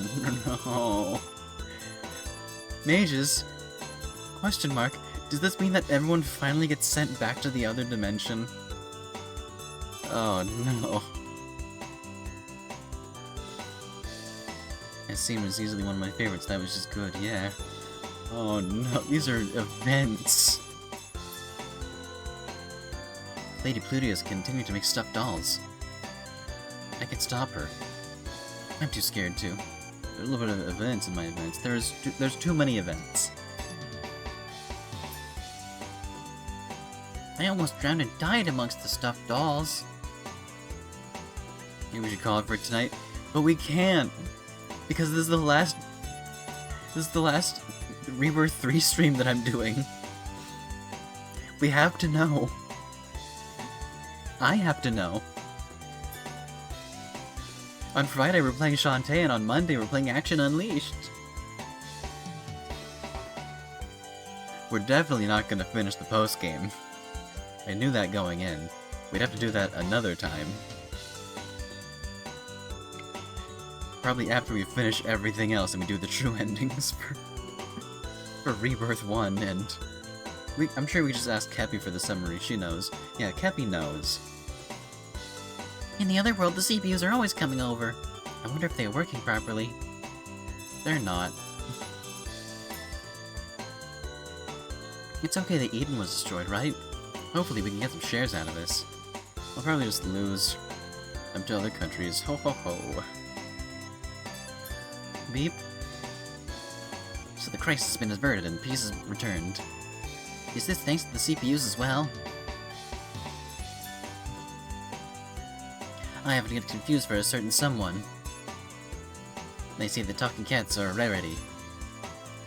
no. Mages? Question mark. Does this mean that everyone finally gets sent back to the other dimension? Oh no. That scene was easily one of my favorites. That was just good, yeah. Oh no, these are events. Lady Plutia's continued to make stuffed dolls. I could stop her. I'm too scared to. There's a little bit of events in my events. There's too many events. I almost drowned and died amongst the stuffed dolls. Maybe we should call it for tonight, but we can't because this is the last Rebirth 3 stream that I'm doing. We have to know. I have to know. On Friday we're playing Shantae, and on Monday we're playing Action Unleashed. We're definitely not gonna finish the post-game. I knew that going in. We'd have to do that another time. Probably after we finish everything else and we do the true endings for Rebirth 1, and... I'm sure we just ask Kepi for the summary, she knows. Yeah, Kepi knows. In the other world, the CPUs are always coming over. I wonder if they're working properly. They're not. It's okay that Eden was destroyed, right? Hopefully we can get some shares out of this. I'll probably just lose them to other countries. Ho ho ho. Beep. So the crisis has been averted and peace is returned. Is this thanks to the CPUs as well? I have to get confused for a certain someone. They say the talking cats are a rarity.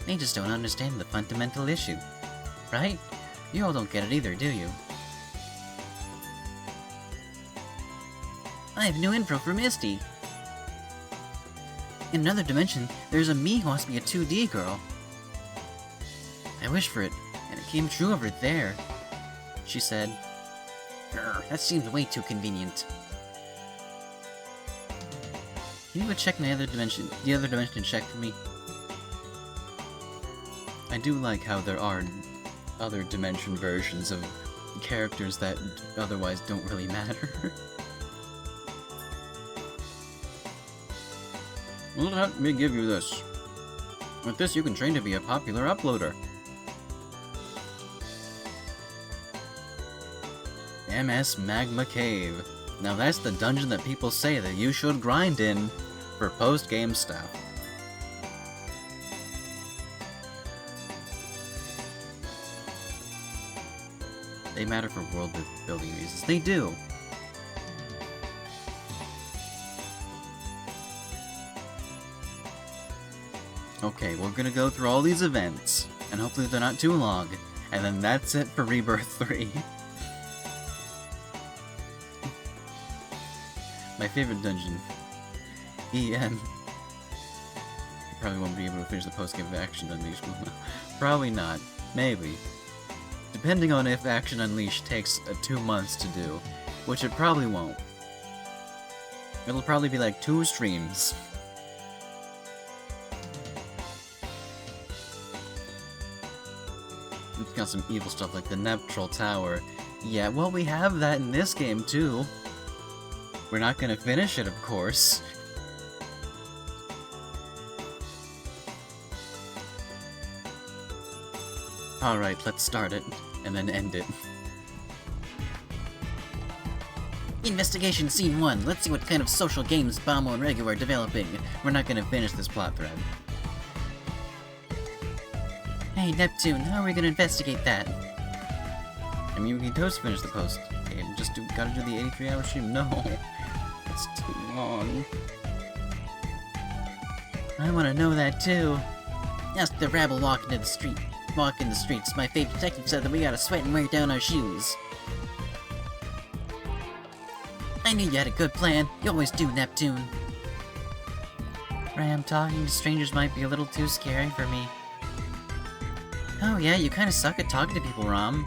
They just don't understand the fundamental issue. Right? You all don't get it either, do you? I have new info for Misty! In another dimension, there's a me who wants to be a 2D girl. I wished for it, and it came true over there. She said, "Grr, that seems way too convenient." Can you go check the other dimension and check for me? I do like how there are other dimension versions of characters that otherwise don't really matter. Well, let me give you this. With this, you can train to be a popular uploader. MS Magma Cave. Now that's the dungeon that people say that you should grind in for post-game stuff. They matter for world building reasons. They do. Okay, we're gonna go through all these events, and hopefully they're not too long, and then that's it for Rebirth 3. My favorite dungeon. EN. Probably won't be able to finish the post-game of Action Unleashed. Probably not. Maybe. Depending on if Action Unleashed takes 2 months to do, which it probably won't. It'll probably be like 2 streams. It's got some evil stuff like the Neptunia Tower. Yeah, well, we have that in this game too. We're not gonna finish it, of course. Alright, let's start it, and then end it. Investigation Scene 1. Let's see what kind of social games Bamo and Regu are developing. We're not gonna finish this plot thread. Hey, Neptune, how are we gonna investigate that? I mean, we can toast finish the post game. Gotta do the 83-hour stream. No, it's too long. I wanna know that too. Ask the rabble walking in the streets. My favorite detective said that we gotta sweat and wear down our shoes. I knew you had a good plan. You always do, Neptune. Ram, talking to strangers might be a little too scary for me. Oh yeah, you kinda suck at talking to people, Ram.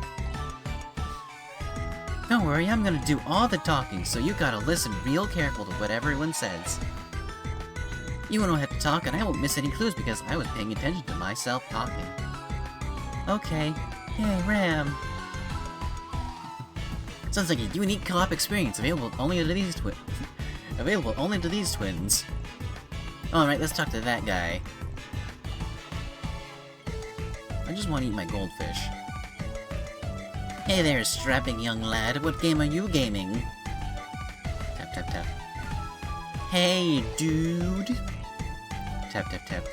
Don't worry, I'm gonna do all the talking, so you gotta listen real careful to what everyone says. You won't have to talk, and I won't miss any clues because I was paying attention to myself talking. Okay, Yay, Ram! Sounds like a unique co-op experience, available only to these twins. Alright, let's talk to that guy. I just want to eat my goldfish. Hey there, strapping young lad. What game are you gaming? Tap, tap, tap. Hey, dude. Tap, tap, tap.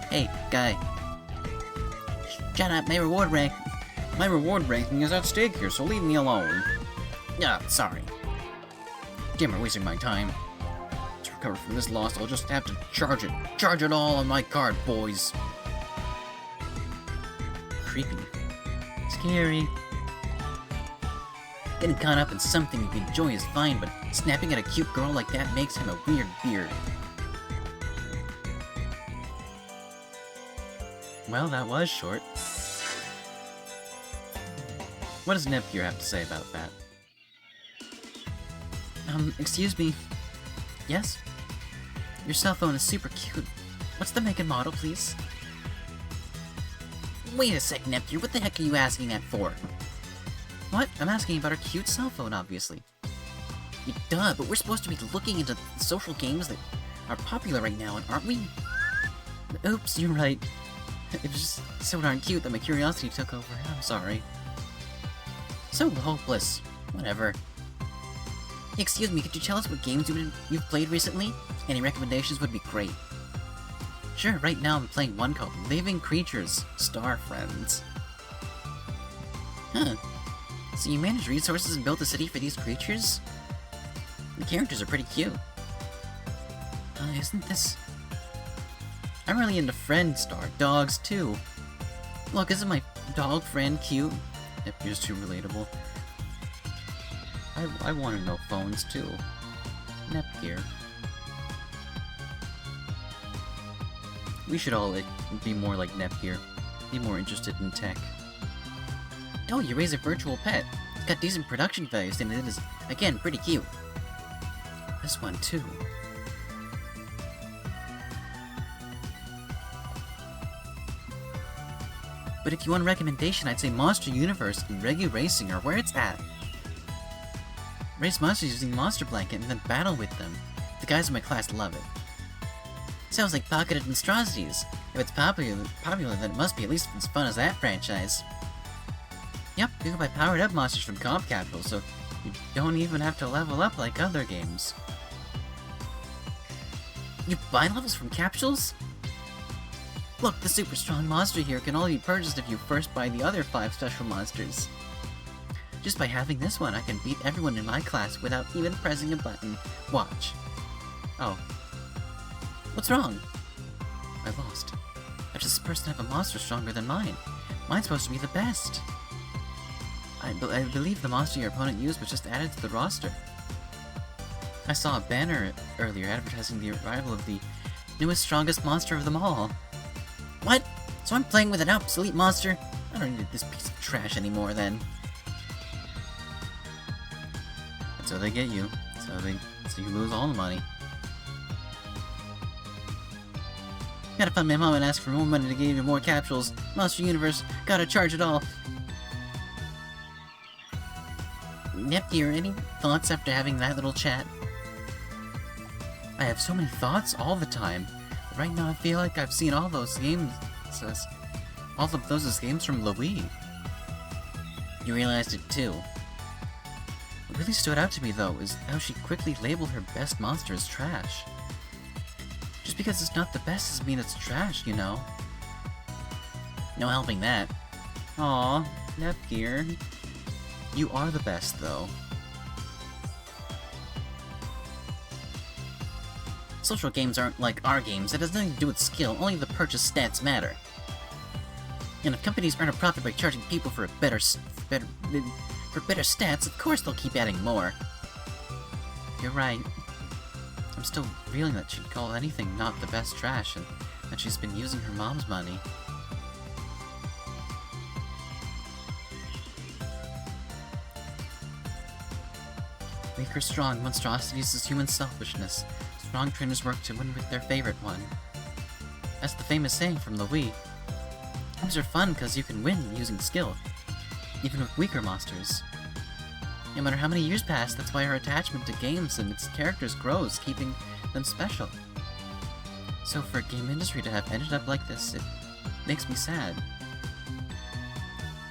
Hey, guy. Shut up, my reward ranking is at stake here, so leave me alone. Ah, sorry. Damn, we're wasting my time. To recover from this loss, I'll just have to charge it. Charge it all on my card, boys. Creepy. Scary. Getting caught up in something you can enjoy is fine, but snapping at a cute girl like that makes him a weird beard. Well, that was short. What does Neptunia have to say about that? Excuse me. Yes? Your cell phone is super cute. What's the make and model, please? Wait a sec, Neptunia, what the heck are you asking that for? What? I'm asking about our cute cell phone, obviously. Duh, but we're supposed to be looking into social games that are popular right now, aren't we? Oops, you're right. It was just so darn cute that my curiosity took over. I'm sorry. So hopeless. Whatever. Excuse me, could you tell us what games you've played recently? Any recommendations would be great. Sure, right now I'm playing one called Living Creatures, Star Friends. Huh. So you manage resources and build a city for these creatures? The characters are pretty cute. Isn't this... I'm really into friend star dogs, too. Look, isn't my dog friend cute? Neptuna's too relatable. I want to know phones, too. Nepgear. We should all be more like Nepgear. Be more interested in tech. Oh, you raise a virtual pet. It's got decent production values, and it is, again, pretty cute. This one, too. But if you want a recommendation, I'd say Monster Universe and Regu Racing are where it's at. Race monsters using Monster Blanket and then battle with them. The guys in my class love it. Sounds like pocketed monstrosities. If it's popular, then it must be at least as fun as that franchise. Yep, you can buy powered up monsters from comp capsules, so you don't even have to level up like other games. You buy levels from capsules? Look, the super strong monster here can only be purchased if you first buy the other 5 special monsters. Just by having this one, I can beat everyone in my class without even pressing a button. Watch. Oh. What's wrong? I lost. How does this person have a monster stronger than mine? Mine's supposed to be the best. I believe the monster your opponent used was just added to the roster. I saw a banner earlier advertising the arrival of the newest, strongest monster of them all. What? So I'm playing with an obsolete monster? I don't need this piece of trash anymore, then. That's how they get you. So you lose all the money. Gotta find my mom and ask for more money to give you more capsules. Monster Universe, gotta charge it all. Nepgear, any thoughts after having that little chat? I have so many thoughts all the time. But right now I feel like I've seen all those games. All of those as games from Louis. You realized it too. What really stood out to me though is how she quickly labeled her best monster as trash. Just because it's not the best doesn't mean it's trash, you know? No helping that. Aw, Nepgear. You are the best, though. Social games aren't like our games. It has nothing to do with skill, only the purchase stats matter. And if companies earn a profit by charging people for better stats, of course they'll keep adding more. You're right. I'm still reeling that she'd call anything not the best trash, and that she's been using her mom's money. Weak or strong, monstrosities is human selfishness. Strong trainers work to win with their favorite one. That's the famous saying from Louis. Games are fun because you can win using skill, even with weaker monsters. No matter how many years pass, that's why our attachment to games and its characters grows, keeping them special. So for a game industry to have ended up like this, it makes me sad.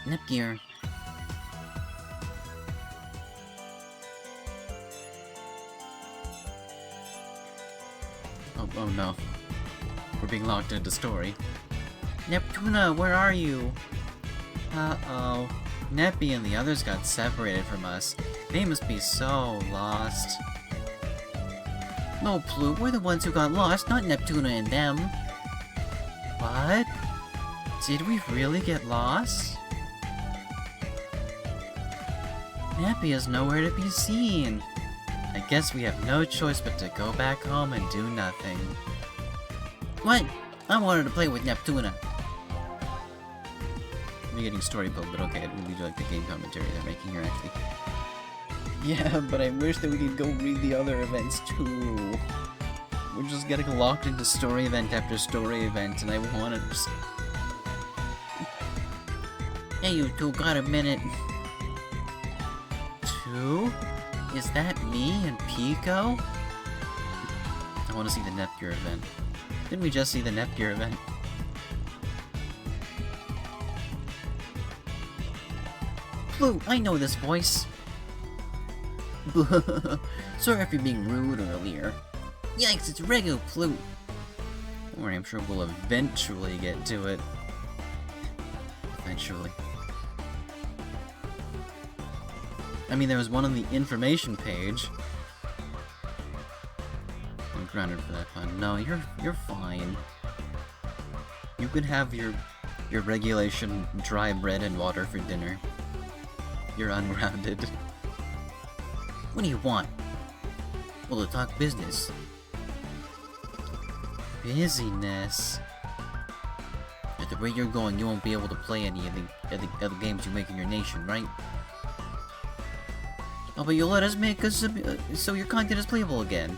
Nepgear. Oh no. We're being locked into story. Neptuna, where are you? Uh-oh. Neppy and the others got separated from us. They must be so lost. No, Plu, we're the ones who got lost, not Neptuna and them. What? Did we really get lost? Neppy is nowhere to be seen. I guess we have no choice but to go back home and do nothing. What? I wanted to play with Neptuna. I'm getting story build, but okay, I really do like the game commentary they're making here, actually. Yeah, but I wish that we could go read the other events, too. We're just getting locked into story event after story event, and I want to just... Hey, you two, got a minute? Two? Is that me and Pico? I want to see the Nepgear event. Didn't we just see the Nepgear event? Blue, I know this voice. Sorry if you're being rude earlier. Yikes, it's Regu Plute. Don't worry, I'm sure we'll eventually get to it. Eventually. I mean, there was one on the information page. I'm grounded for that pun. No, you're fine. You could have your regulation dry bread and water for dinner. You're ungrounded. What do you want? Well, to talk business. Busyness. At the rate you're going, you won't be able to play any of the other games you make in your nation, right? Oh, but you'll let us make us so your content is playable again.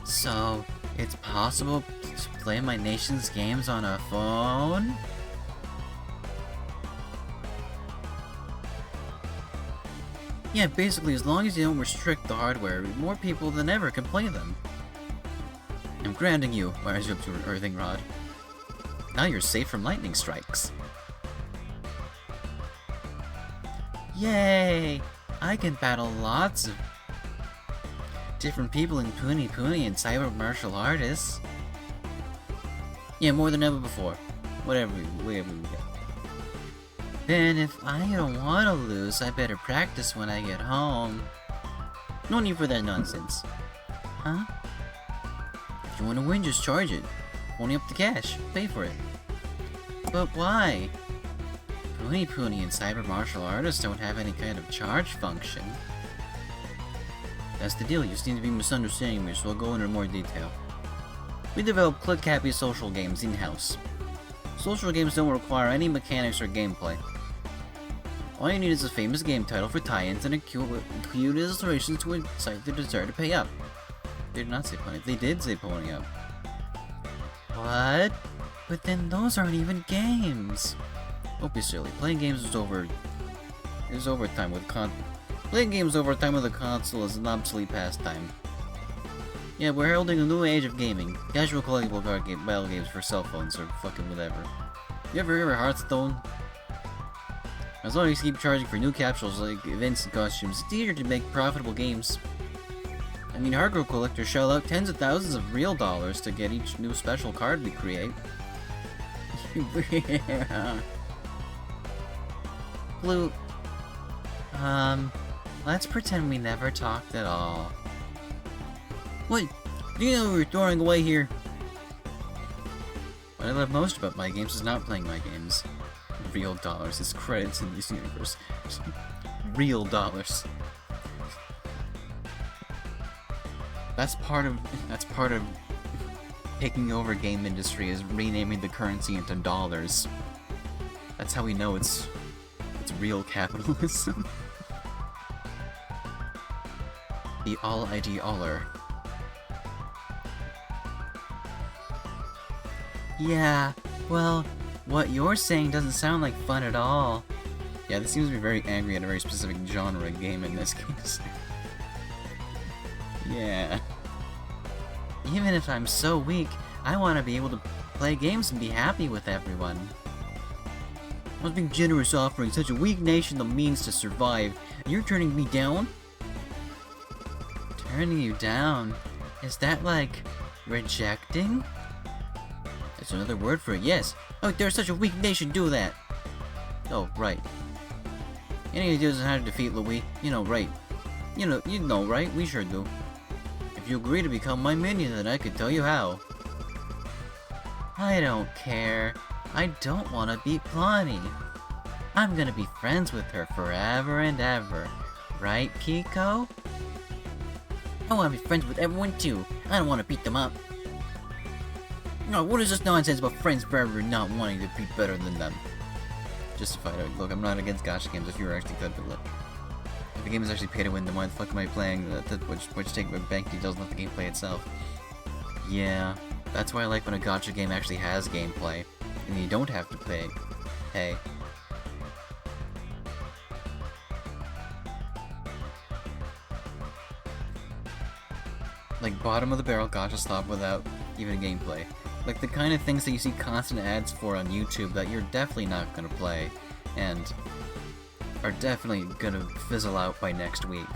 So, it's possible to play my nation's games on a phone? Yeah, basically, as long as you don't restrict the hardware, more people than ever can play them. I'm grounding you, wires you up to an earthing rod. Now you're safe from lightning strikes. Yay! I can battle lots of different people in Puni Puni and cyber martial artists. Yeah, more than ever before. Whatever we get. Then, if I don't want to lose, I better practice when I get home. No need for that nonsense. Huh? If you want to win, just charge it. Pony up the cash. Pay for it. But why? Puni Puni and cyber martial artists don't have any kind of charge function. That's the deal. You seem to be misunderstanding me, so I'll go into more detail. We develop click-happy social games in-house. Social games don't require any mechanics or gameplay. All you need is a famous game title for tie-ins and a cute illustrations to incite the desire to pay up. They did not say pony. They did say pony up. What? But then those aren't even games. Don't be silly. Playing games is overtime with Playing games over time with a console is an obsolete pastime. Yeah, we're heralding a new age of gaming. Casual collectible card battle games for cell phones or fucking whatever. You ever hear of Hearthstone? As long as you keep charging for new capsules like events and costumes, it's easier to make profitable games. I mean, hardcore collectors shell out tens of thousands of real dollars to get each new special card we create. Yeah. Blue. Let's pretend we never talked at all. What? Do you know we're throwing away here? What I love most about my games is not playing my games. Real dollars is credits in this universe. Real dollars. That's part of taking over game industry, is renaming the currency into dollars. That's how we know it's real capitalism. The all-ID-aller. Yeah, well, What you're saying doesn't sound like fun at all. Yeah, this seems to be very angry at a very specific genre game in this case. Yeah. Even if I'm so weak, I want to be able to play games and be happy with everyone. I was being generous offering such a weak nation the means to survive, and you're turning me down? Turning you down? Is that like rejecting? That's another word for it, yes. How dare such a weak nation do that? Oh, right. Any ideas on how to defeat Louis? You know, right. You know, right? We sure do. If you agree to become my minion, then I can tell you how. I don't care. I don't want to beat Plani. I'm gonna be friends with her forever and ever. Right, Pico? I want to be friends with everyone too. I don't want to beat them up. No, what is this nonsense about friends forever and not wanting to be better than them? Justified. Look, I'm not against gacha games if you're actually good, but look. If the game is actually pay to win, then why the fuck am I playing which take my bank details, not the gameplay itself? Yeah, that's why I like when a gacha game actually has gameplay, and you don't have to pay. Hey. Like bottom of the barrel gacha stop without even gameplay. Like the kind of things that you see constant ads for on YouTube that you're definitely not gonna play, and are definitely gonna fizzle out by next week.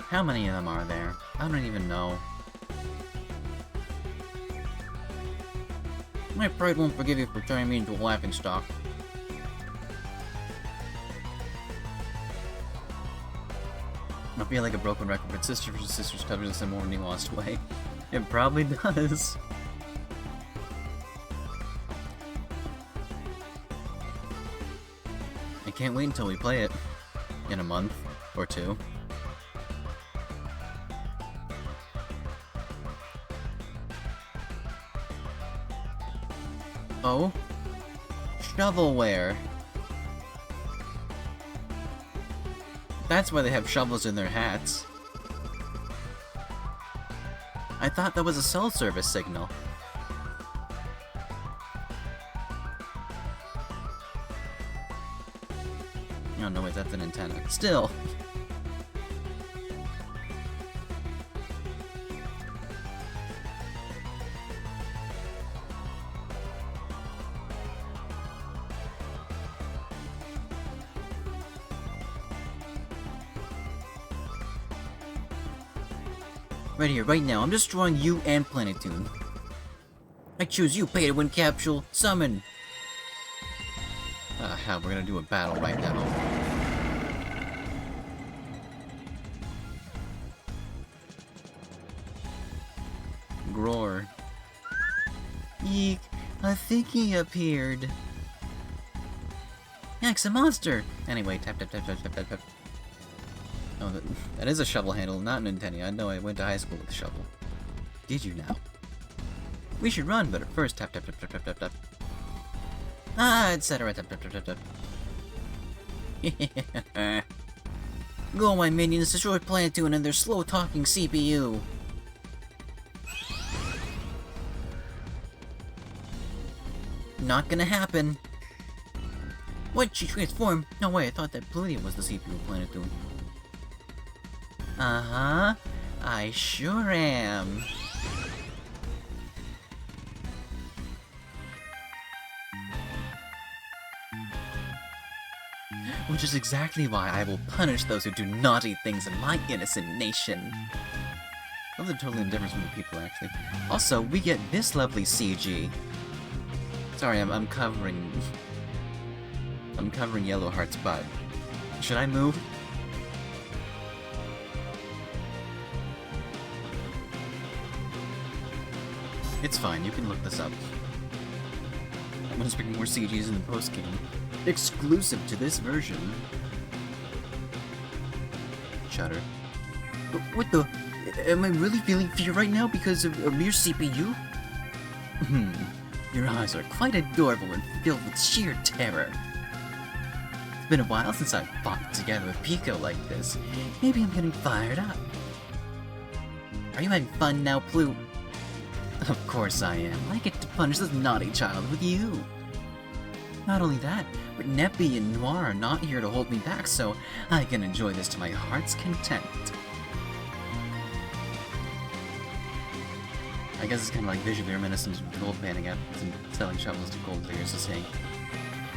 How many of them are there? I don't even know. My pride won't forgive you for turning me into a laughingstock. I feel like a broken record, but Sister vs. Sisters covers this in a more nuanced way. It probably does. I can't wait until we play it. In a month or two. Oh? Shovelware. That's why they have shovels in their hats. I thought that was a cell service signal. Oh no, wait, that's an antenna. Still! Right here, right now, I'm destroying you and Planetoon. I choose you, pay to win capsule, summon! Hell, we're gonna do a battle right now. Groar. Eek, I think he appeared. Yeah, it's a monster! Anyway, tap tap tap tap tap tap tap. Oh, that is a shovel handle, not an antenna. I know I went to high school with a shovel. Did you now? We should run, but at first tap tap tap tap tap tap tap. Ah, etc. Tap tap tap tap tap. Go, my minions, destroy Planetoon and their slow-talking CPU. Not gonna happen. What'd she transform? No way, I thought that Plutonium was the CPU of Planetoon. Uh-huh. I sure am. Which is exactly why I will punish those who do naughty things in my innocent nation. Well, they're totally indifferent from the people, actually. Also, we get this lovely CG. Sorry, I'm covering... I'm covering Yellowheart's butt. Should I move? It's fine, you can look this up. I'm gonna bring more CGs in the post-game. Exclusive to this version. Shudder. What the? Am I really feeling fear right now because of a mere CPU? Your eyes are quite adorable and filled with sheer terror. It's been a while since I've fought together with Pico like this. Maybe I'm getting fired up. Are you having fun now, Plute? Of course I am. I get to punish this naughty child with you. Not only that, but Neppy and Noir are not here to hold me back, so I can enjoy this to my heart's content. I guess it's kind of like visually reminiscent of gold panning at and selling shovels to gold diggers to say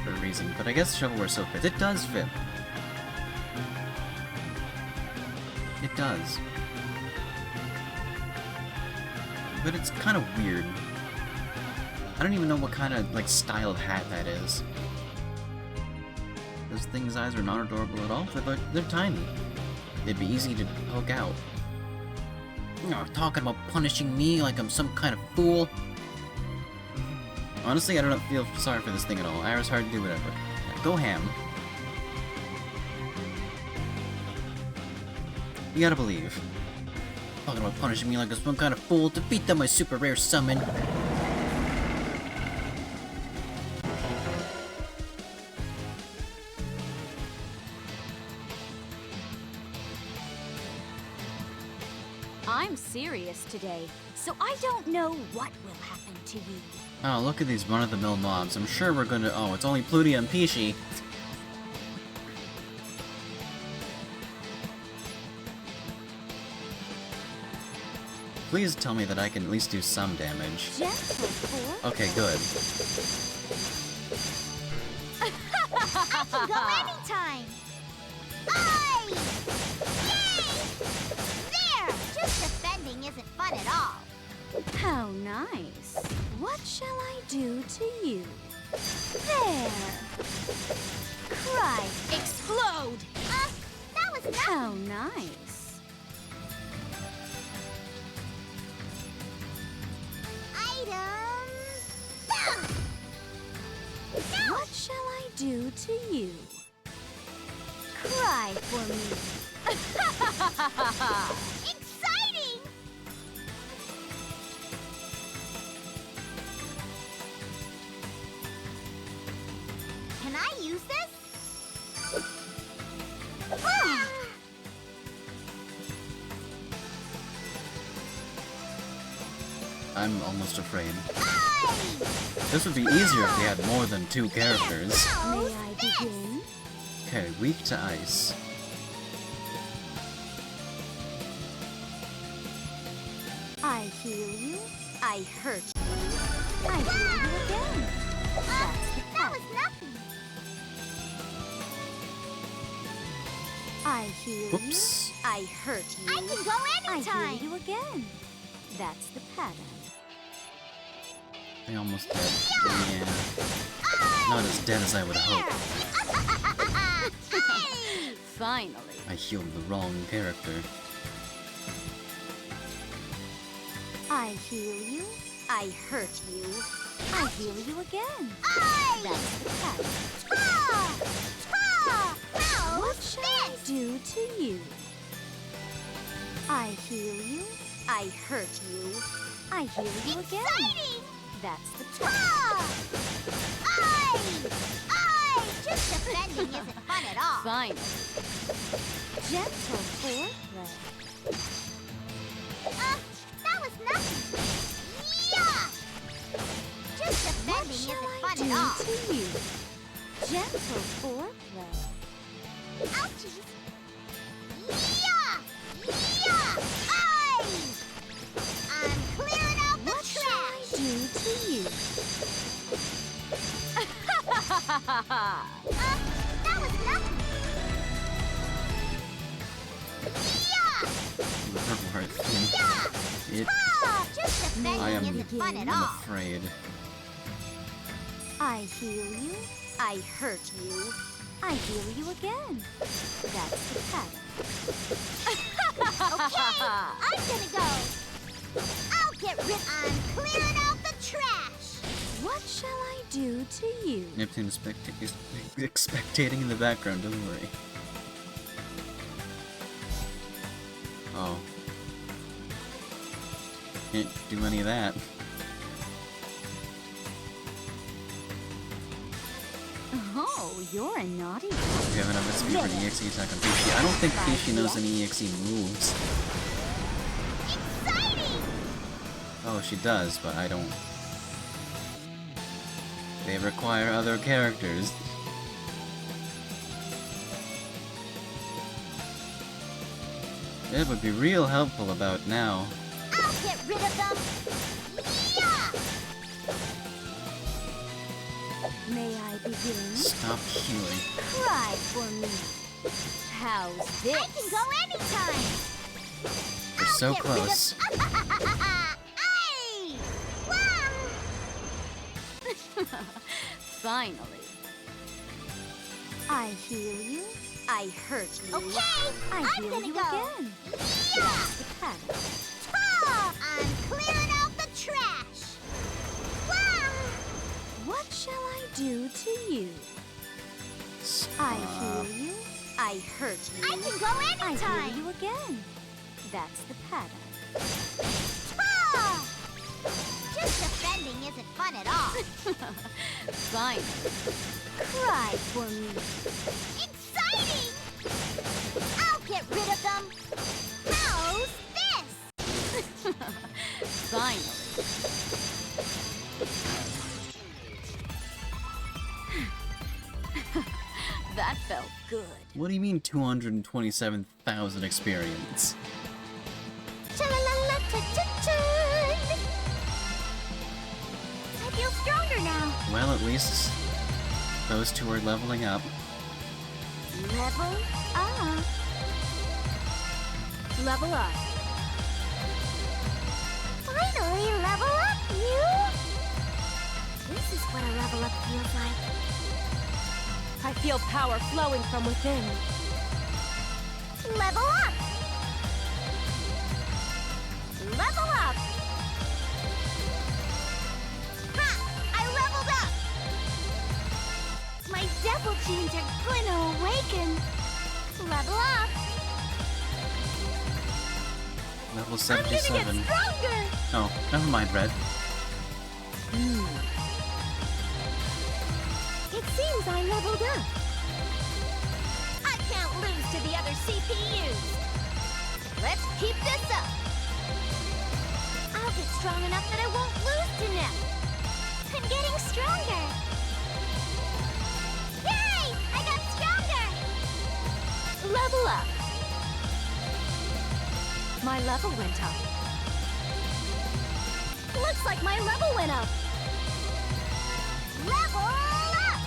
for a reason, but I guess shovelware still fits. It does fit. It does. But it's kind of weird. I don't even know what kind of, like, styled hat that is. Those things' eyes are not adorable at all. They're tiny. They'd be easy to poke out. You're talking about punishing me like I'm some kind of fool. Honestly, I don't feel sorry for this thing at all. Ira's hard to do whatever. Now, go ham. You gotta believe. Talking about punishing me like I'm some kind of fool. Defeat them, my super rare summon. I'm serious today, so I don't know what will happen to you. Oh, look at these run-of-the-mill mobs. I'm sure we're gonna... Oh, it's only Plutia and Peachy. Please tell me that I can at least do some damage. Gentle for Okay, good. I can go anytime! Aye! Yay! There! Just defending isn't fun at all. How nice. What shall I do to you? There. Cry. Explode. That was nothing. How nice. Item. What shall I do to you? Cry for me. Exciting! Can I use this? I'm almost afraid. Aye! This would be easier if we had more than 2 characters. May I begin? Okay, weak to ice. I heal you. I hurt you. I heal you again. That's the That point. was nothing. I heal Whoops. you. I hurt you. I can go I anytime. heal you again. That's the pattern. I almost dead. Yeah. Not as dead as I would hope. Hey! Finally. I healed the wrong character. I heal you. I hurt you. I heal you again. Aye! That's the pattern. Ah! Ah! What How's shall I this? do to you? I heal you. I hurt you. I heal you again. Exciting! That's the pattern. Ah! Aye! Aye! Just defending isn't fun at all. Finally. Gentle foreplay. That was nothing. Yeah! Just What defending shall isn't I fun do at all. to you? Gentle foreplay. Ouchies! Yeah! Yeah! Aye! I'm clearing out the What shall I trash. do to you? That was nothing. Yeah! The purple heart thing. Yeah! It... Ah! Just defending I am... isn't fun at I'm all. afraid. I heal you. I hurt you. I heal you again. That's the pattern. Okay, I'm gonna go. I'll get rid. I'm clearing out the trash. What shall I do to you? Neptune is spectating in the background, don't worry. Oh. Can't do any of that. Oh, you're a naughty one. We have enough SP for an EXE attack on Peachy. I don't think Peachy knows any EXE moves. Oh, she does, but I don't. They require other characters. It would be real helpful about now. I'll get rid of them! Yeah! May I begin? Stop healing. Cry for me. How's this? I can go anytime! We're I'll so get rid of- close. Ay! Wow! Finally. I heal you. I hurt you. Okay, I I'm heal gonna you go. again. Yeah! That's the pattern. Ta! I'm clearing out the trash! Wow! What shall I do to you? I heal you. I hurt you. I can go I anytime! heal you again. That's the pattern. Ta! Just defending isn't fun at all. Finally. Cry for me. Exciting! I'll get rid of them! How's this? Finally. That felt good. What do you mean 227,000 experience? Cha-la-la-la-cha-cha-chan! I feel stronger now. Well, at least those two are leveling up. Level up. Level up. Finally level up, you! This is what a level up feels like. I feel power flowing from within. Level up! Level up! Ha! I leveled up! My devil genes are gonna awaken! Level up! Level I'm gonna get 77. stronger! Oh, never mind, Red. It seems I leveled up. I can't lose to the other CPUs. Let's keep this up. I'll get strong enough that I won't lose to Nep. I'm getting stronger. Yay! I got stronger. Level up. My level went up. Looks like my level went up. Level up!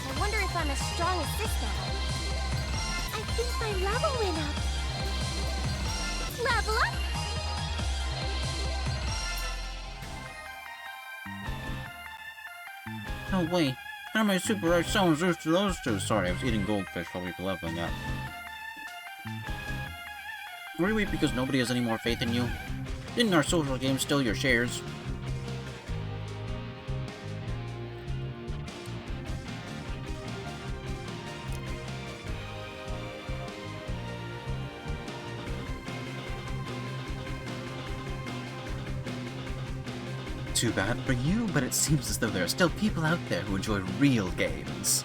I wonder if I'm as strong as this now. I think my level went up. Level up! Oh, wait. How my super art sounds used to those two? Sorry, I was eating goldfish while we were leveling up. Were you weak because nobody has any more faith in you? Didn't our social game steal your shares? Too bad for you, but it seems as though there are still people out there who enjoy real games.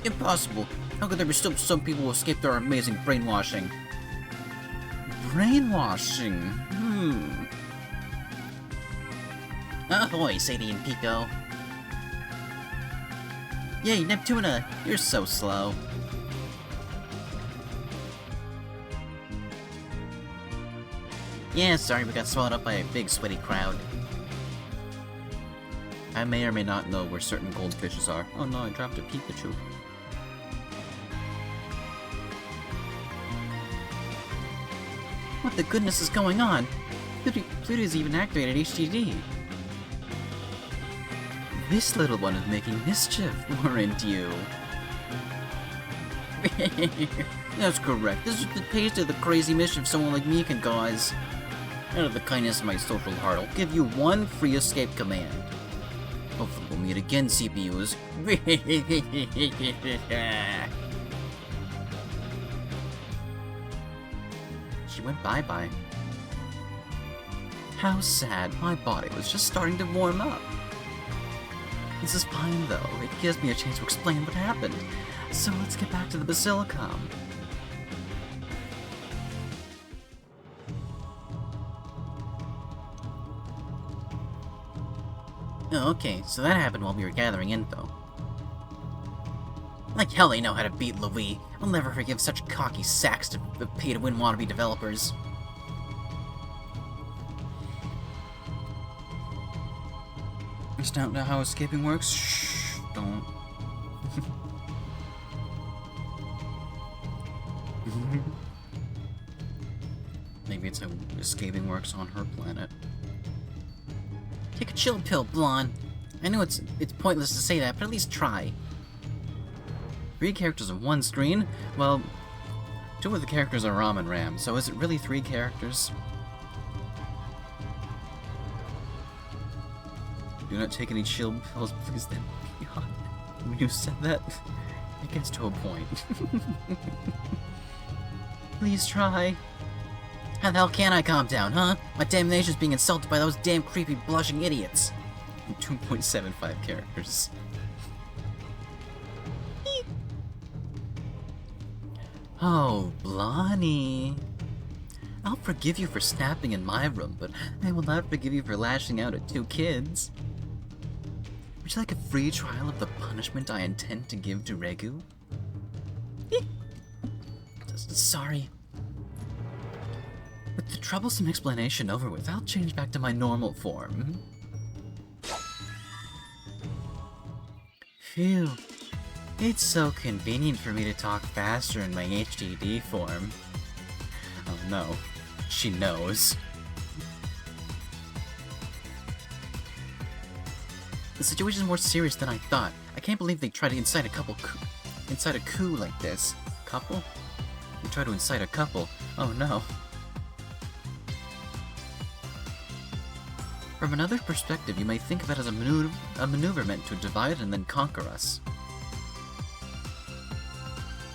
Impossible! How could there be still some people who escape their amazing brainwashing? Brainwashing? Ahoy, Sadie and Pico. Yay, Neptunia! You're so slow. Yeah, sorry we got swallowed up by a big sweaty crowd. I may or may not know where certain goldfishes are. Oh no, I dropped a Pikachu. What the goodness is going on? Pluto's even activated HDD. This little one is making mischief, weren't you? That's correct. This is the taste of the crazy mischief someone like me can cause. Out of the kindness of my social heart, I'll give you one free escape command. Hopefully we'll meet again, CPUs. She went bye-bye. How sad. My body was just starting to warm up. This is fine, though. It gives me a chance to explain what happened. So let's get back to the Basilicom. Oh, okay, so that happened while we were gathering info. Like hell they know how to beat Louis. I'll never forgive such cocky sacks to pay-to-win wannabe developers. Is not how escaping works? Shh, don't. Maybe it's how escaping works on her planet. Take a chill pill, Blonde. I know it's pointless to say that, but at least try. 3 characters on one screen? Well, 2 of the characters are Ram and Ram, so is it really 3 characters? Do not take any chill pills, please then. God, when you said that, it gets to a point. Please try. How the hell can I calm down, huh? My damnation's being insulted by those damn creepy blushing idiots. 2.75 characters. Oh, Blondie. I'll forgive you for snapping in my room, but I will not forgive you for lashing out at 2 kids. Would you like a free trial of the punishment I intend to give to Regu? Sorry. With the troublesome explanation over with, I'll change back to my normal form. Phew. It's so convenient for me to talk faster in my HDD form. Oh no. She knows. The situation's more serious than I thought. I can't believe they tried to incite a coup like this. Couple? You try to incite a couple? Oh no. From another perspective, you may think of it as a maneuver meant to divide and then conquer us.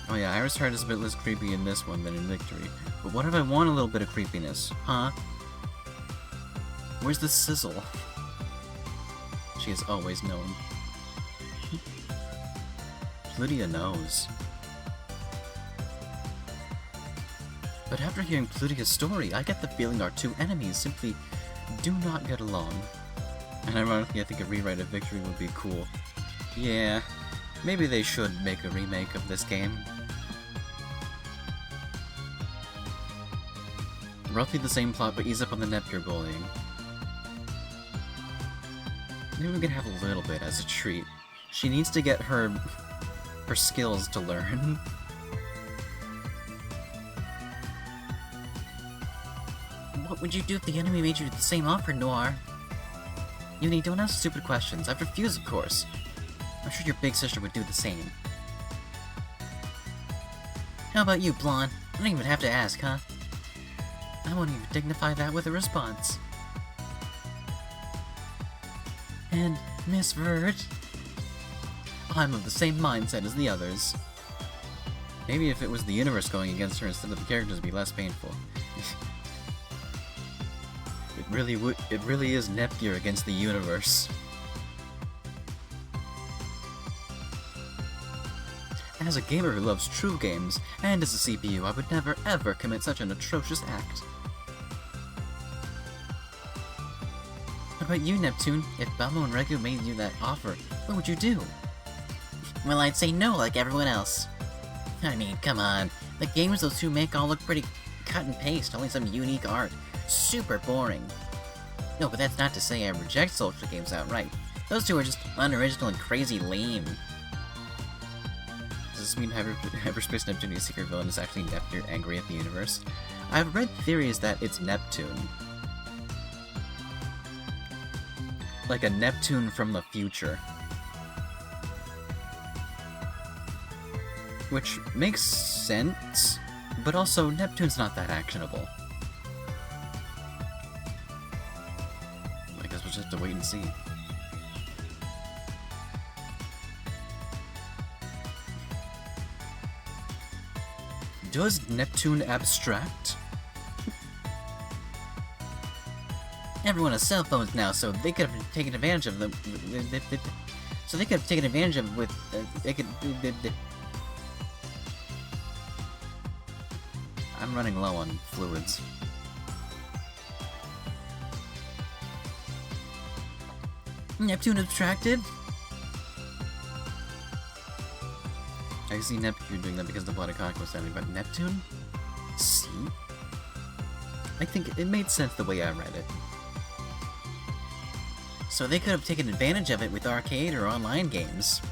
Oh yeah, Iris Heart is a bit less creepy in this one than in Victory. But what if I want a little bit of creepiness? Huh? Where's the sizzle? She has always known. Plutia knows. But after hearing Plutia's story, I get the feeling our 2 enemies simply do not get along. And ironically, I think a rewrite of Victory would be cool. Yeah, maybe they should make a remake of this game. Roughly the same plot, but ease up on the Neptunia bullying. Maybe we could have a little bit as a treat. She needs to get her skills to learn. What would you do if the enemy made you the same offer, Noir? Uni, don't ask stupid questions. I'd refuse, of course. I'm sure your big sister would do the same. How about you, Blonde? I don't even have to ask, huh? I won't even dignify that with a response. And Miss Vert? I'm of the same mindset as the others. Maybe if it was the universe going against her instead of the characters, it'd be less painful. It really is Neptunia against the universe. As a gamer who loves true games, and as a CPU, I would never ever commit such an atrocious act. What about you, Neptune? If Belmo and Regu made you that offer, what would you do? Well, I'd say no like everyone else. I mean, come on. The games those 2 make all look pretty cut and paste, only some unique art. Super boring. No, but that's not to say I reject social games outright. Those 2 are just unoriginal and crazy lame. Does this mean Hyperspace Neptunia's secret villain is actually Neptune angry at the universe? I've read theories that it's Neptune. Like a Neptune from the future. Which makes sense, but also Neptune's not that actionable. I guess we'll just have to wait and see. Does Neptune abstract? Everyone has cell phones now, so they could have taken advantage of them. So they could have taken advantage of with. I'm running low on fluids. Neptune abstracted? I see Neptune doing that because the bloody cock was standing, but Neptune? See? I think it made sense the way I read it. So they could have taken advantage of it with arcade or online games.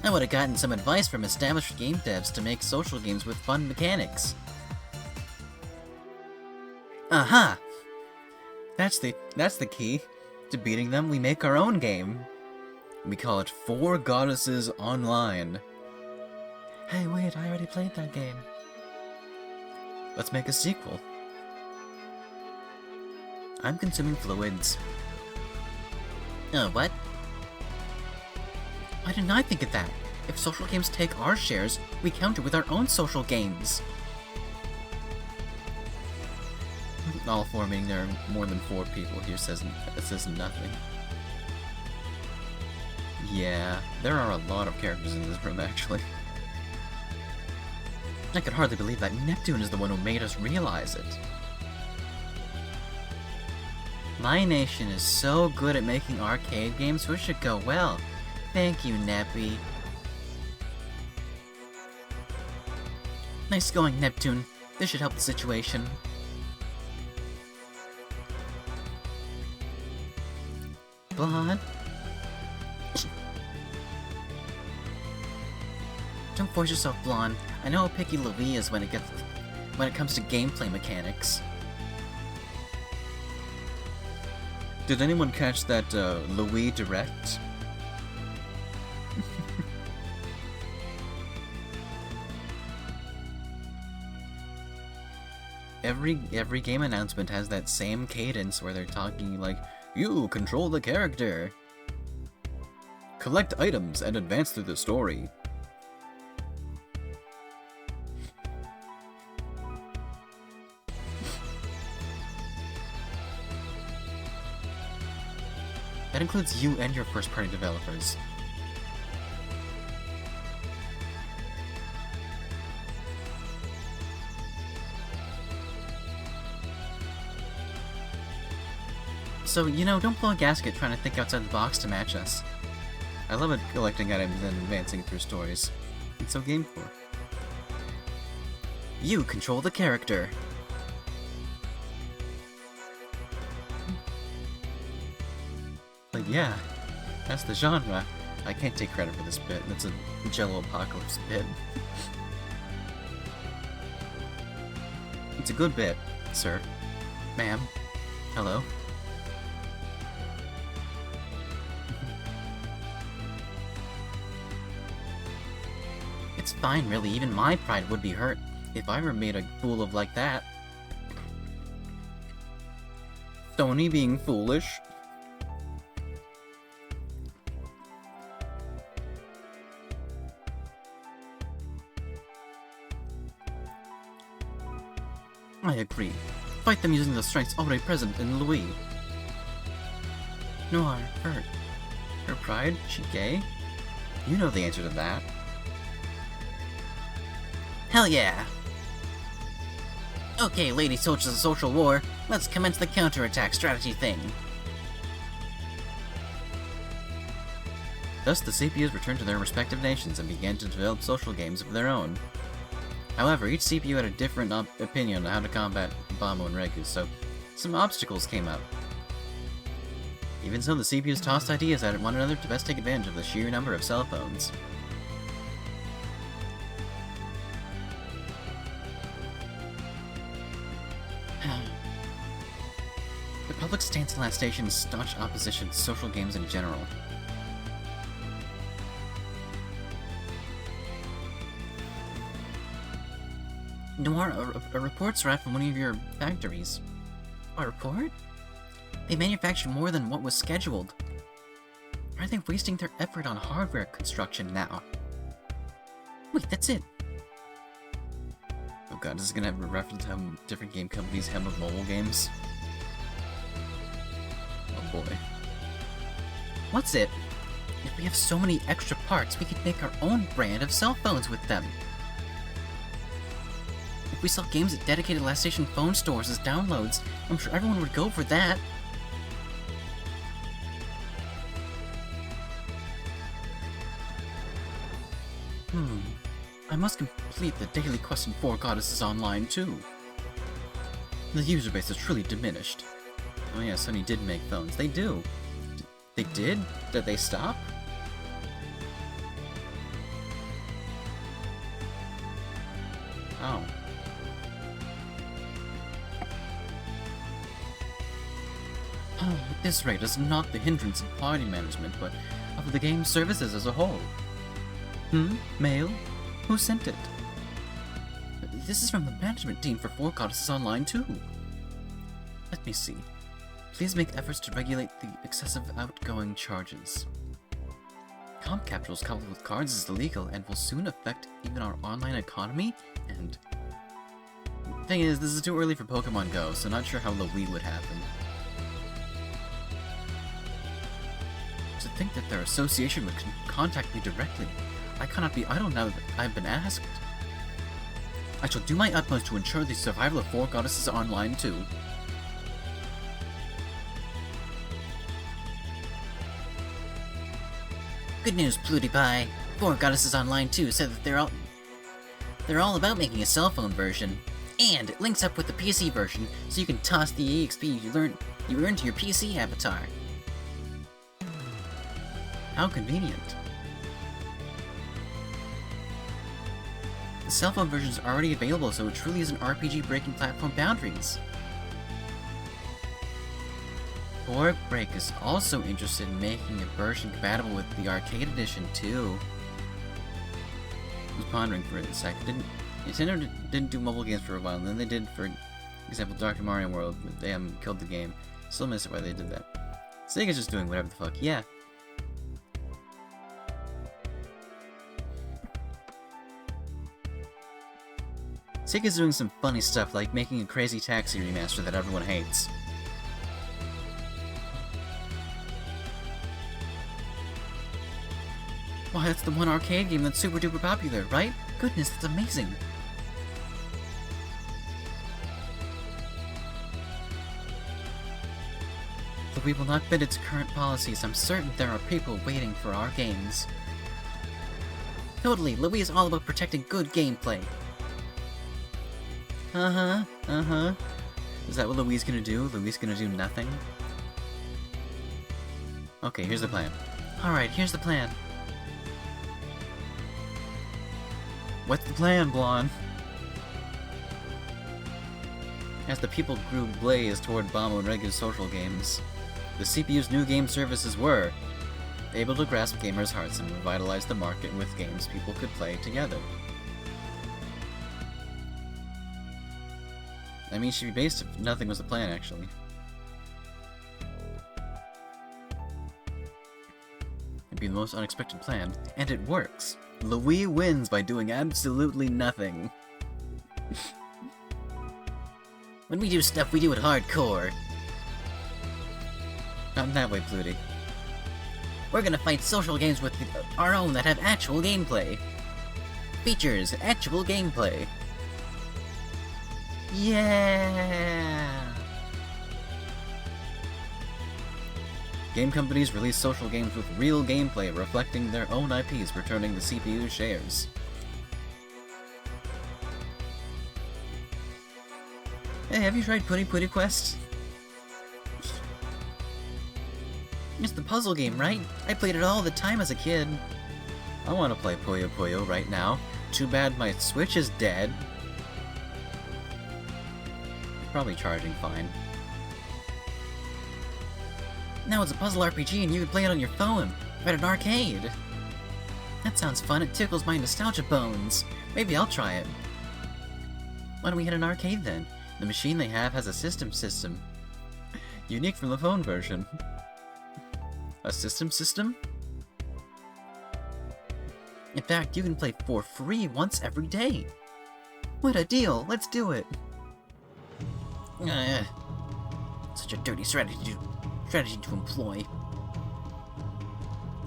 I would have gotten some advice from established game devs to make social games with fun mechanics. Aha! That's the key. To beating them, we make our own game. We call it Four Goddesses Online. Hey, wait, I already played that game. Let's make a sequel. I'm consuming fluids. What? Why didn't I think of that? If social games take our shares, we counter with our own social games. All four, meaning there are more than 4 people here, says nothing. Yeah, there are a lot of characters in this room, actually. I could hardly believe that Neptune is the one who made us realize it. My nation is so good at making arcade games, so it should go well. Thank you, Neppy. Nice going, Neptune. This should help the situation. Blonde? Don't force yourself, Blonde. I know how picky Louis is when it comes to gameplay mechanics. Did anyone catch that Louis direct? Every game announcement has that same cadence where they're talking like, "You control the character. Collect items and advance through the story." That includes you and your first-party developers. So, you know, don't blow a gasket trying to think outside the box to match us. I love it collecting items and advancing through stories. It's so game for. You control the character. Like, yeah, that's the genre. I can't take credit for this bit. That's a Jello Apocalypse bit. It's a good bit, sir. Ma'am. Hello. It's fine, really. Even my pride would be hurt if I were made a fool of like that. Tony being foolish. I agree. Fight them using the strengths already present in Louis. Noir, her pride? She gay? You know the answer to that. Hell yeah! Okay, lady soldiers of social war, let's commence the counterattack strategy thing. Thus, the CPUs returned to their respective nations and began to develop social games of their own. However, each CPU had a different opinion on how to combat Bamo and Regu, so some obstacles came up. Even so, the CPUs tossed ideas at one another to best take advantage of the sheer number of cell phones. The public stance in last station is staunch opposition to social games in general. Noir, a report's arrived from one of your factories. A report? They manufacture more than what was scheduled. Why are they wasting their effort on hardware construction now? Wait, that's it. Oh god, this is gonna have a reference to how different game companies handle mobile games. Oh boy. What's it? If we have so many extra parts, we could make our own brand of cell phones with them. If we sell games at dedicated last station phone stores as downloads, I'm sure everyone would go for that. must complete the daily quest in Four Goddesses Online, too. The user base is truly diminished. Oh yeah, Sony did make phones. They do. They did? Did they stop? Oh. Oh, at this rate, it's not the hindrance of party management, but of the game's services as a whole. Mail? Who sent it? This is from the management team for Four Goddesses Online, too. Let me see. Please make efforts to regulate the excessive outgoing charges. Comp capsules coupled with cards is illegal and will soon affect even our online economy, and... Thing is, this is too early for Pokemon Go, so not sure how Louis would happen. To think that their association would contact me directly. I cannot be idle now that I've been asked. I shall do my utmost to ensure the survival of Four Goddesses Online, too. Good news, PewDiePie. Four Goddesses Online 2 said that they're all about making a cell phone version. And it links up with the PC version, so you can toss the EXP you earned to your PC avatar. How convenient. The cell phone version is already available, so it truly is an RPG breaking platform boundaries. Borg Break is also interested in making a version compatible with the arcade edition too. I was pondering for a sec. Nintendo didn't do mobile games for a while, and then they did, for example, Dr. Mario World, but they killed the game. Still miss it why they did that. Sega's just doing whatever the fuck, yeah. Sega's doing some funny stuff, like making a Crazy Taxi remaster that everyone hates. Why, that's the one arcade game that's super duper popular, right? Goodness, that's amazing! Though we will not bend its current policies, I'm certain there are people waiting for our games. Totally, Louis is all about protecting good gameplay. Is that what Louis is gonna do? Louis is gonna do nothing? Okay, here's the plan. Alright, here's the plan. What's the plan, Blonde? As the people grew blazed toward Bombo and regular social games, the CPU's new game services were able to grasp gamers' hearts and revitalize the market with games people could play together. I mean, she'd be based if nothing was the plan, actually. It'd be the most unexpected plan, and it works. Louis wins by doing absolutely nothing. When we do stuff, we do it hardcore. Not in that way, Pluty. We're gonna fight social games with our own that have actual gameplay. Features, actual gameplay. Yeah! Game companies release social games with real gameplay reflecting their own IPs, returning the CPU shares. Hey, have you tried Putty Quest? It's the puzzle game, right? I played it all the time as a kid. I want to play Puyo Puyo right now. Too bad my Switch is dead. Probably charging fine. Now it's a puzzle RPG and you can play it on your phone, at an arcade. That sounds fun, it tickles my nostalgia bones. Maybe I'll try it. Why don't we hit an arcade then? The machine they have has a system. Unique from the phone version. A system? In fact, you can play for free once every day. What a deal, let's do it. Such a dirty strategy to employ.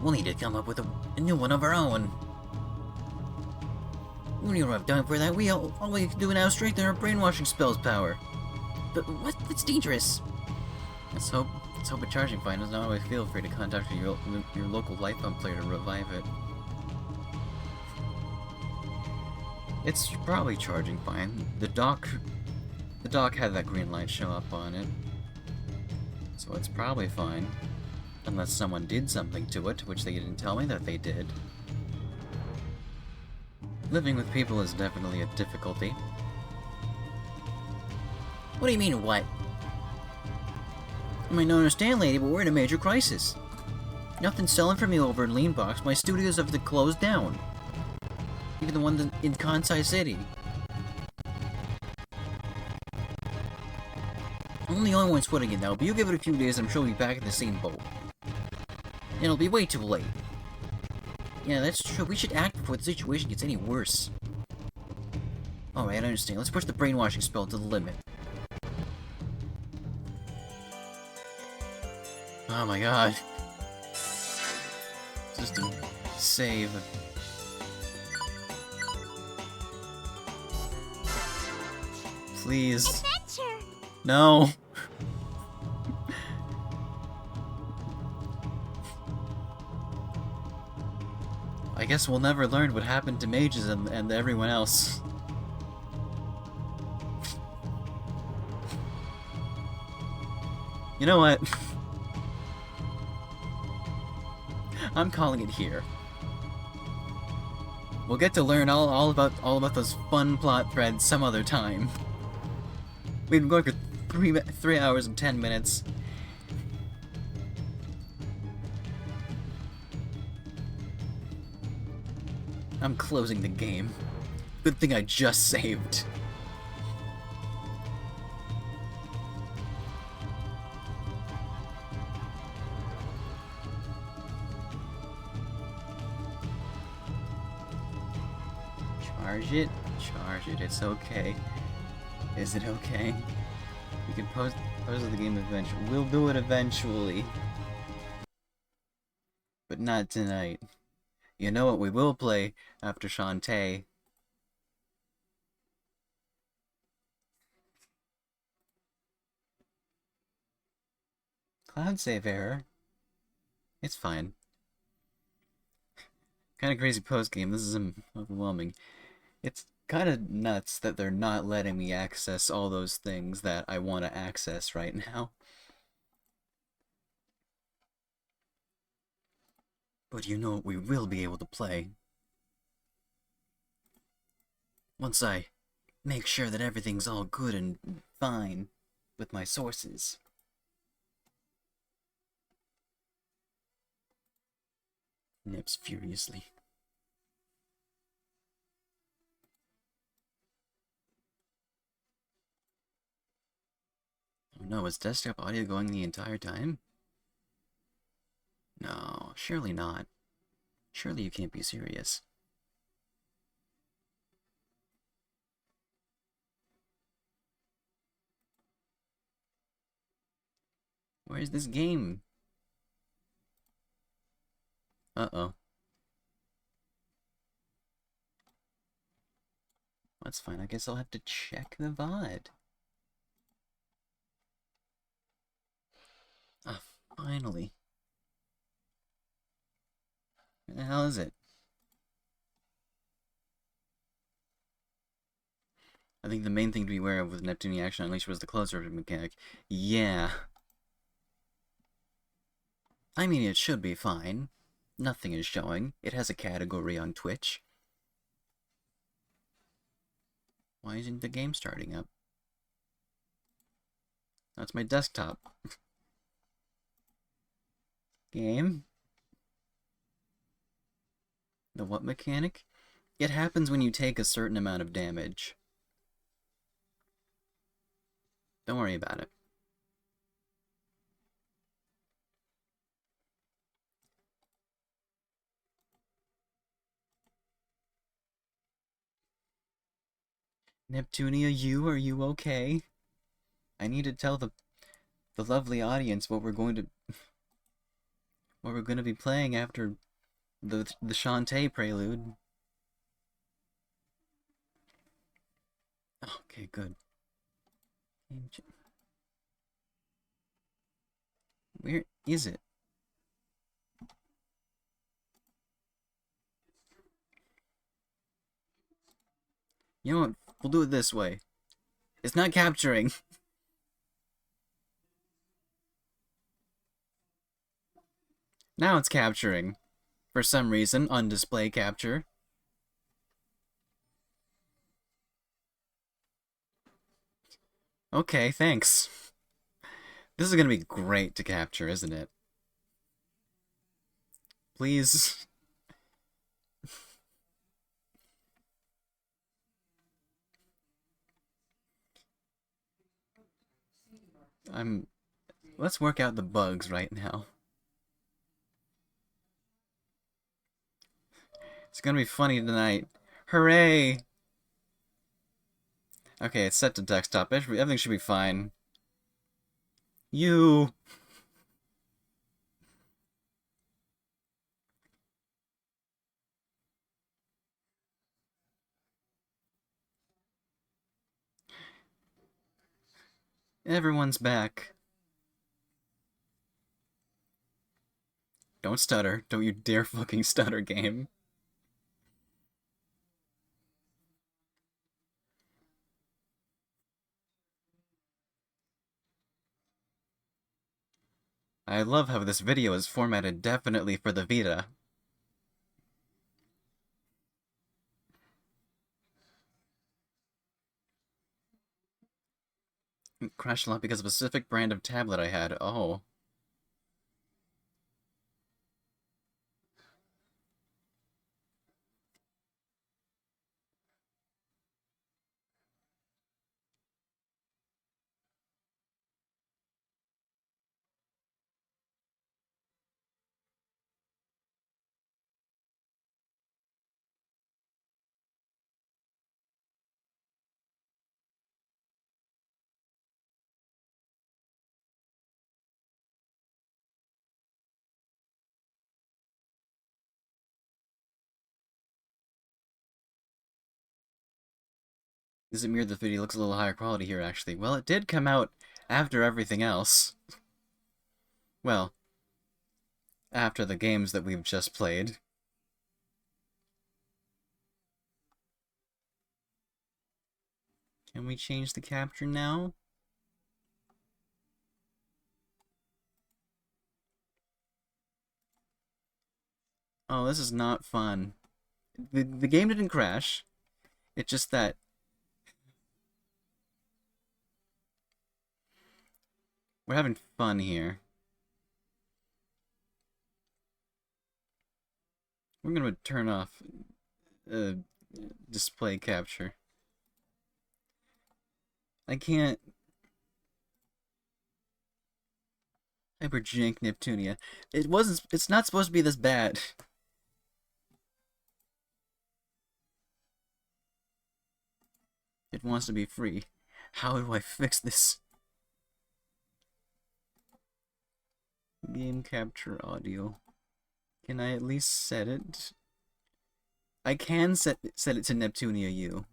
We'll need to come up with a new one of our own. We don't have time for that. All we can do now is strengthen our brainwashing spell's power. But what? That's dangerous. Let's hope a charging fine does not always feel free to contact your local light pump player to revive it. It's probably charging fine. The dock had that green light show up on it. So it's probably fine. Unless someone did something to it, which they didn't tell me that they did. Living with people is definitely a difficulty. What do you mean, what? I might not understand, lady, but we're in a major crisis. Nothing's selling for me over in Leanbox. My studios have to close down. Even the one in Kansai City. I'm the only one sweating it now, but you give it a few days, I'm sure we'll be back in the same boat. And it'll be way too late. Yeah, that's true. We should act before the situation gets any worse. Alright, I understand. Let's push the brainwashing spell to the limit. Oh my god. Just a save. Please. Adventure! No. I guess we'll never learn what happened to mages and everyone else. You know what? I'm calling it here. We'll get to learn all about those fun plot threads some other time. We've been going for 3 hours and 10 minutes. I'm closing the game. Good thing I just saved. Charge it, it's okay. Is it okay? We can pause the game eventually. We'll do it eventually. But not tonight. You know what we will play after Shantae? Cloud save error. It's fine. Kind of crazy post game. This is overwhelming. It's kind of nuts that they're not letting me access all those things that I want to access right now. But you know what we will be able to play. Once I make sure that everything's all good and fine with my sources. Nips furiously. Oh no, is desktop audio going the entire time? No, surely not. Surely you can't be serious. Where's this game? Uh-oh. That's fine, I guess I'll have to check the VOD. Ah, finally. Where the hell is it? I think the main thing to be aware of with Neptunia Action Unleashed was the closer mechanic. Yeah. I mean, it should be fine. Nothing is showing. It has a category on Twitch. Why isn't the game starting up? That's my desktop. Game? The what mechanic? It happens when you take a certain amount of damage. Don't worry about it. Neptunia, are you okay? I need to tell the lovely audience what we're going to be playing after the Shantae prelude. Okay, good. Where is it? You know what? We'll do it this way. It's not capturing. Now it's capturing. For some reason, on display capture. Okay, thanks. This is gonna be great to capture, isn't it? Please. Let's work out the bugs right now. It's gonna be funny tonight. Hooray! Okay, it's set to desktop. Everything should be fine. You! Everyone's back. Don't stutter. Don't you dare fucking stutter, game. I love how this video is formatted definitely for the Vita. It crashed a lot because of a specific brand of tablet I had. Oh. Does it mirror the video? Looks a little higher quality here, actually. Well, it did come out after everything else. Well, after the games that we've just played. Can we change the capture now? Oh, this is not fun. The game didn't crash. It's just that we're having fun here. We're gonna turn off display capture. I can't. Hyperjank Neptunia. It's not supposed to be this bad. It wants to be free. How do I fix this? Game capture audio. Can I at least set it? I can set it to Neptunia U.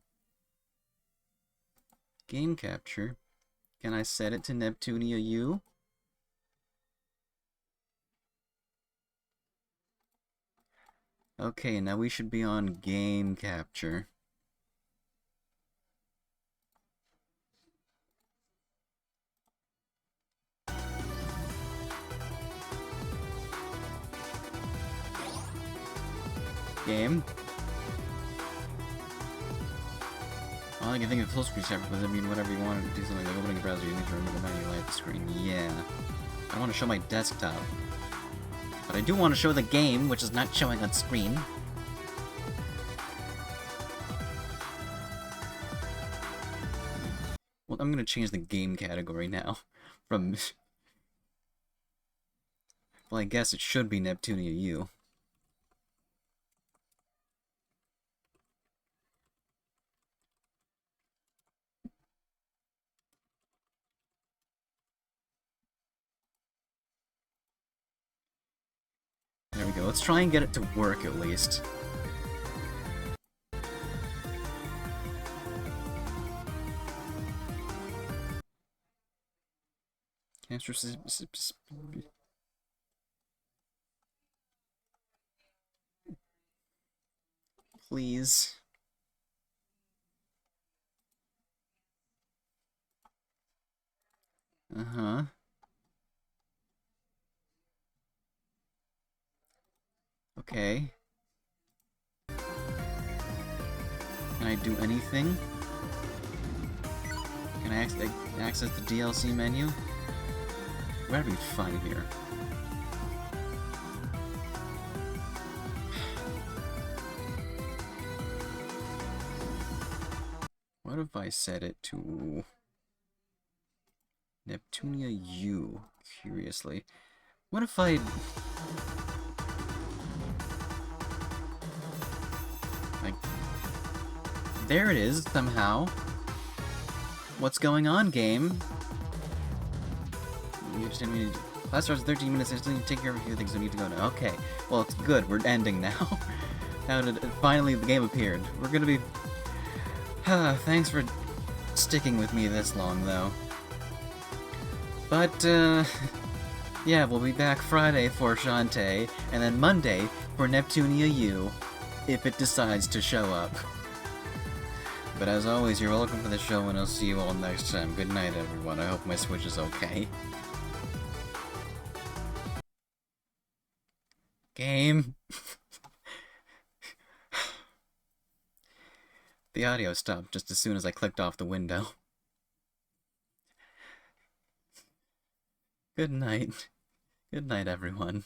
Game capture. Can I set it to Neptunia U? Okay, now we should be on game capture. Game. Well, I can think of full screen capture, but I mean, whatever you want to do something like opening a browser, you need to remove the menu light the screen. Yeah. I want to show my desktop. But I do want to show the game, which is not showing on screen. Well, I'm going to change the game category now. From... Well, I guess it should be Neptunia U. There we go. Let's try and get it to work, at least. Please. Uh-huh. Okay. Can I do anything? Can I access the DLC menu? We're having fun here. What if I set it to Neptunia U, curiously? What if I... like... There it is, somehow. What's going on, game? You just need to... Class starts in 13 minutes, instantly take care of a few things we need to go now. Okay, well, it's good, we're ending now. Now that finally the game appeared. We're gonna be... thanks for sticking with me this long, though. But, yeah, we'll be back Friday for Shantae, and then Monday for Neptunia U, if it decides to show up. But as always, you're welcome for the show, and I'll see you all next time. Good night, everyone. I hope my Switch is okay. Game. The audio stopped just as soon as I clicked off the window. Good night. Good night, everyone.